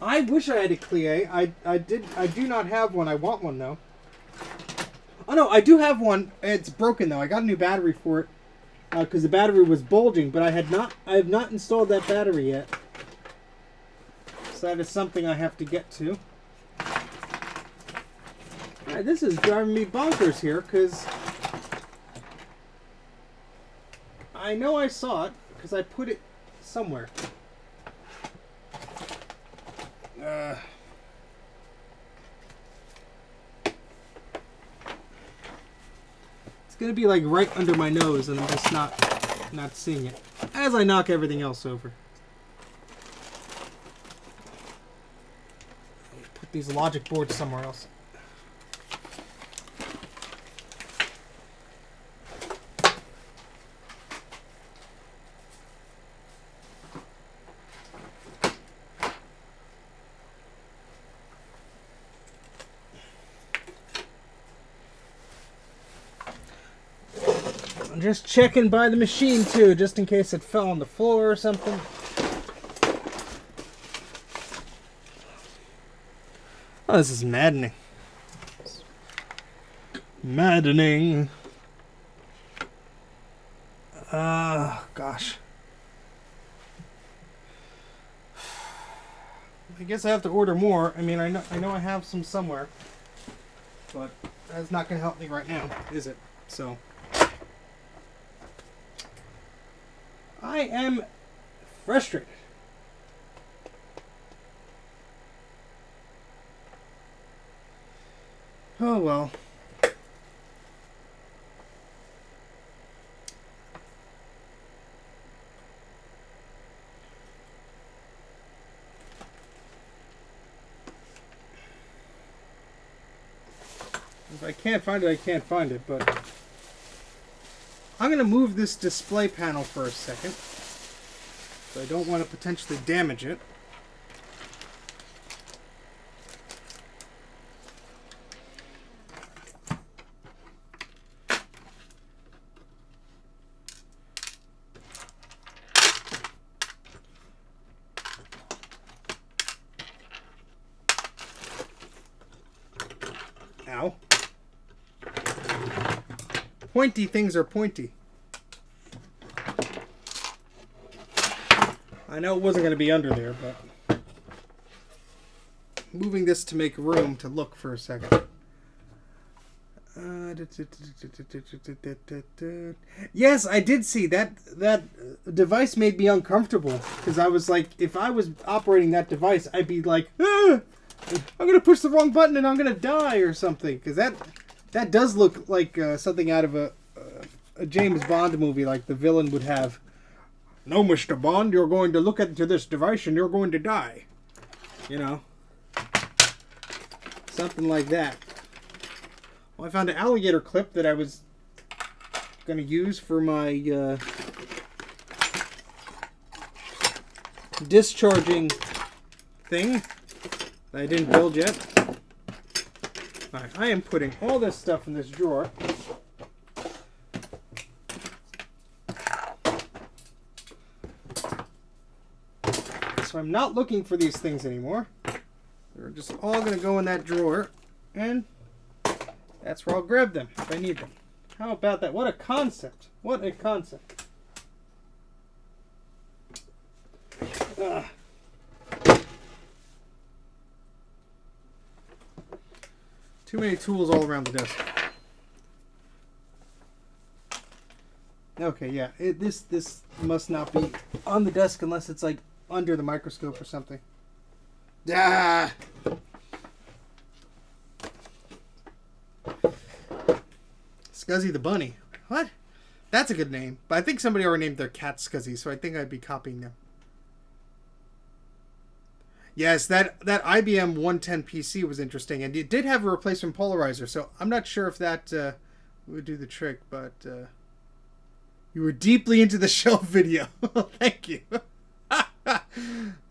I wish I had a Clie. I do not have one. I want one though. Oh no, I do have one. It's broken though. I got a new battery for it because the battery was bulging, but I have not installed that battery yet. So that is something I have to get to. Alright, this is driving me bonkers here because I know I saw it because I put it somewhere. It's gonna be like right under my nose, and I'm just not seeing it as I knock everything else over. Put these logic boards somewhere else. I'm just checking by the machine too, just in case it fell on the floor or something. Oh, this is maddening. Maddening. Gosh. I guess I have to order more. I mean, I know I have some somewhere, but that's not going to help me right now, is it? So I am frustrated. Oh well. If I can't find it, I can't find it, but I'm going to move this display panel for a second. So I don't want to potentially damage it. Ow. Pointy things are pointy. I know it wasn't going to be under there, but moving this to make room to look for a second. Yes, I did see that. That device made me uncomfortable because I was like, if I was operating that device, I'd be like, I'm gonna push the wrong button and I'm gonna die or something. Because that does look like something out of a James Bond movie, like the villain would have. No, Mr. Bond, you're going to look into this device and you're going to die. You know, something like that. Well, I found an alligator clip that I was going to use for my discharging thing that I didn't build yet. Alright, I am putting all this stuff in this drawer. So I'm not looking for these things anymore. They're just all going to go in that drawer, and that's where I'll grab them if I need them. How about that? What a concept. What a concept. Too many tools all around the desk. Okay, yeah. This must not be on the desk unless it's like under the microscope or something. Ah! Scuzzy the Bunny. What? That's a good name. But I think somebody already named their cat Scuzzy, so I think I'd be copying them. Yes, that IBM 110 PC was interesting, and it did have a replacement polarizer, so I'm not sure if that would do the trick, but you were deeply into the shelf video. Thank you.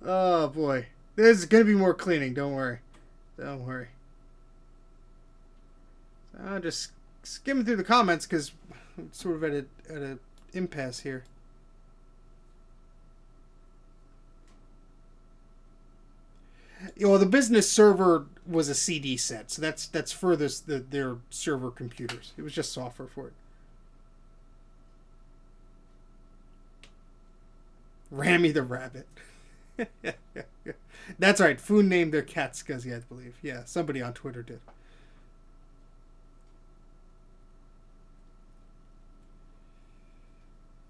Oh, boy. There's going to be more cleaning, don't worry. Don't worry. I'll just skimming through the comments because I'm sort of at a impasse here. Well, the business server was a CD set, so that's furthest their server computers. It was just software for it. Rammy the Rabbit. That's right. Foon named their cat Scuzzy, I believe. Yeah, somebody on Twitter did.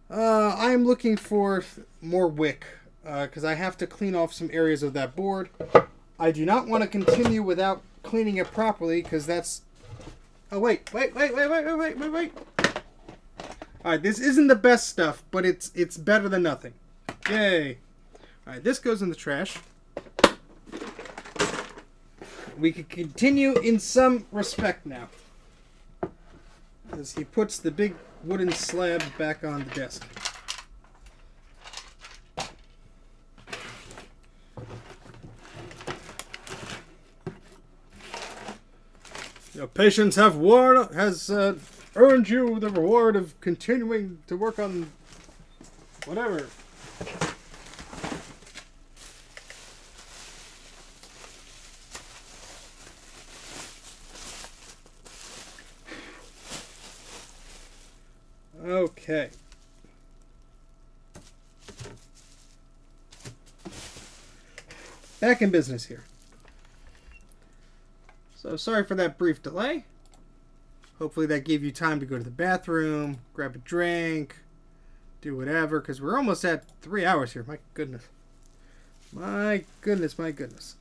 I'm looking for more wick because I have to clean off some areas of that board. I do not want to continue without cleaning it properly because that's... Oh, wait. All right, this isn't the best stuff, but it's better than nothing. Yay. All right, this goes in the trash. We can continue in some respect now. As he puts the big wooden slab back on the desk. Your patience has earned you the reward of continuing to work on whatever. Okay. Back in business here. So sorry for that brief delay. Hopefully that gave you time to go to the bathroom, grab a drink, do whatever, because we're almost at 3 hours here. My goodness. My goodness.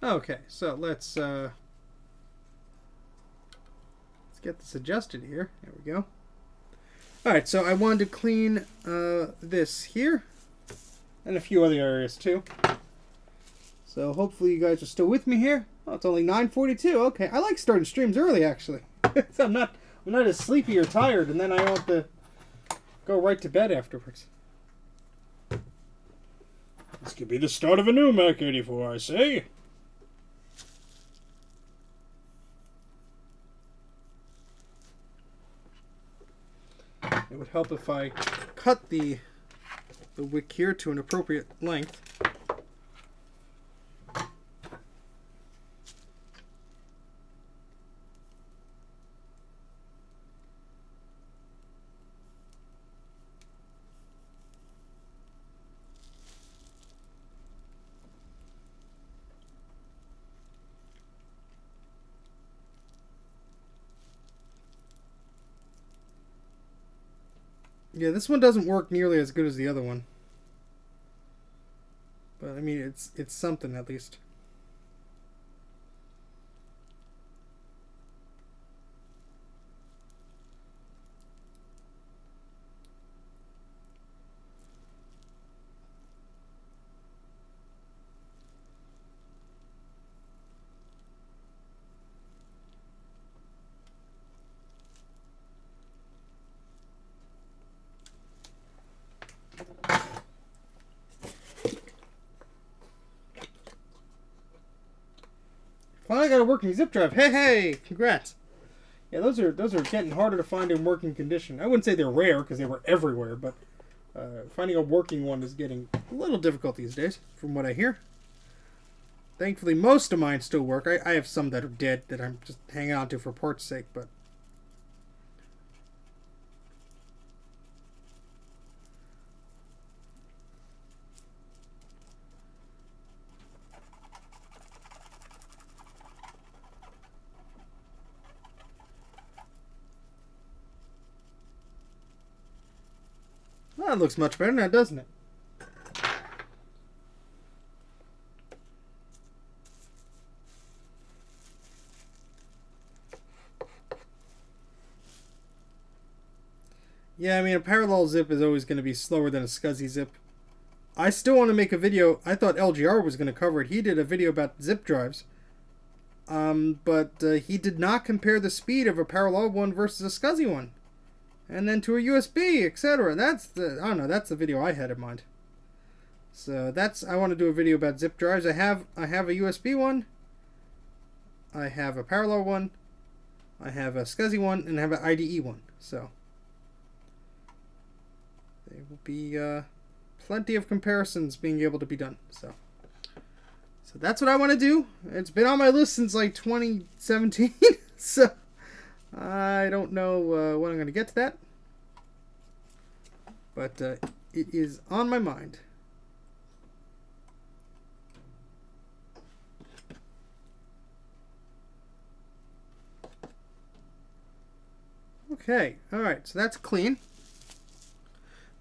Okay, so let's get this adjusted here. There we go. Alright, so I wanted to clean this here and a few other areas too. So hopefully you guys are still with me here. Oh, it's only 9:42. Okay, I like starting streams early actually. So I'm not as sleepy or tired, and then I don't have to go right to bed afterwards. This could be the start of a new Mac84, I say. It would help if I cut the wick here to an appropriate length. Yeah, this one doesn't work nearly as good as the other one. But I mean, it's something at least. Finally got a working zip drive. Hey, congrats. Yeah, those are getting harder to find in working condition. I wouldn't say they're rare because they were everywhere, but finding a working one is getting a little difficult these days, from what I hear. Thankfully, most of mine still work. I have some that are dead that I'm just hanging on to for port's sake, but well, that looks much better now, doesn't it? Yeah, I mean, a parallel zip is always going to be slower than a SCSI zip. I still want to make a video. I thought LGR was going to cover it. He did a video about zip drives. But he did not compare the speed of a parallel one versus a SCSI one. And then to a USB, etc. That's the video I had in mind. So I want to do a video about zip drives. I have a USB one. I have a parallel one. I have a SCSI one, and I have an IDE one. So there will be plenty of comparisons being able to be done. So that's what I want to do. It's been on my list since like 2017. So I don't know when I'm going to get to that. But it is on my mind. Okay, alright, so that's clean.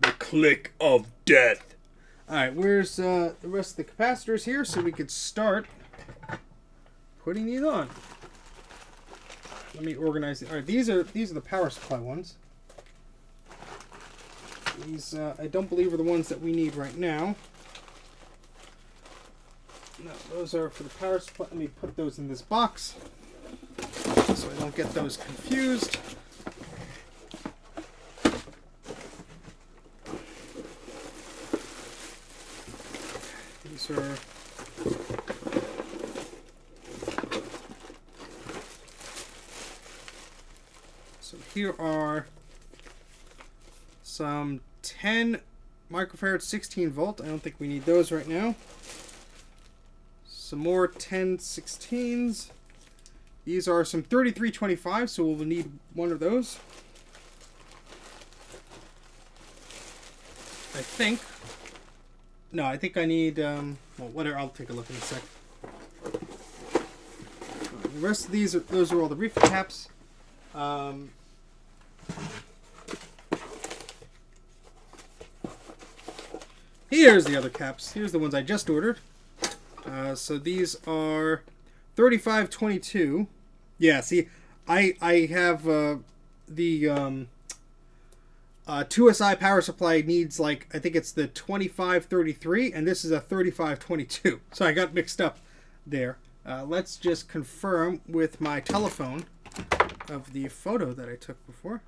The click of death. Alright, where's the rest of the capacitors here so we could start putting these on? Let me organize it. Alright, these are the power supply ones. These I don't believe are the ones that we need right now. No, those are for the power supply. Let me put those in this box so I don't get those confused. These are so here are some 10 microfarad 16 volt. I don't think we need those right now. Some more 1016s. These are some 3325, so we'll need one of those. I think. No, I think I need, well, whatever, I'll take a look in a sec. The rest of these, those are all the refill caps. Here's the other caps. Here's the ones I just ordered. So these are 3522. Yeah, see, I have the 2SI power supply needs, like, I think it's the 2533, and this is a 3522. So I got mixed up there. Let's just confirm with my telephone of the photo that I took before.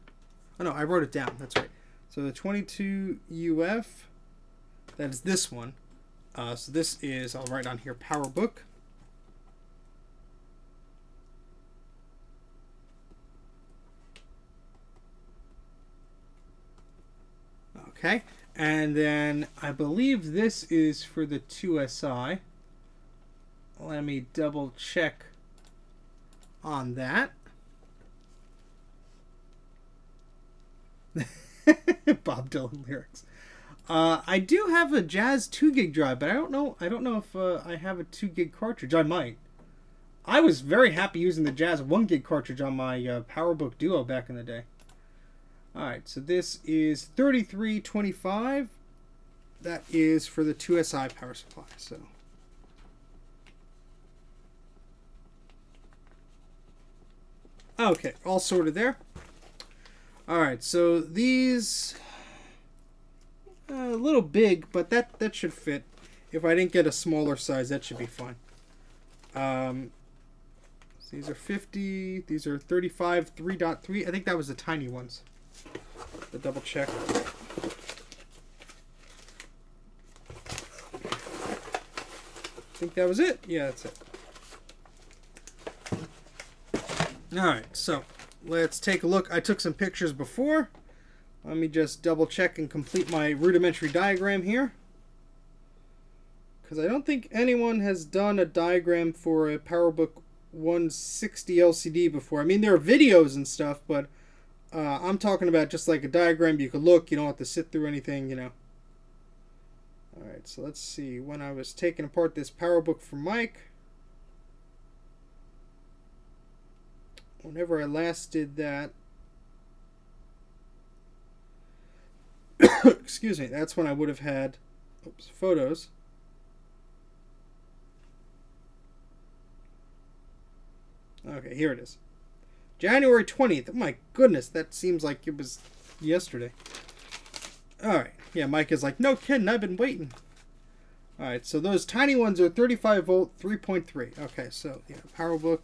Oh no, I wrote it down. That's right. So the 22UF, that is this one. So this is, I'll write on here, PowerBook. Okay, and then I believe this is for the 2SI. Let me double check on that. Bob Dylan lyrics. I do have a Jazz 2 gig drive, but I don't know if I have a 2 gig cartridge. I might. I was very happy using the Jazz 1 gig cartridge on my PowerBook Duo back in the day. Alright, so this is 3325. That is for the 2SI power supply. So okay, all sorted there. Alright, so these a little big, but that should fit. If I didn't get a smaller size, that should be fine. So these are 50, these are 35 3.3. I think that was the tiny ones. To double check. I think that was it. Yeah, that's it. Alright, so let's take a look. I took some pictures before. Let me just double check and complete my rudimentary diagram here. Because I don't think anyone has done a diagram for a PowerBook 160 LCD before. I mean, there are videos and stuff, but I'm talking about just like a diagram you could look. You don't have to sit through anything, you know. Alright, so let's see. When I was taking apart this PowerBook for Mike, whenever I last did that, excuse me, that's when I would have had photos. Okay, here it is. January 20th. Oh my goodness, that seems like it was yesterday. Alright, yeah, Mike is like, no kidding, I've been waiting. Alright, so those tiny ones are 35 volt, 3.3. Okay, so, yeah, PowerBook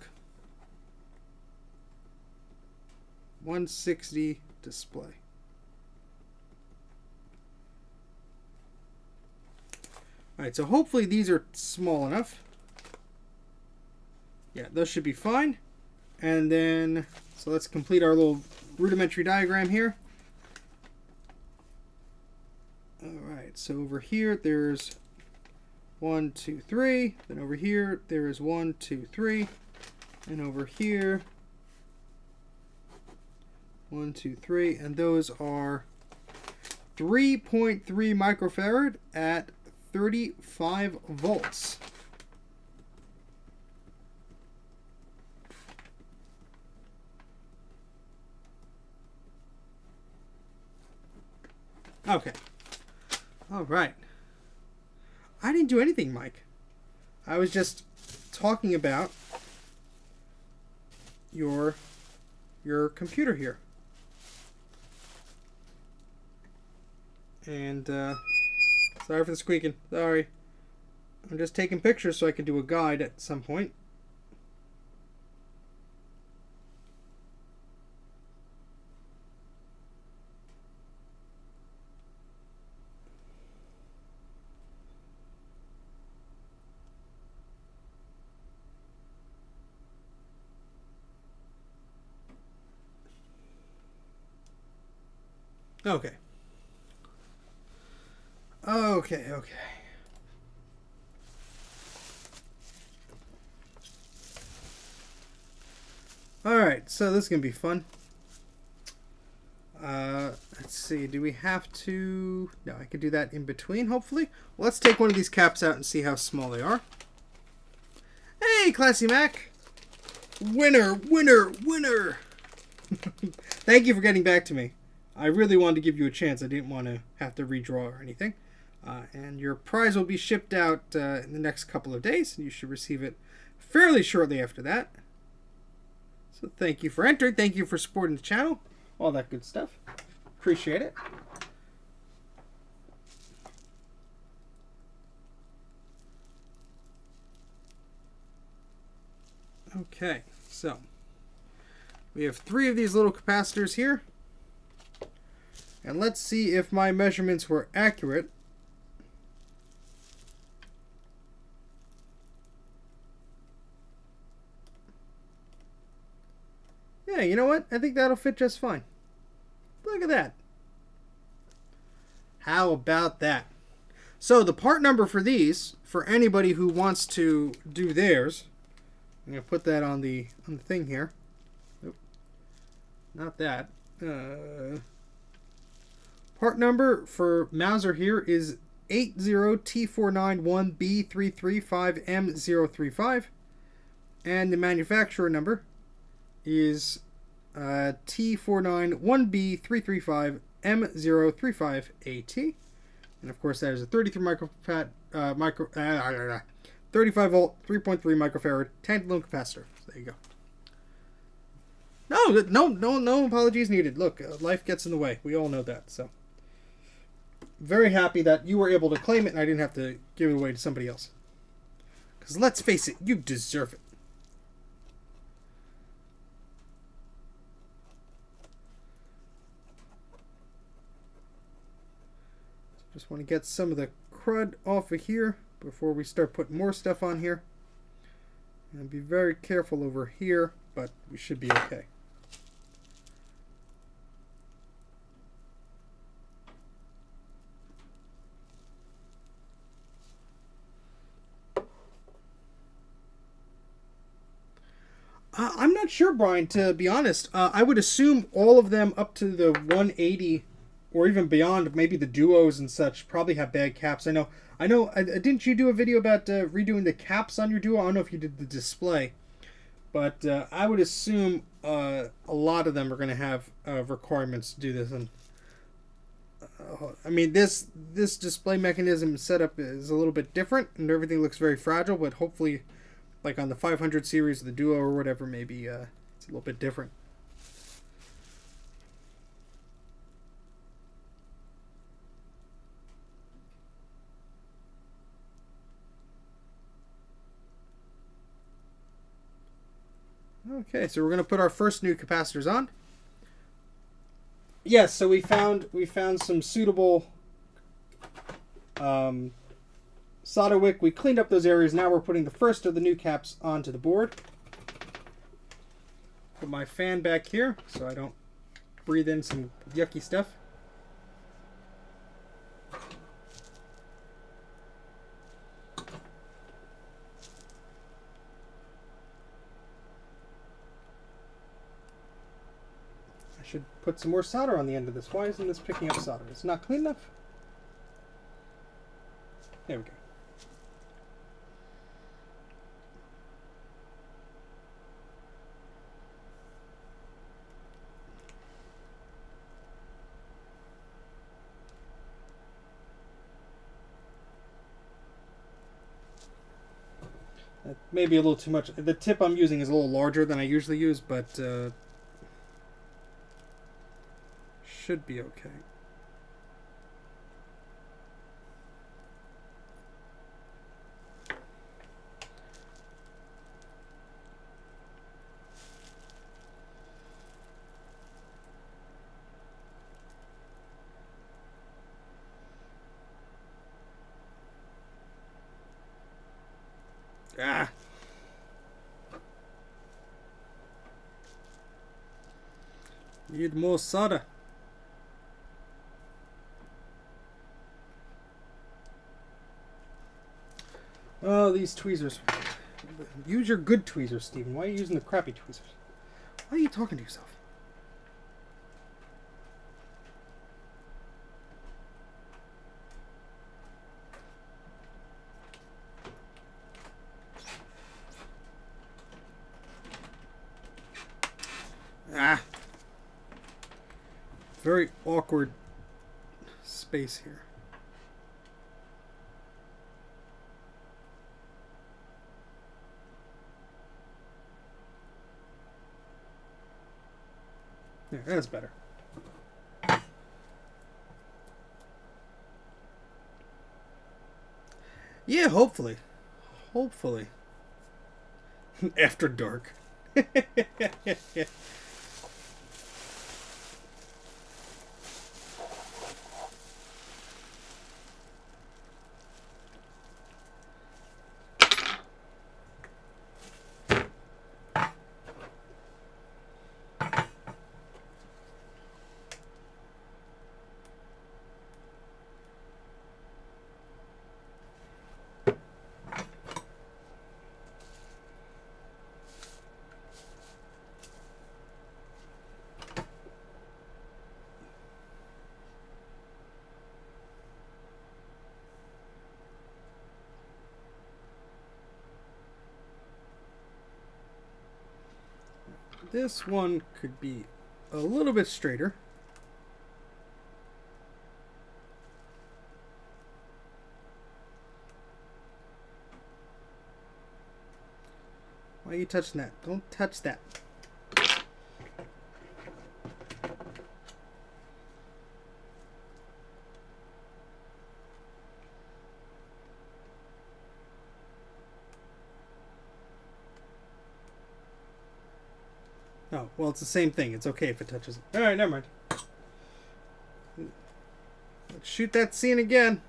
160 display. Alright, so hopefully these are small enough. Yeah, those should be fine. And then, so let's complete our little rudimentary diagram here. Alright, so over here there's 1, 2, 3. Then over here there is 1, 2, 3. And over here 1, 2, 3. And those are 3.3 microfarad at 35 volts. Okay. All right. I didn't do anything, Mike. I was just talking about your computer here. And sorry for the squeaking. Sorry. I'm just taking pictures so I can do a guide at some point. Okay. Okay. Alright, so this is going to be fun. Let's see, do we have to... No, I can do that in between, hopefully. Well, let's take one of these caps out and see how small they are. Hey, Classy Mac! Winner! Thank you for getting back to me. I really wanted to give you a chance. I didn't want to have to redraw or anything. And your prize will be shipped out in the next couple of days. You should receive it fairly shortly after that. So thank you for entering. Thank you for supporting the channel. All that good stuff. Appreciate it. Okay, so we have 3 of these little capacitors here. And let's see if my measurements were accurate. Yeah, you know what? I think that'll fit just fine. Look at that. How about that? So the part number for these, for anybody who wants to do theirs, I'm going to put that on the thing here. Nope. Not that. Part number for Mauser here is 80T491B335M035. And the manufacturer number is T491B335M035AT. And of course, that is a 35 volt, 3.3 microfarad tantalum capacitor. So there you go. No apologies needed. Look, life gets in the way. We all know that. So, very happy that you were able to claim it and I didn't have to give it away to somebody else. Because let's face it, you deserve it. Just want to get some of the crud off of here before we start putting more stuff on here. And be very careful over here, but we should be okay. I'm not sure, Brian, to be honest. I would assume all of them up to the 180 or even beyond, maybe the duos and such, probably have bad caps. I know. Didn't you do a video about redoing the caps on your duo? I don't know if you did the display. But I would assume a lot of them are going to have requirements to do this. And I mean, this display mechanism setup is a little bit different, and everything looks very fragile. But hopefully, like on the 500 series, the Duo or whatever, maybe it's a little bit different. Okay, so we're going to put our first new capacitors on. Yes, so we found some suitable solder wick. We cleaned up those areas. Now we're putting the first of the new caps onto the board. Put my fan back here so I don't breathe in some yucky stuff. Should put some more solder on the end of this. Why isn't this picking up solder? It's not clean enough? There we go. That may be a little too much. The tip I'm using is a little larger than I usually use, but should be okay. Ah. Need more solder. Oh, these tweezers. Use your good tweezers, Stephen. Why are you using the crappy tweezers? Why are you talking to yourself? Ah. Very awkward space here. There, that's better. Yeah, hopefully. Hopefully. After dark. This one could be a little bit straighter. Why are you touching that? Don't touch that. Oh, well, it's the same thing. It's okay if it touches it. Alright, never mind. Let's shoot that scene again.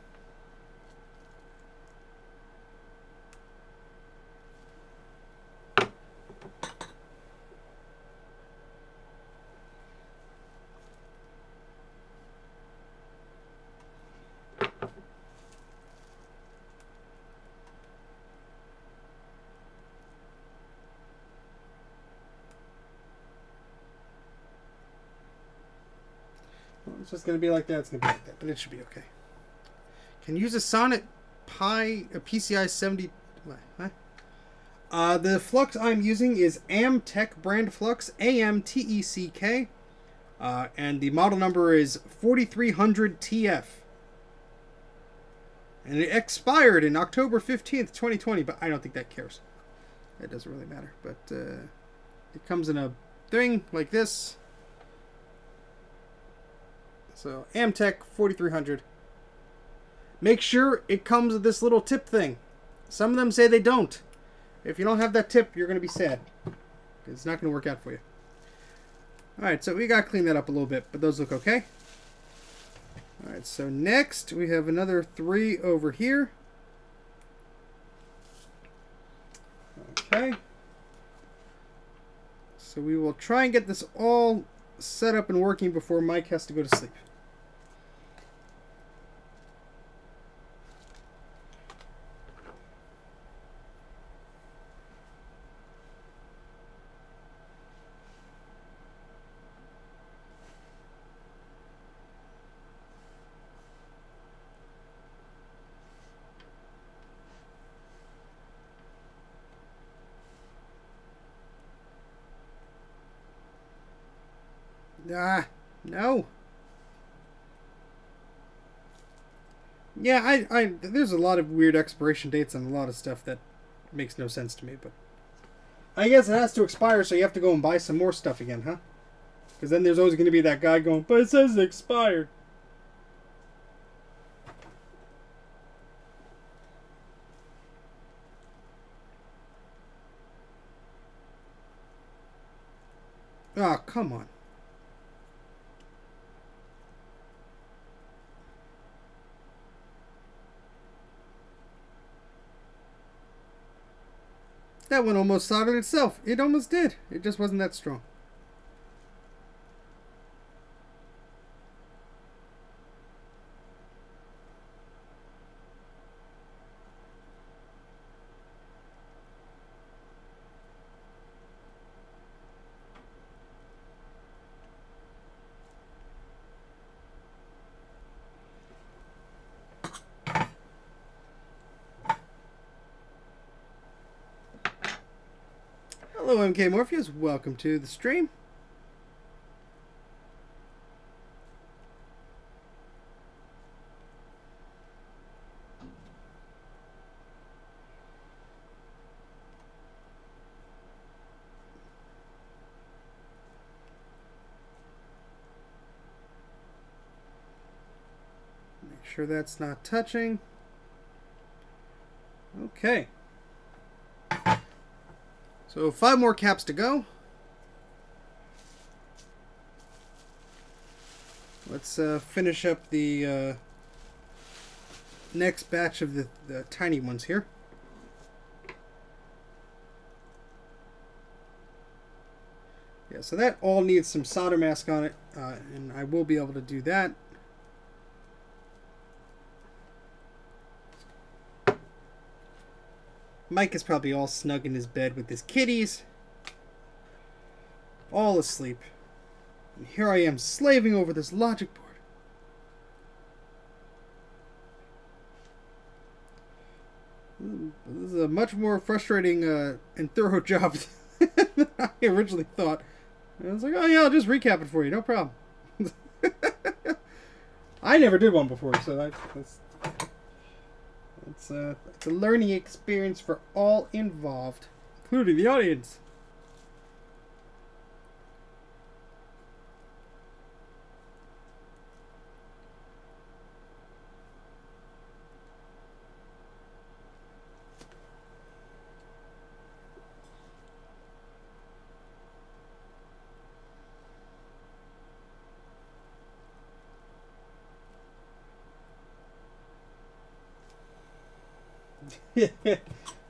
It's just going to be like that. It's going to be like that. But it should be okay. Can use a Sonnet Pi, a PCI 70... What? The flux I'm using is Amtech brand flux, AMTECK. And the model number is 4300 TF. And it expired in October 15th, 2020. But I don't think that cares. That doesn't really matter. But it comes in a thing like this. So, Amtech 4300. Make sure it comes with this little tip thing. Some of them say they don't. If you don't have that tip, you're going to be sad. It's not going to work out for you. Alright, so we got to clean that up a little bit, but those look okay. Alright, so next we have another 3 over here. Okay. So we will try and get this all set up and working before Mike has to go to sleep. No. Yeah, there's a lot of weird expiration dates on a lot of stuff that makes no sense to me, but I guess it has to expire, so you have to go and buy some more stuff again, huh? Because then there's always going to be that guy going, but it says it expired. Oh, come on. That one almost soldered itself. It almost did. It just wasn't that strong. Hello, MK Morpheus. Welcome to the stream. Make sure that's not touching. Okay. So 5 more caps to go. Let's finish up the next batch of the tiny ones here. Yeah, so that all needs some solder mask on it, and I will be able to do that. Mike is probably all snug in his bed with his kitties, all asleep. And here I am slaving over this logic board. This is a much more frustrating and thorough job than I originally thought. And I was like, oh yeah, I'll just recap it for you, no problem. I never did one before, so it's a learning experience for all involved, including the audience.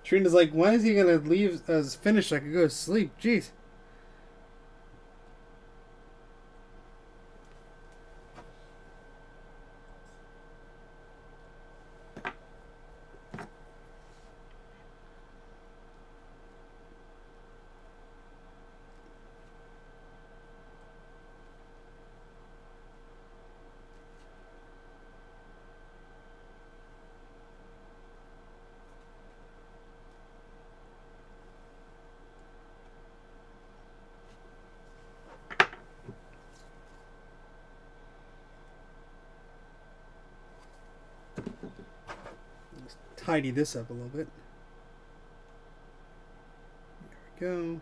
Trina's like, when is he gonna leave us finished so I can go to sleep? Jeez. Tidy this up a little bit. There we go.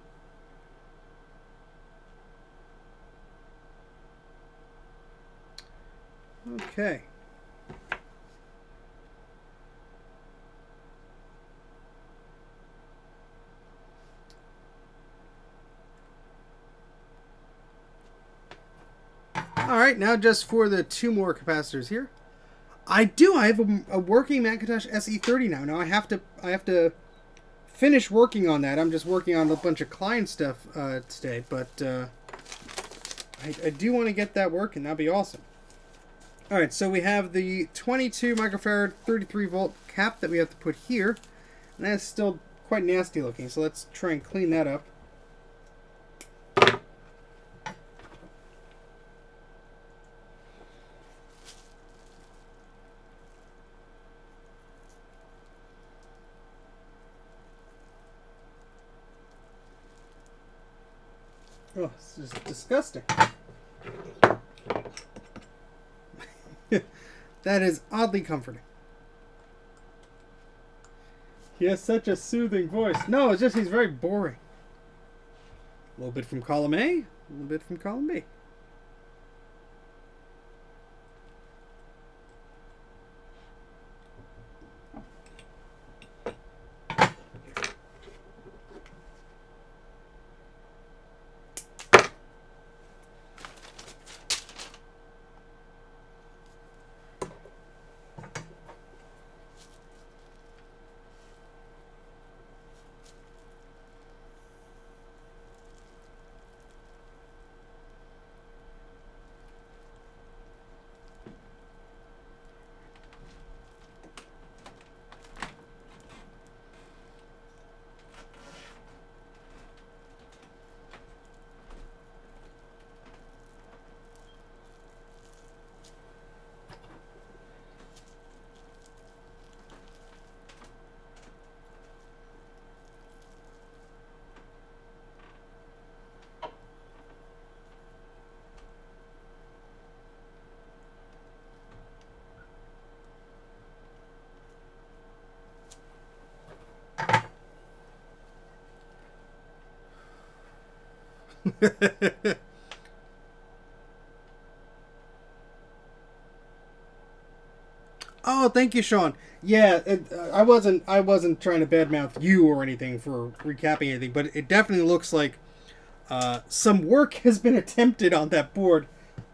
Okay. All right, now just for the two more capacitors here. I have a working Macintosh SE30 now. Now I have to finish working on that. I'm just working on a bunch of client stuff today, but I do want to get that working. That'd be awesome. All right, so we have the 22 microfarad 33 volt cap that we have to put here, and that's still quite nasty looking. So let's try and clean that up. Oh, this is disgusting. That is oddly comforting. He has such a soothing voice. No, it's just he's very boring. A little bit from column A, a little bit from column B. Oh, thank you, Sean. Yeah, I wasn't trying to badmouth you or anything for recapping anything, but it definitely looks like some work has been attempted on that board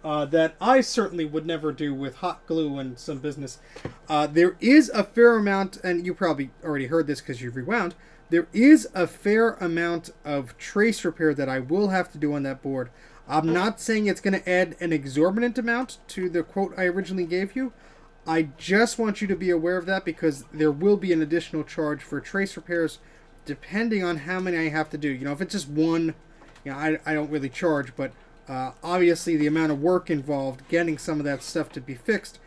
that I certainly would never do with hot glue and some business. There is a fair amount, and you probably already heard this because you've rewound. There is a fair amount of trace repair that I will have to do on that board. I'm not saying it's going to add an exorbitant amount to the quote I originally gave you. I just want you to be aware of that because there will be an additional charge for trace repairs depending on how many I have to do. You know, if it's just one, you know, I don't really charge, but obviously the amount of work involved getting some of that stuff to be fixed,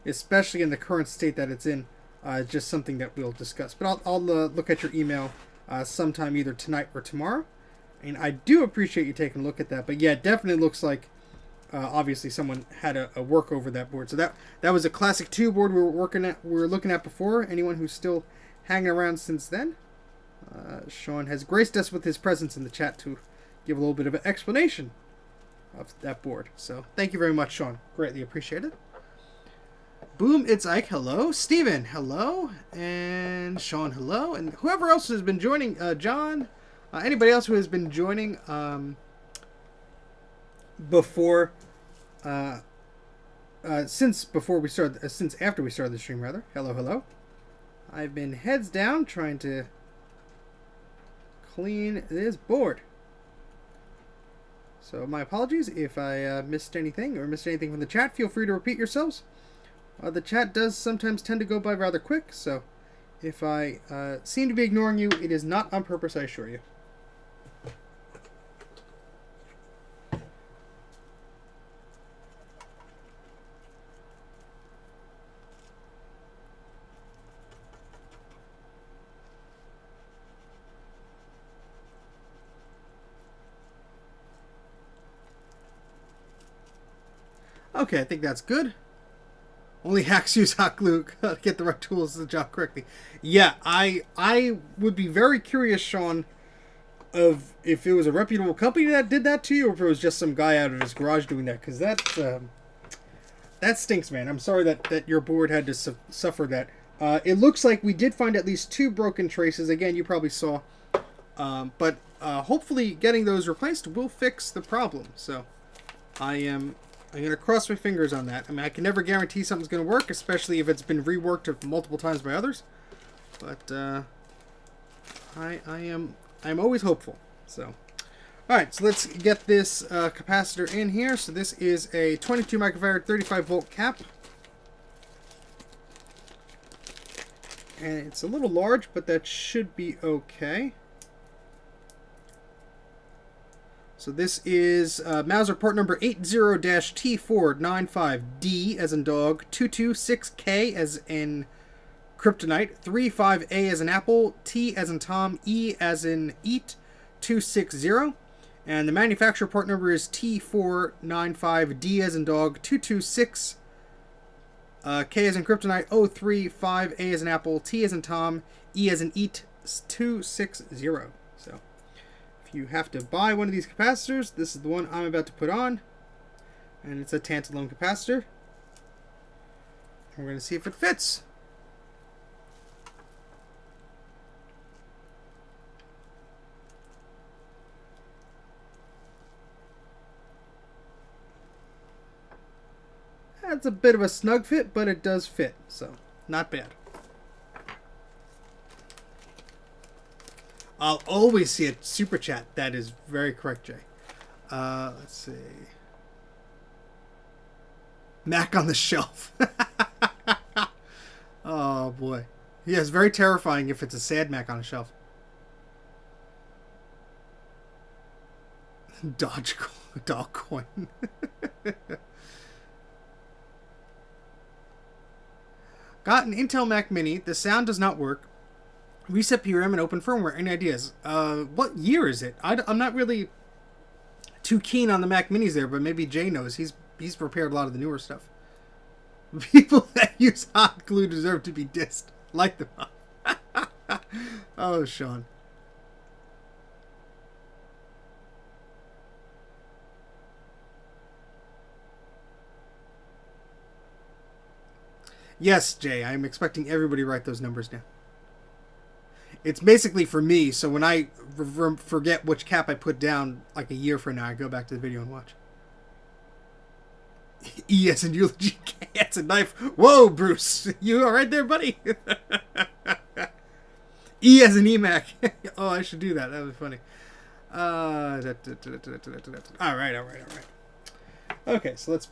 especially in the current state that it's in, just something that we'll discuss. But I'll look at your email sometime either tonight or tomorrow, And I do appreciate you taking a look at that. But yeah, it definitely looks like obviously someone had a work over that board. So that was a classic 2 board we were looking at before. Anyone who's still hanging around since then, Sean has graced us with his presence in the chat to give a little bit of an explanation of that board. So thank you very much, Sean. Greatly appreciated. Boom, it's Ike. Hello. Steven, hello. And Sean, hello. And whoever else has been joining, John, anybody else who has been joining before, since after we started the stream, rather. Hello, hello. I've been heads down trying to clean this board. So my apologies if I missed anything from the chat. Feel free to repeat yourselves. The chat does sometimes tend to go by rather quick, so if I seem to be ignoring you, it is not on purpose, I assure you. Okay, I think that's good. Only hacks use hot glue. Get the right tools to the job correctly. Yeah, I would be very curious, Sean, of if it was a reputable company that did that to you, or if it was just some guy out of his garage doing that. Because that stinks, man. I'm sorry that your board had to suffer that. It looks like we did find at least 2 broken traces. Again, you probably saw. But hopefully getting those replaced will fix the problem. So I'm going to cross my fingers on that. I mean, I can never guarantee something's going to work, especially if it's been reworked multiple times by others. But I'm always hopeful. So, all right, so let's get this capacitor in here. So this is a 22 microfarad 35 volt cap. And it's a little large, but that should be okay. So this is Mauser part number 80-T495D as in dog, 226K as in kryptonite, 35A as in apple, T as in Tom, E as in eat, 260. And the manufacturer part number is T495D as in dog, 226, K as in kryptonite, 035A as in apple, T as in Tom, E as in eat, 260. So if you have to buy one of these capacitors, this is the one I'm about to put on. And it's a tantalum capacitor. We're going to see if it fits. That's a bit of a snug fit, but it does fit, so not bad. I'll always see a super chat. That is very correct, Jay. Let's see. Mac on the shelf. Oh boy. Yeah, it's very terrifying if it's a sad Mac on a shelf. Dogcoin. Got an Intel Mac Mini. The sound does not work. Reset PRM and open firmware. Any ideas? What year is it? I'm not really too keen on the Mac Minis there, but maybe Jay knows. He's prepared a lot of the newer stuff. People that use hot glue deserve to be dissed. Light them up. Oh, Sean. Yes, Jay, I'm expecting everybody to write those numbers down. It's basically for me, so when I forget which cap I put down like a year from now, I go back to the video and watch. E as in eulogy, K as in knife. Whoa, Bruce. You all right there, buddy? E as in EMAC. Oh, I should do that. That would be funny. All right. Okay, so let's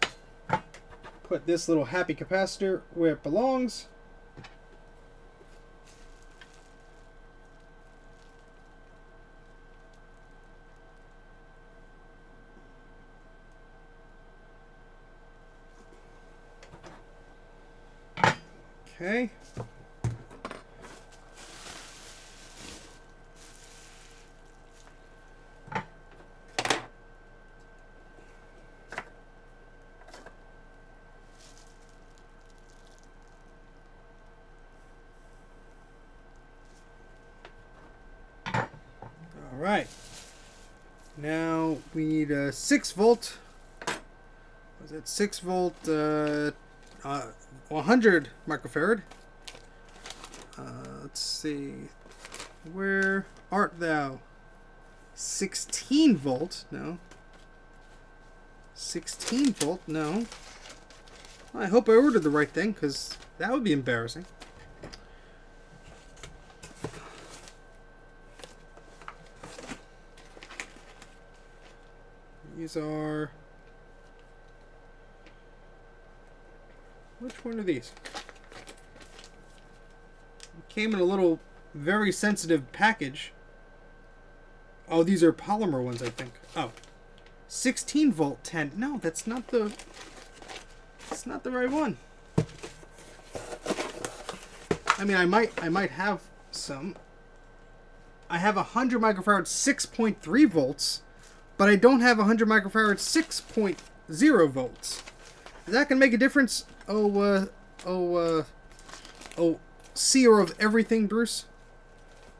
put this little happy capacitor where it belongs. Okay. right. Now we need a 6 volt. Was it 6 volt? 100 microfarad. Let's see. Where art thou? 16 volt? No. 16 volt? No. I hope I ordered the right thing, because that would be embarrassing. These are... Which one are these? It came in a little very sensitive package. Oh, these are polymer ones, I think. Oh. 16 volt 10. No, that's not the... That's not the right one. I mean, I might have some. I have 100 microfarad 6.3 volts, but I don't have 100 microfarad 6.0 volts. Is that gonna make a difference? Seer of everything, Bruce.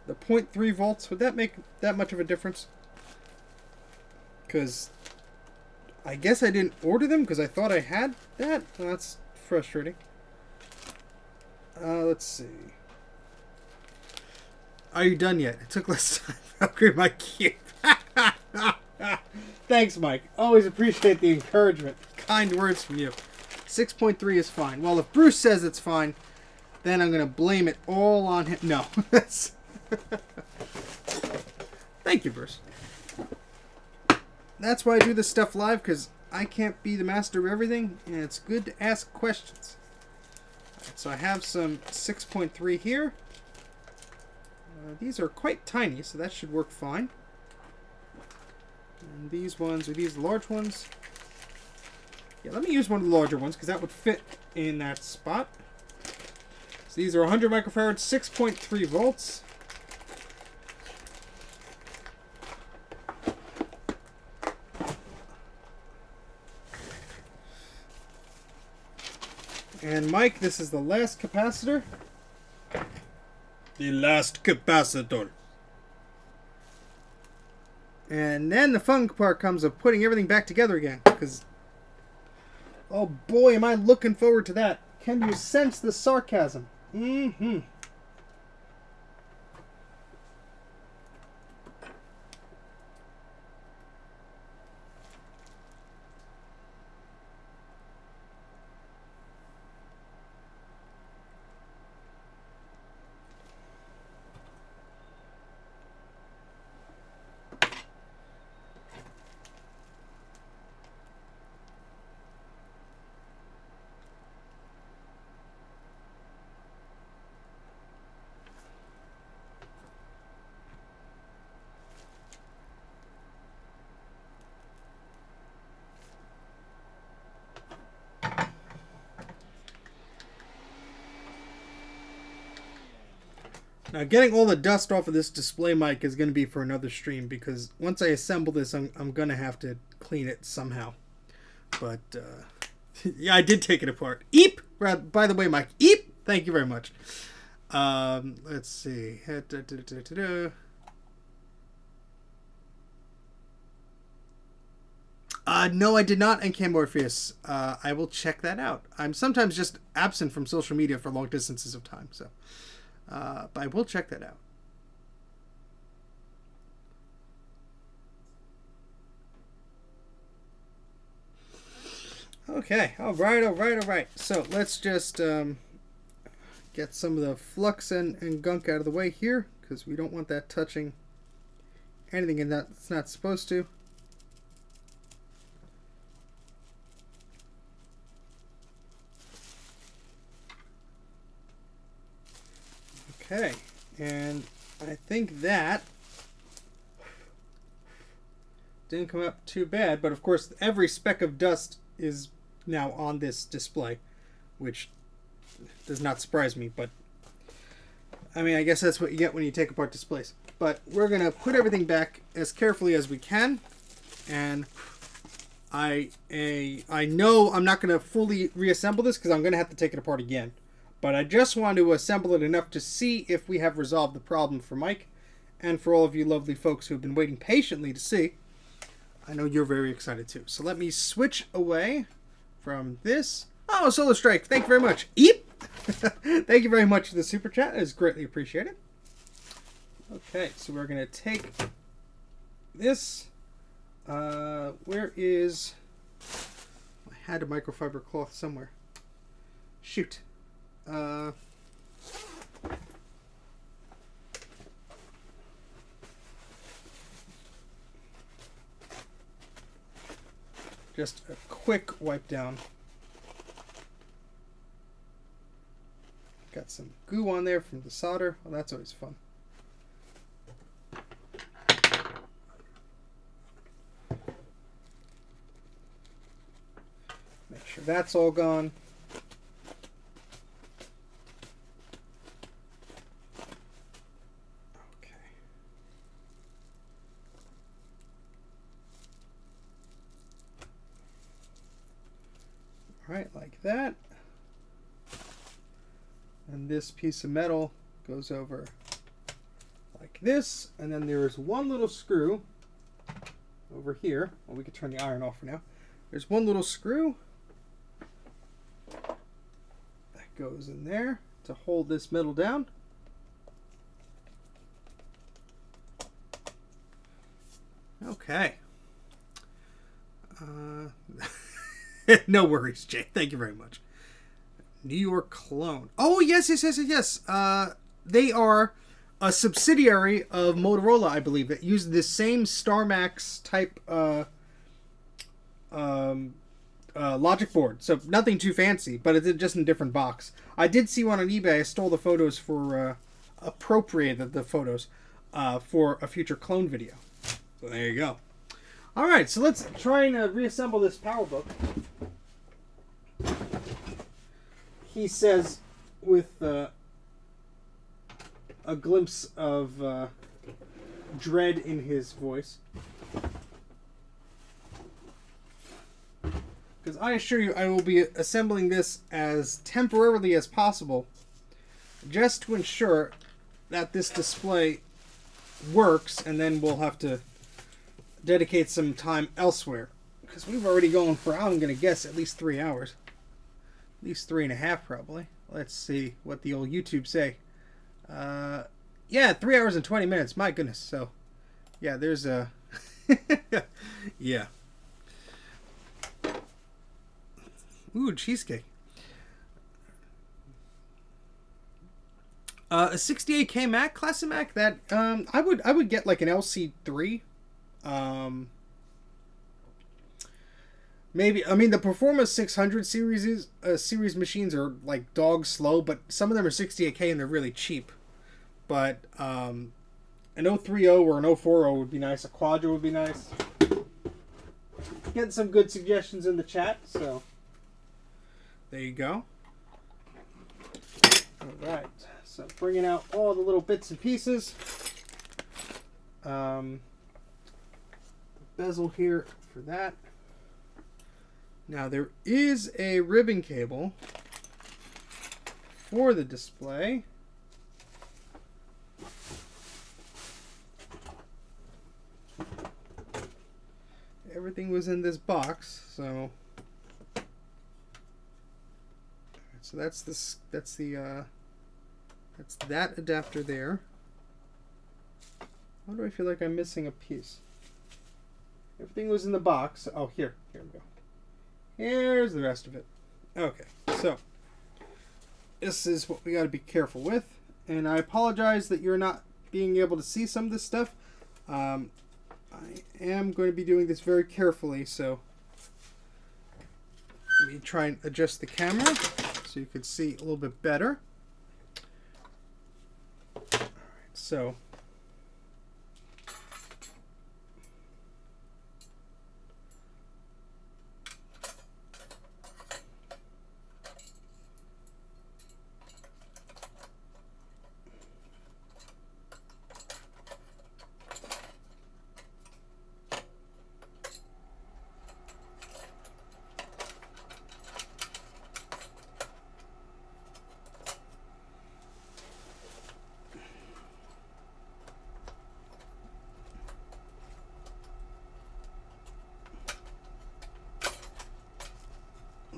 The 0.3 volts, would that make that much of a difference? Because I guess I didn't order them because I thought I had that. Well, that's frustrating. Let's see. Are you done yet? It took less time to upgrade my cube. Thanks, Mike. Always appreciate the encouragement. Kind words from you. 6.3 is fine. Well, if Bruce says it's fine, then I'm going to blame it all on him. No. Thank you, Bruce. That's why I do this stuff live, because I can't be the master of everything, and it's good to ask questions. So I have some 6.3 here. These are quite tiny, so that should work fine. And these ones, are these the large ones? Yeah, let me use one of the larger ones, because that would fit in that spot. So these are 100 microfarad, 6.3 volts. And Mike, this is the last capacitor. The last capacitor. And then the fun part comes of putting everything back together again. Because, oh boy, am I looking forward to that. Can you sense the sarcasm? Mm-hmm. Now, getting all the dust off of this display mic is going to be for another stream, because once I assemble this, I'm going to have to clean it somehow. But, yeah, I did take it apart. Eep! By the way, Mike, eep! Thank you very much. Let's see. No, I did not NK Morpheus. I will check that out. I'm sometimes just absent from social media for long distances of time, so... but I will check that out. Okay, all right. So let's just get some of the flux and gunk out of the way here, because we don't want that touching anything in that it's not supposed to. Okay, and I think that didn't come up too bad, but of course every speck of dust is now on this display, which does not surprise me, but I mean, I guess that's what you get when you take apart displays. But we're going to put everything back as carefully as we can, and I know I'm not going to fully reassemble this because I'm going to have to take it apart again. But I just want to assemble it enough to see if we have resolved the problem for Mike. and for all of you lovely folks who have been waiting patiently to see, I know you're very excited too. So let me switch away from this. Oh, Solar Strike, thank you very much. Eep! Thank you very much for the super chat. It is greatly appreciated. Okay, so we're going to take this. Where is... I had a microfiber cloth somewhere. Shoot. Just a quick wipe down. Got some goo on there from the solder. Well, that's always fun. Make sure that's all gone. Okay. All right, like that. And this piece of metal goes over like this. And then there is one little screw over here. Well, we could turn the iron off for now. There's one little screw that goes in there to hold this metal down. Okay. No worries, Jay. Thank you very much. New York clone. Oh, yes. They are a subsidiary of Motorola, I believe, that uses the same StarMax type logic board. So nothing too fancy, but it's just in a different box. I did see one on eBay. I stole the photos for, appropriated the photos for a future clone video. So there you go. All right, so let's try and reassemble this PowerBook. He says, with a glimpse of dread in his voice, because I assure you I will be assembling this as temporarily as possible, just to ensure that this display works, and then we'll have to dedicate some time elsewhere, because we've already gone for, I'm going to guess, at least 3 hours. At least 3.5 probably. Let's see what the old YouTube say. Yeah, 3 hours and 20 minutes. My goodness. So, yeah, there's a... yeah. Ooh, cheesecake. A 68K Mac, classic Mac, that I would get like an LC3. Maybe, I mean, the Performance 600 series machines are like dog slow, but some of them are 68K and they're really cheap. But an 030 or an 040 would be nice. A Quadro would be nice. Getting some good suggestions in the chat, so there you go. All right, so bringing out all the little bits and pieces. The bezel here for that. Now there is a ribbon cable for the display. Everything was in this box, so that's that adapter there. Why do I feel like I'm missing a piece? Everything was in the box. Oh, here we go. Here's the rest of it. Okay, so this is what we got to be careful with. And I apologize that you're not being able to see some of this stuff. I am going to be doing this very carefully, so let me try and adjust the camera so you can see a little bit better. All right, so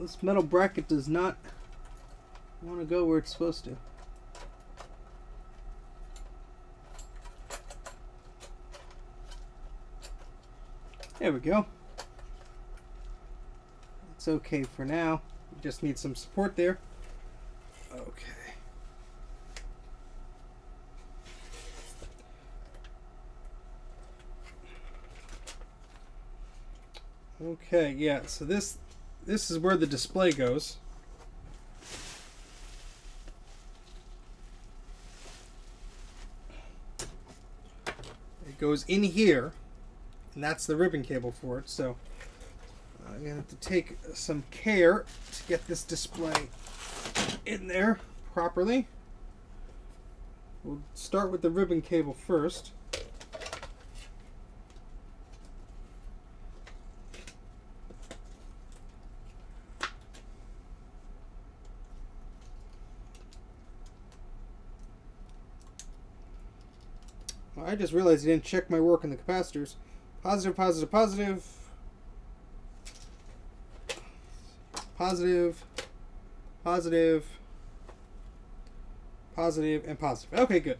This metal bracket does not want to go where it's supposed to. There we go. It's okay for now. We just need some support there. Okay. Okay, yeah, so this is where the display goes. It goes in here, and that's the ribbon cable for it, so I'm going to have to take some care to get this display in there properly. We'll start with the ribbon cable first. I just realized I didn't check my work in the capacitors. Positive, positive, positive. Positive. Positive. Positive and positive. Okay, good.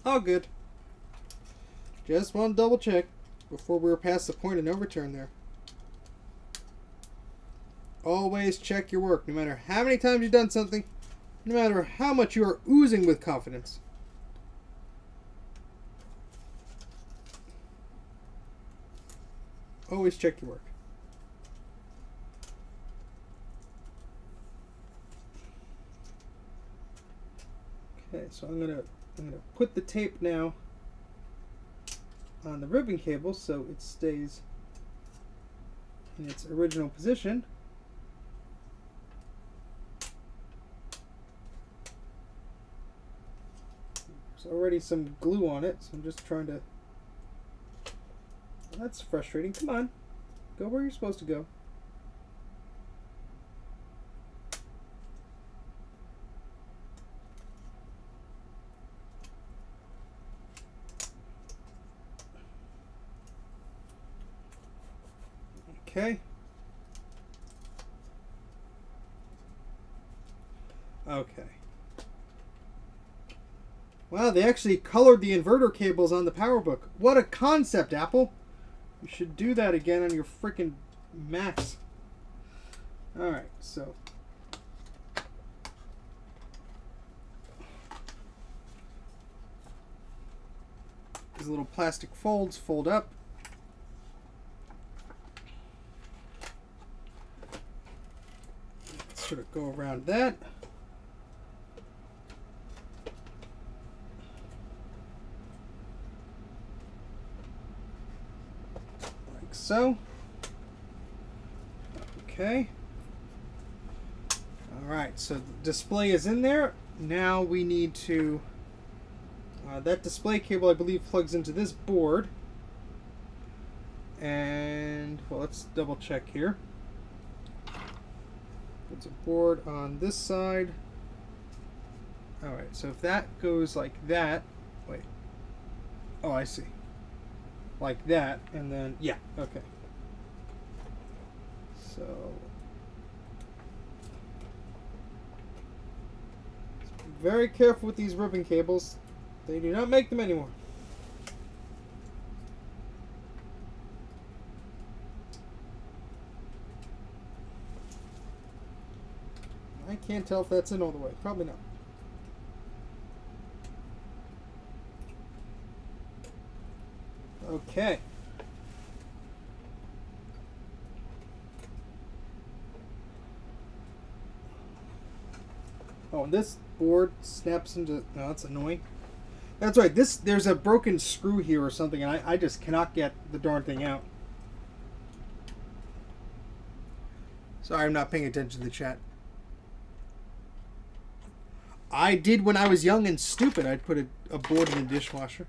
All good. Just want to double check before we were past the point of no return there. Always check your work, no matter how many times you've done something, no matter how much you are oozing with confidence. Always check your work. Okay, so I'm gonna put the tape now on the ribbon cable so it stays in its original position. There's already some glue on it, so I'm just trying to... That's frustrating. Come on. Go where you're supposed to go. Okay. Okay. Wow, they actually colored the inverter cables on the PowerBook. What a concept, Apple. You should do that again on your freaking Macs. Alright, so. These little plastic folds fold up. Sort of go around that. So, okay. Alright, so the display is in there. Now we need to, that display cable I believe plugs into this board. And, well, let's double check here. There's a board on this side. Alright, so if that goes like that, wait. Oh, I see. Like that, and then, yeah, okay. So, be very careful with these ribbon cables. They do not make them anymore. I can't tell if that's in all the way. Probably not. Okay. Oh, and this board snaps into... No, that's annoying. That's right. There's a broken screw here or something, and I just cannot get the darn thing out. Sorry, I'm not paying attention to the chat. I did when I was young and stupid. I'd put a board in the dishwasher.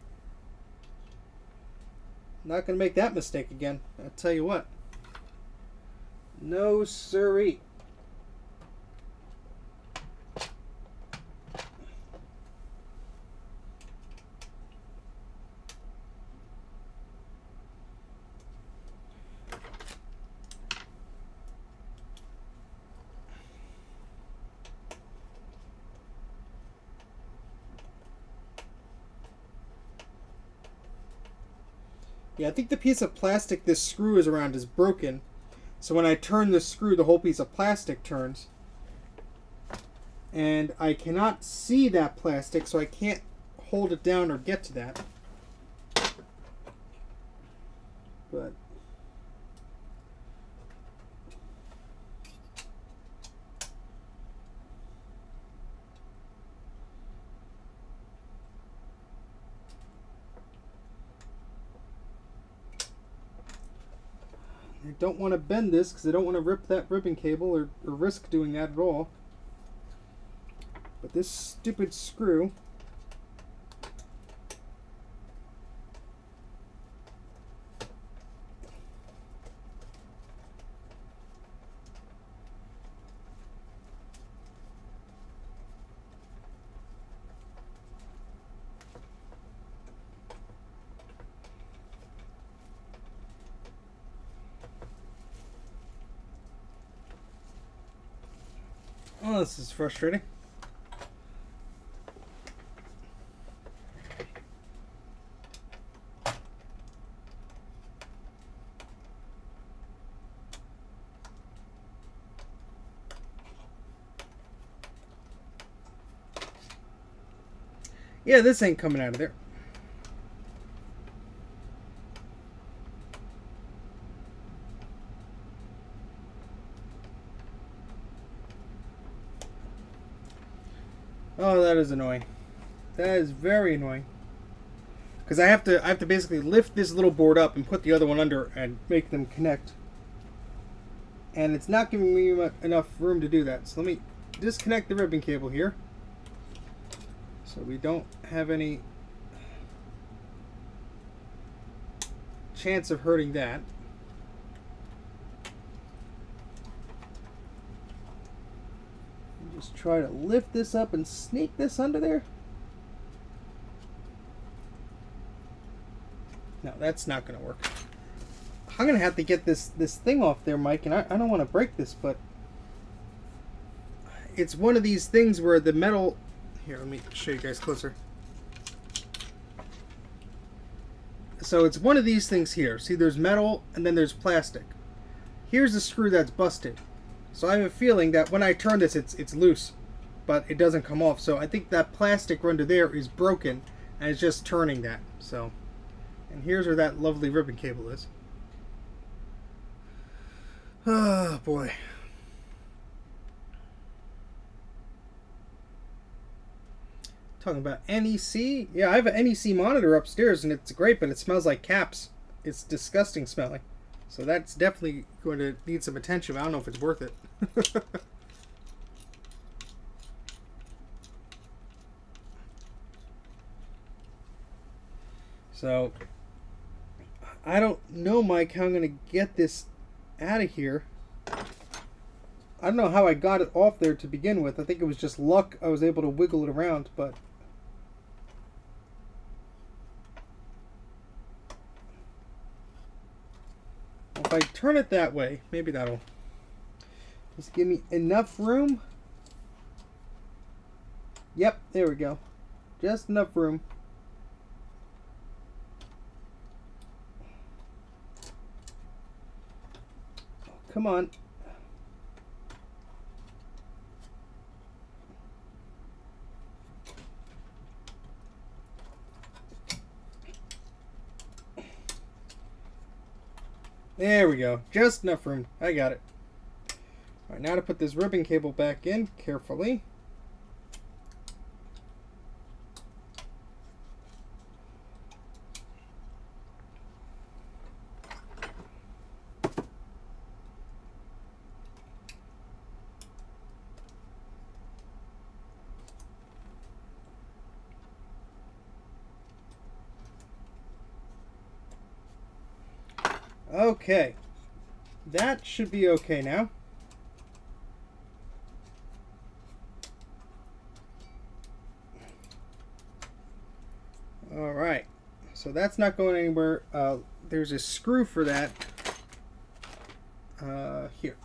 Not going to make that mistake again. I'll tell you what. No siree. Yeah, I think the piece of plastic this screw is around is broken. So when I turn the screw, the whole piece of plastic turns. And I cannot see that plastic, so I can't hold it down or get to that. But I don't want to bend this because I don't want to rip that ribbon cable or risk doing that at all. But this stupid screw oh, this is frustrating. Yeah, this ain't coming out of there. Oh, that is annoying. That is very annoying. Because I have to basically lift this little board up and put the other one under and make them connect. And it's not giving me enough room to do that. So let me disconnect the ribbon cable here, so we don't have any chance of hurting that. Just try to lift this up and sneak this under there. No, that's not going to work. I'm going to have to get this thing off there, Mike, and I don't want to break this, but it's one of these things where the metal... Here, let me show you guys closer. So it's one of these things here. See, there's metal and then there's plastic. Here's a screw that's busted. So I have a feeling that when I turn this, it's loose, but it doesn't come off. So I think that plastic under there is broken, and it's just turning that. So, and here's where that lovely ribbon cable is. Oh boy. Talking about NEC. Yeah, I have an NEC monitor upstairs, and it's great, but it smells like caps. It's disgusting smelling. So that's definitely going to need some attention. I don't know if it's worth it. So, I don't know, Mike, how I'm going to get this out of here. I don't know how I got it off there to begin with. I think it was just luck I was able to wiggle it around, but... if I turn it that way, maybe that'll just give me enough room. Yep, there we go. Just enough room. Oh, come on. There we go. Just enough room. I got it. Alright, now to put this ribbon cable back in carefully. Okay, that should be okay now. All right, so that's not going anywhere. There's a screw for that here.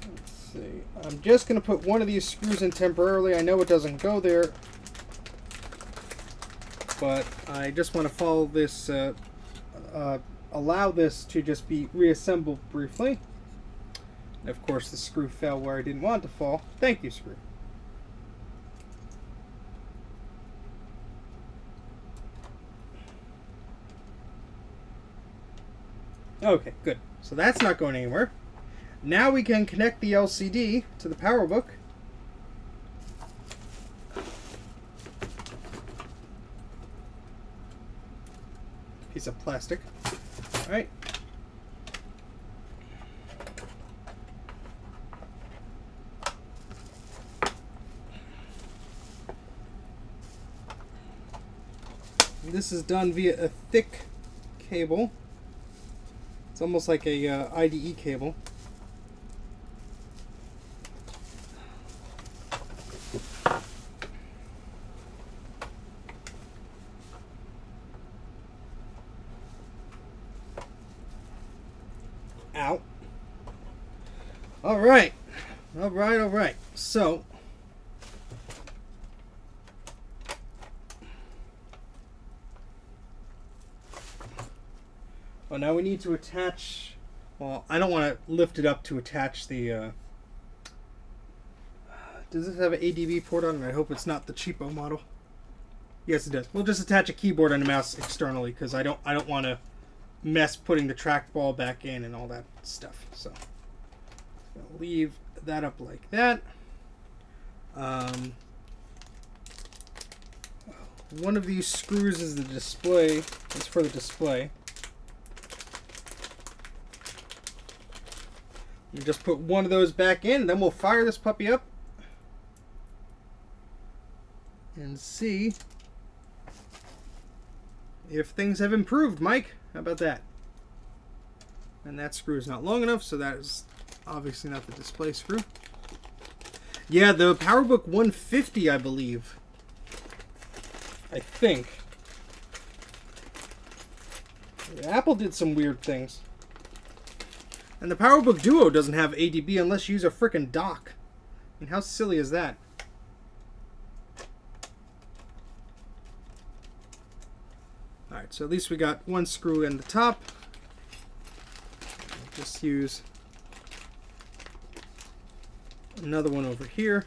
Let's see. I'm just going to put one of these screws in temporarily. I know it doesn't go there, but I just want to follow this, allow this to just be reassembled briefly. And of course the screw fell where I didn't want it to fall. Thank you, screw. Okay, good. So that's not going anywhere. Now we can connect the LCD to the PowerBook. Piece of plastic. All right. This is done via a thick cable. It's almost like a IDE cable. Out. All right. All right, all right. So, well, now we need to attach, well, I don't want to lift it up to attach the, does this have an ADB port on it? I hope it's not the cheapo model. Yes, it does. We'll just attach a keyboard and a mouse externally because I don't want to mess putting the trackball back in and all that stuff. So I'll leave that up like that. One of these screws is the display. It's for the display. You just put one of those back in, and then we'll fire this puppy up and see if things have improved. Mike, how about that? And that screw is not long enough, so that is obviously not the display screw. Yeah, the PowerBook 150, I believe. I think. Apple did some weird things. And the PowerBook Duo doesn't have ADB unless you use a frickin' dock. I mean, how silly is that? Alright, so at least we got one screw in the top. I'll just use another one over here.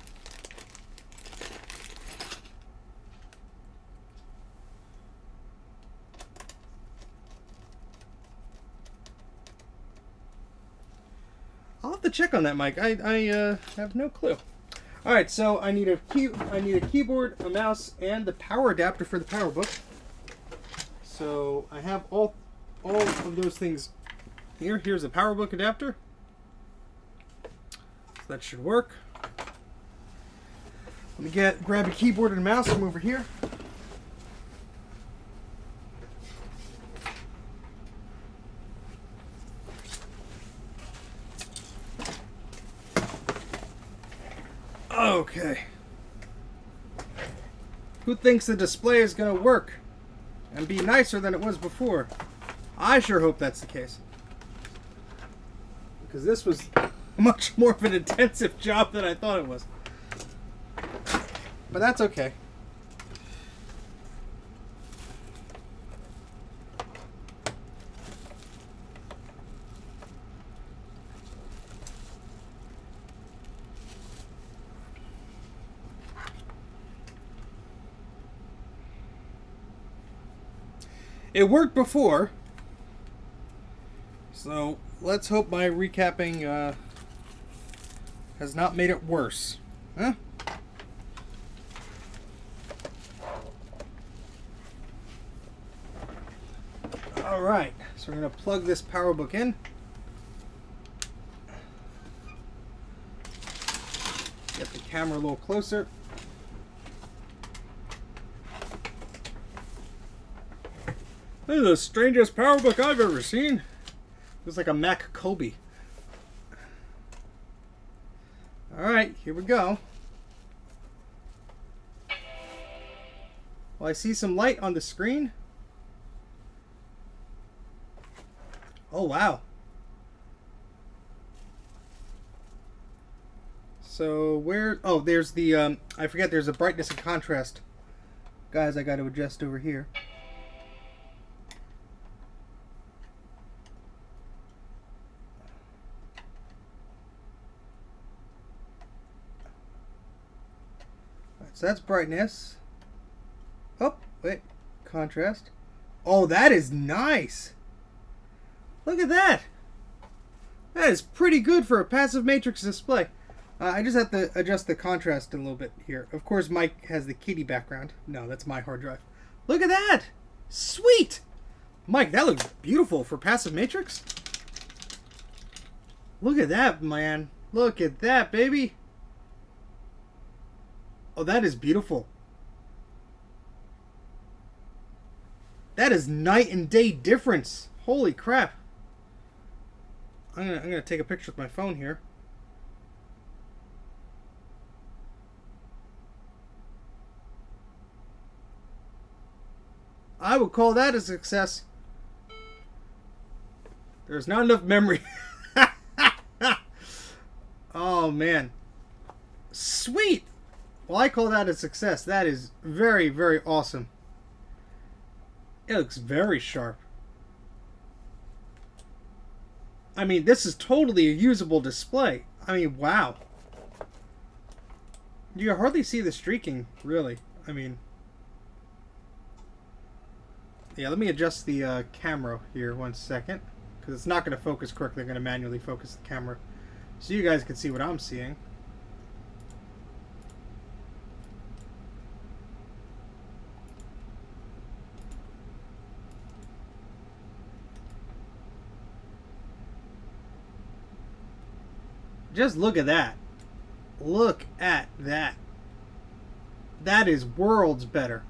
I'll have to check on that, Mike. I have no clue. All right, so I need a keyboard, a mouse, and the power adapter for the PowerBook. So I have all of those things here. Here's a PowerBook adapter. So that should work. Let me grab a keyboard and a mouse from over here. Okay. Who thinks the display is going to work and be nicer than it was before? I sure hope that's the case. Because this was much more of an intensive job than I thought it was. But that's okay. It worked before, so let's hope my recapping has not made it worse. Huh? Alright, so we're going to plug this PowerBook in. Get the camera a little closer. This is the strangest PowerBook I've ever seen. Looks like a Mac Kobe. Alright, here we go. Well, I see some light on the screen. Oh, wow. So where? Oh, there's the. I forget. There's a brightness and contrast. Guys, I got to adjust over here. So that's brightness. Oh, wait. Contrast. Oh, that is nice. Look at that. That is pretty good for a passive matrix display. I just have to adjust the contrast a little bit here. Of course, Mike has the kitty background. No, that's my hard drive. Look at that. Sweet. Mike, that looks beautiful for passive matrix. Look at that, man. Look at that, baby. Oh, that is beautiful. That is night and day difference. Holy crap. I'm gonna take a picture with my phone here. I would call that a success. There's not enough memory. Oh, man. Sweet. Well, I call that a success. That is very, very awesome. It looks very sharp. I mean, this is totally a usable display. I mean, wow. You can hardly see the streaking, really. I mean... Yeah, let me adjust the camera here 1 second. Because it's not going to focus correctly. I'm going to manually focus the camera. So you guys can see what I'm seeing. Just look at that. Look at that. That is worlds better.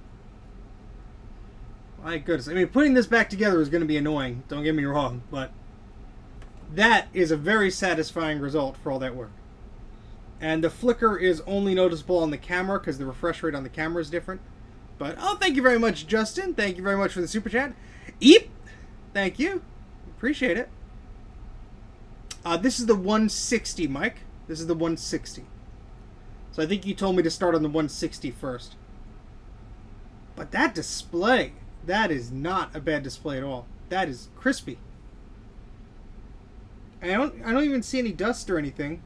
My goodness. I mean, putting this back together is going to be annoying. Don't get me wrong. But that is a very satisfying result for all that work. And the flicker is only noticeable on the camera because the refresh rate on the camera is different. But, oh, thank you very much, Justin. Thank you very much for the super chat. Eep! Thank you. Appreciate it. This is the 160, Mike. This is the 160. So I think you told me to start on the 160 first. But that display, that is not a bad display at all. That is crispy. I don't even see any dust or anything.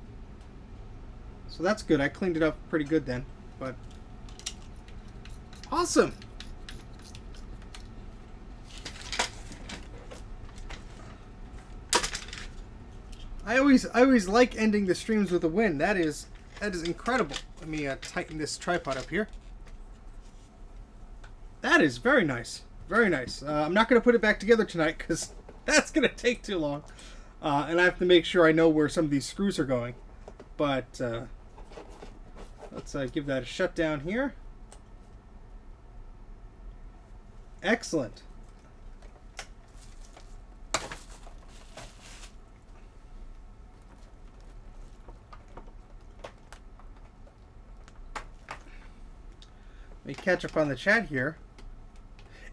So that's good. I cleaned it up pretty good then. But awesome. I always like ending the streams with a win. That is incredible. Let me tighten this tripod up here. That is very nice. Very nice. I'm not going to put it back together tonight because that's going to take too long. And I have to make sure I know where some of these screws are going. But let's give that a shutdown here. Excellent. Let me catch up on the chat here.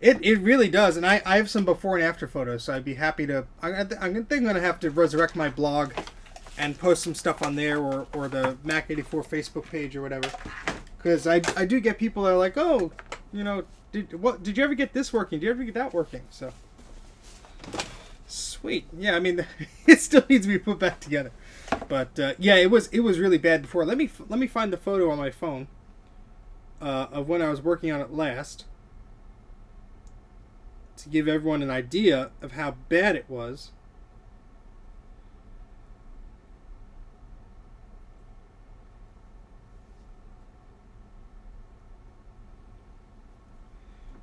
It really does, and I have some before and after photos, so I'd be happy to... I think I'm going to have to resurrect my blog and post some stuff on there, or the Mac84 Facebook page or whatever. Because I do get people that are like, oh, you know, did you ever get this working? Did you ever get that working? So, sweet. Yeah, I mean, it still needs to be put back together. But, yeah, it was really bad before. Let me find the photo on my phone of when I was working on it last, to give everyone an idea of how bad it was.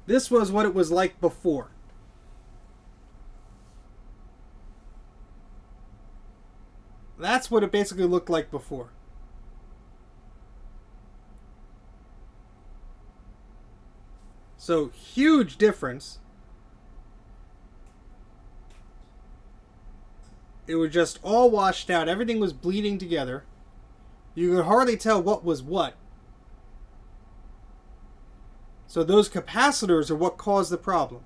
This was what it was like before. That's what it basically looked like before. So, huge difference. It was just all washed out. Everything was bleeding together. You could hardly tell what was what. So those capacitors are what caused the problem.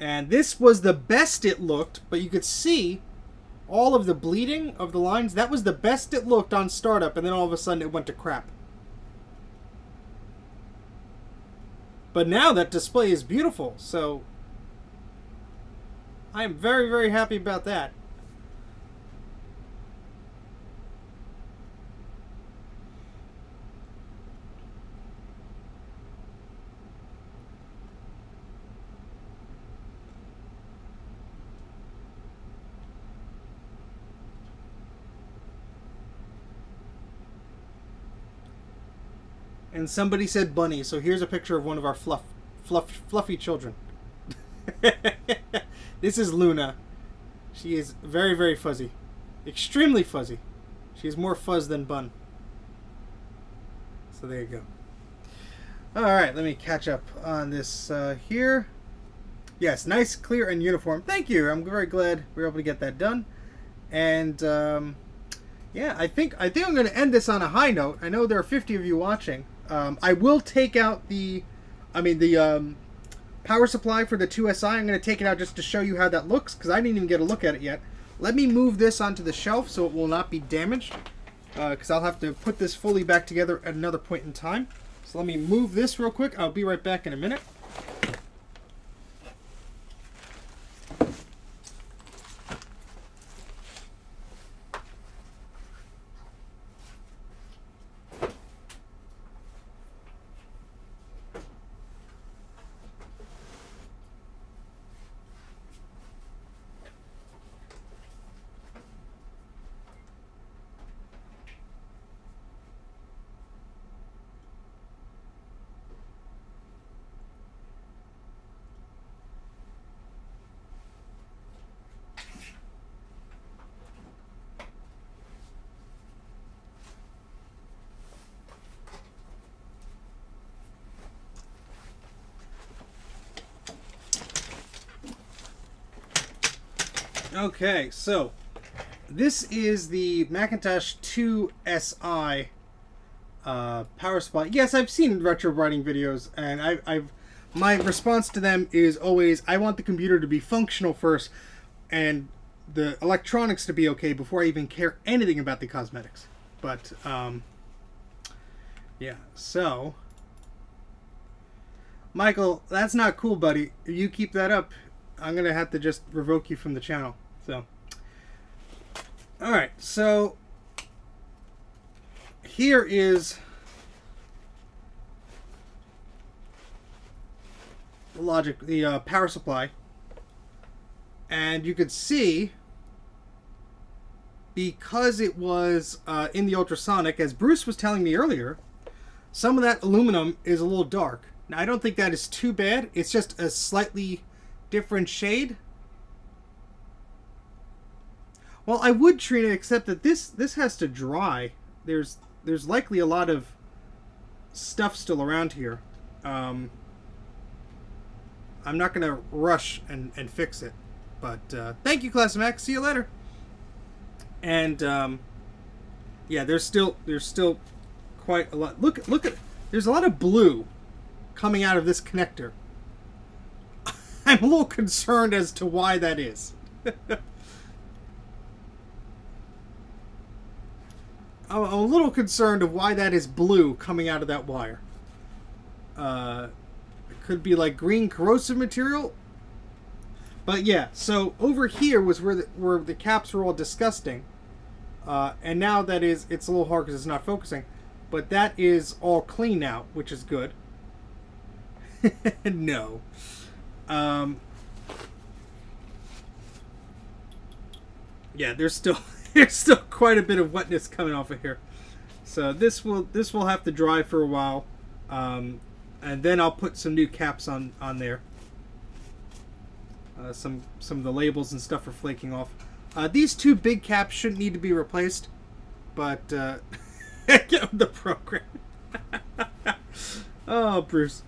And this was the best it looked, but you could see all of the bleeding of the lines. That was the best it looked on startup, and then all of a sudden it went to crap. But now that display is beautiful, so I am very, very happy about that. And somebody said bunny, so here's a picture of one of our fluffy children. This is Luna. She is very, very fuzzy. Extremely fuzzy. She has more fuzz than bun. So there you go. Alright, let me catch up on this here. Yes, nice, clear, and uniform. Thank you. I'm very glad we were able to get that done. And yeah, I think I'm going to end this on a high note. I know there are 50 of you watching. I will take out the power supply for the 2SI. I'm going to take it out just to show you how that looks, because I didn't even get a look at it yet. Let me move this onto the shelf so it will not be damaged, because I'll have to put this fully back together at another point in time. So let me move this real quick. I'll be right back in a minute. Okay, so this is the Macintosh 2SI power supply. Yes, I've seen retro writing videos, and my response to them is always, I want the computer to be functional first, and the electronics to be okay before I even care anything about the cosmetics. But yeah, so Michael, that's not cool, buddy. If you keep that up, I'm gonna have to just revoke you from the channel. So, all right. So here is the logic, the power supply, and you could see, because it was in the ultrasonic, as Bruce was telling me earlier, some of that aluminum is a little dark. Now, I don't think that is too bad. It's just a slightly different shade. Well, I would treat it, except that this has to dry. There's likely a lot of stuff still around here. I'm not going to rush and fix it. But thank you, Class Mac. See you later. And yeah, there's still quite a lot. Look at, there's a lot of blue coming out of this connector. I'm a little concerned as to why that is. I'm a little concerned of why that is blue coming out of that wire. It could be like green corrosive material. But yeah, so over here was where the caps were all disgusting. And now it's a little hard because it's not focusing. But that is all clean now, which is good. No. Yeah, there's still quite a bit of wetness coming off of here. So this will have to dry for a while. And then I'll put some new caps on there. Some of the labels and stuff are flaking off. These two big caps shouldn't need to be replaced, but get with the program. Oh, Bruce.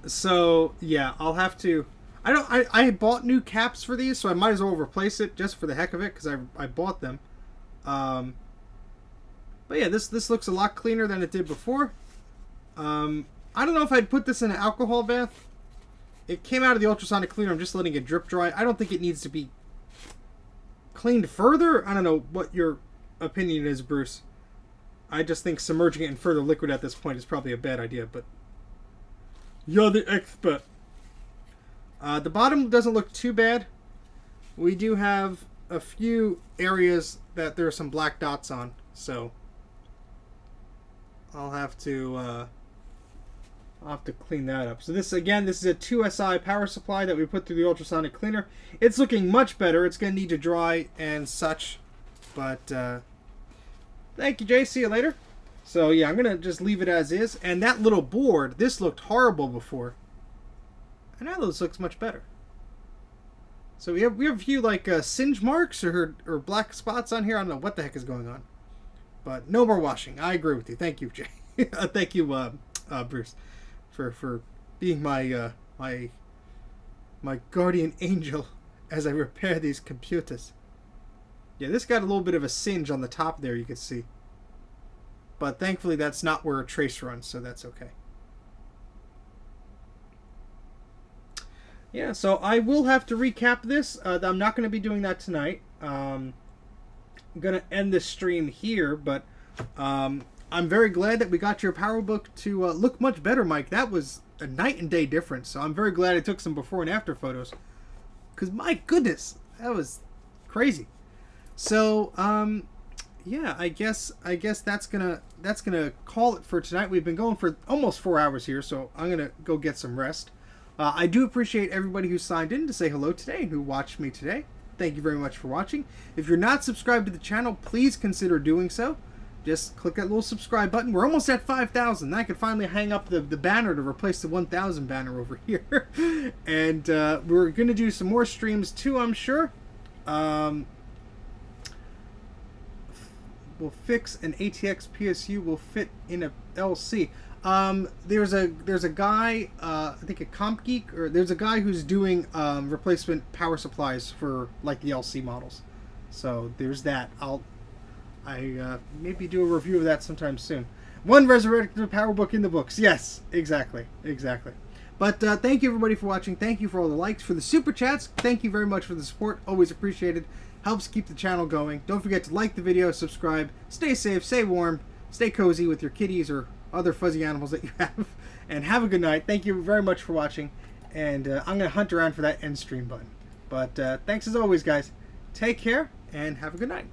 So yeah, I'll have to. I bought new caps for these, so I might as well replace it just for the heck of it, because I bought them. But yeah, this looks a lot cleaner than it did before. I don't know if I'd put this in an alcohol bath. It came out of the ultrasonic cleaner. I'm just letting it drip dry. I don't think it needs to be cleaned further. I don't know what your opinion is, Bruce. I just think submerging it in further liquid at this point is probably a bad idea, but you're the expert. The bottom doesn't look too bad. We do have a few areas that there are some black dots on, so I'll have to clean that up. So this is a 2SI power supply that we put through the ultrasonic cleaner. It's looking much better. It's going to need to dry and such, but thank you, Jay. See you later. So yeah, I'm going to just leave it as is. And that little board, this looked horrible before, and now this looks much better. So we have a few like singe marks or black spots on here. I don't know what the heck is going on, but no more washing. I agree with you. Thank you, Jay. Thank you, Bruce, for being my guardian angel as I repair these computers. Yeah, this got a little bit of a singe on the top there, you can see, but thankfully that's not where a trace runs, so that's okay. Yeah, so I will have to recap this. I'm not going to be doing that tonight. I'm going to end this stream here, but I'm very glad that we got your PowerBook to look much better, Mike. That was a night and day difference, so I'm very glad I took some before and after photos. Because, my goodness, that was crazy. So, yeah, I guess that's gonna call it for tonight. We've been going for almost 4 hours here, so I'm going to go get some rest. I do appreciate everybody who signed in to say hello today and who watched me today. Thank you very much for watching. If you're not subscribed to the channel, please consider doing so. Just click that little subscribe button. We're almost at 5,000. I can finally hang up the banner to replace the 1,000 banner over here. And we're going to do some more streams too, I'm sure. We'll fix an ATX PSU will fit in a LC. There's a guy, I think a Comp Geek, or there's a guy who's doing replacement power supplies for like the LC models. So there's that. I maybe do a review of that sometime soon. One resurrected PowerBook in the books. Yes, exactly. But thank you everybody for watching. Thank you for all the likes, for the super chats. Thank you very much for the support. Always appreciated. Helps keep the channel going. Don't forget to like the video, subscribe, stay safe, stay warm, stay cozy with your kitties or other fuzzy animals that you have, and have a good night. Thank you very much for watching, and I'm going to hunt around for that end stream button. But thanks as always, guys. Take care, and have a good night.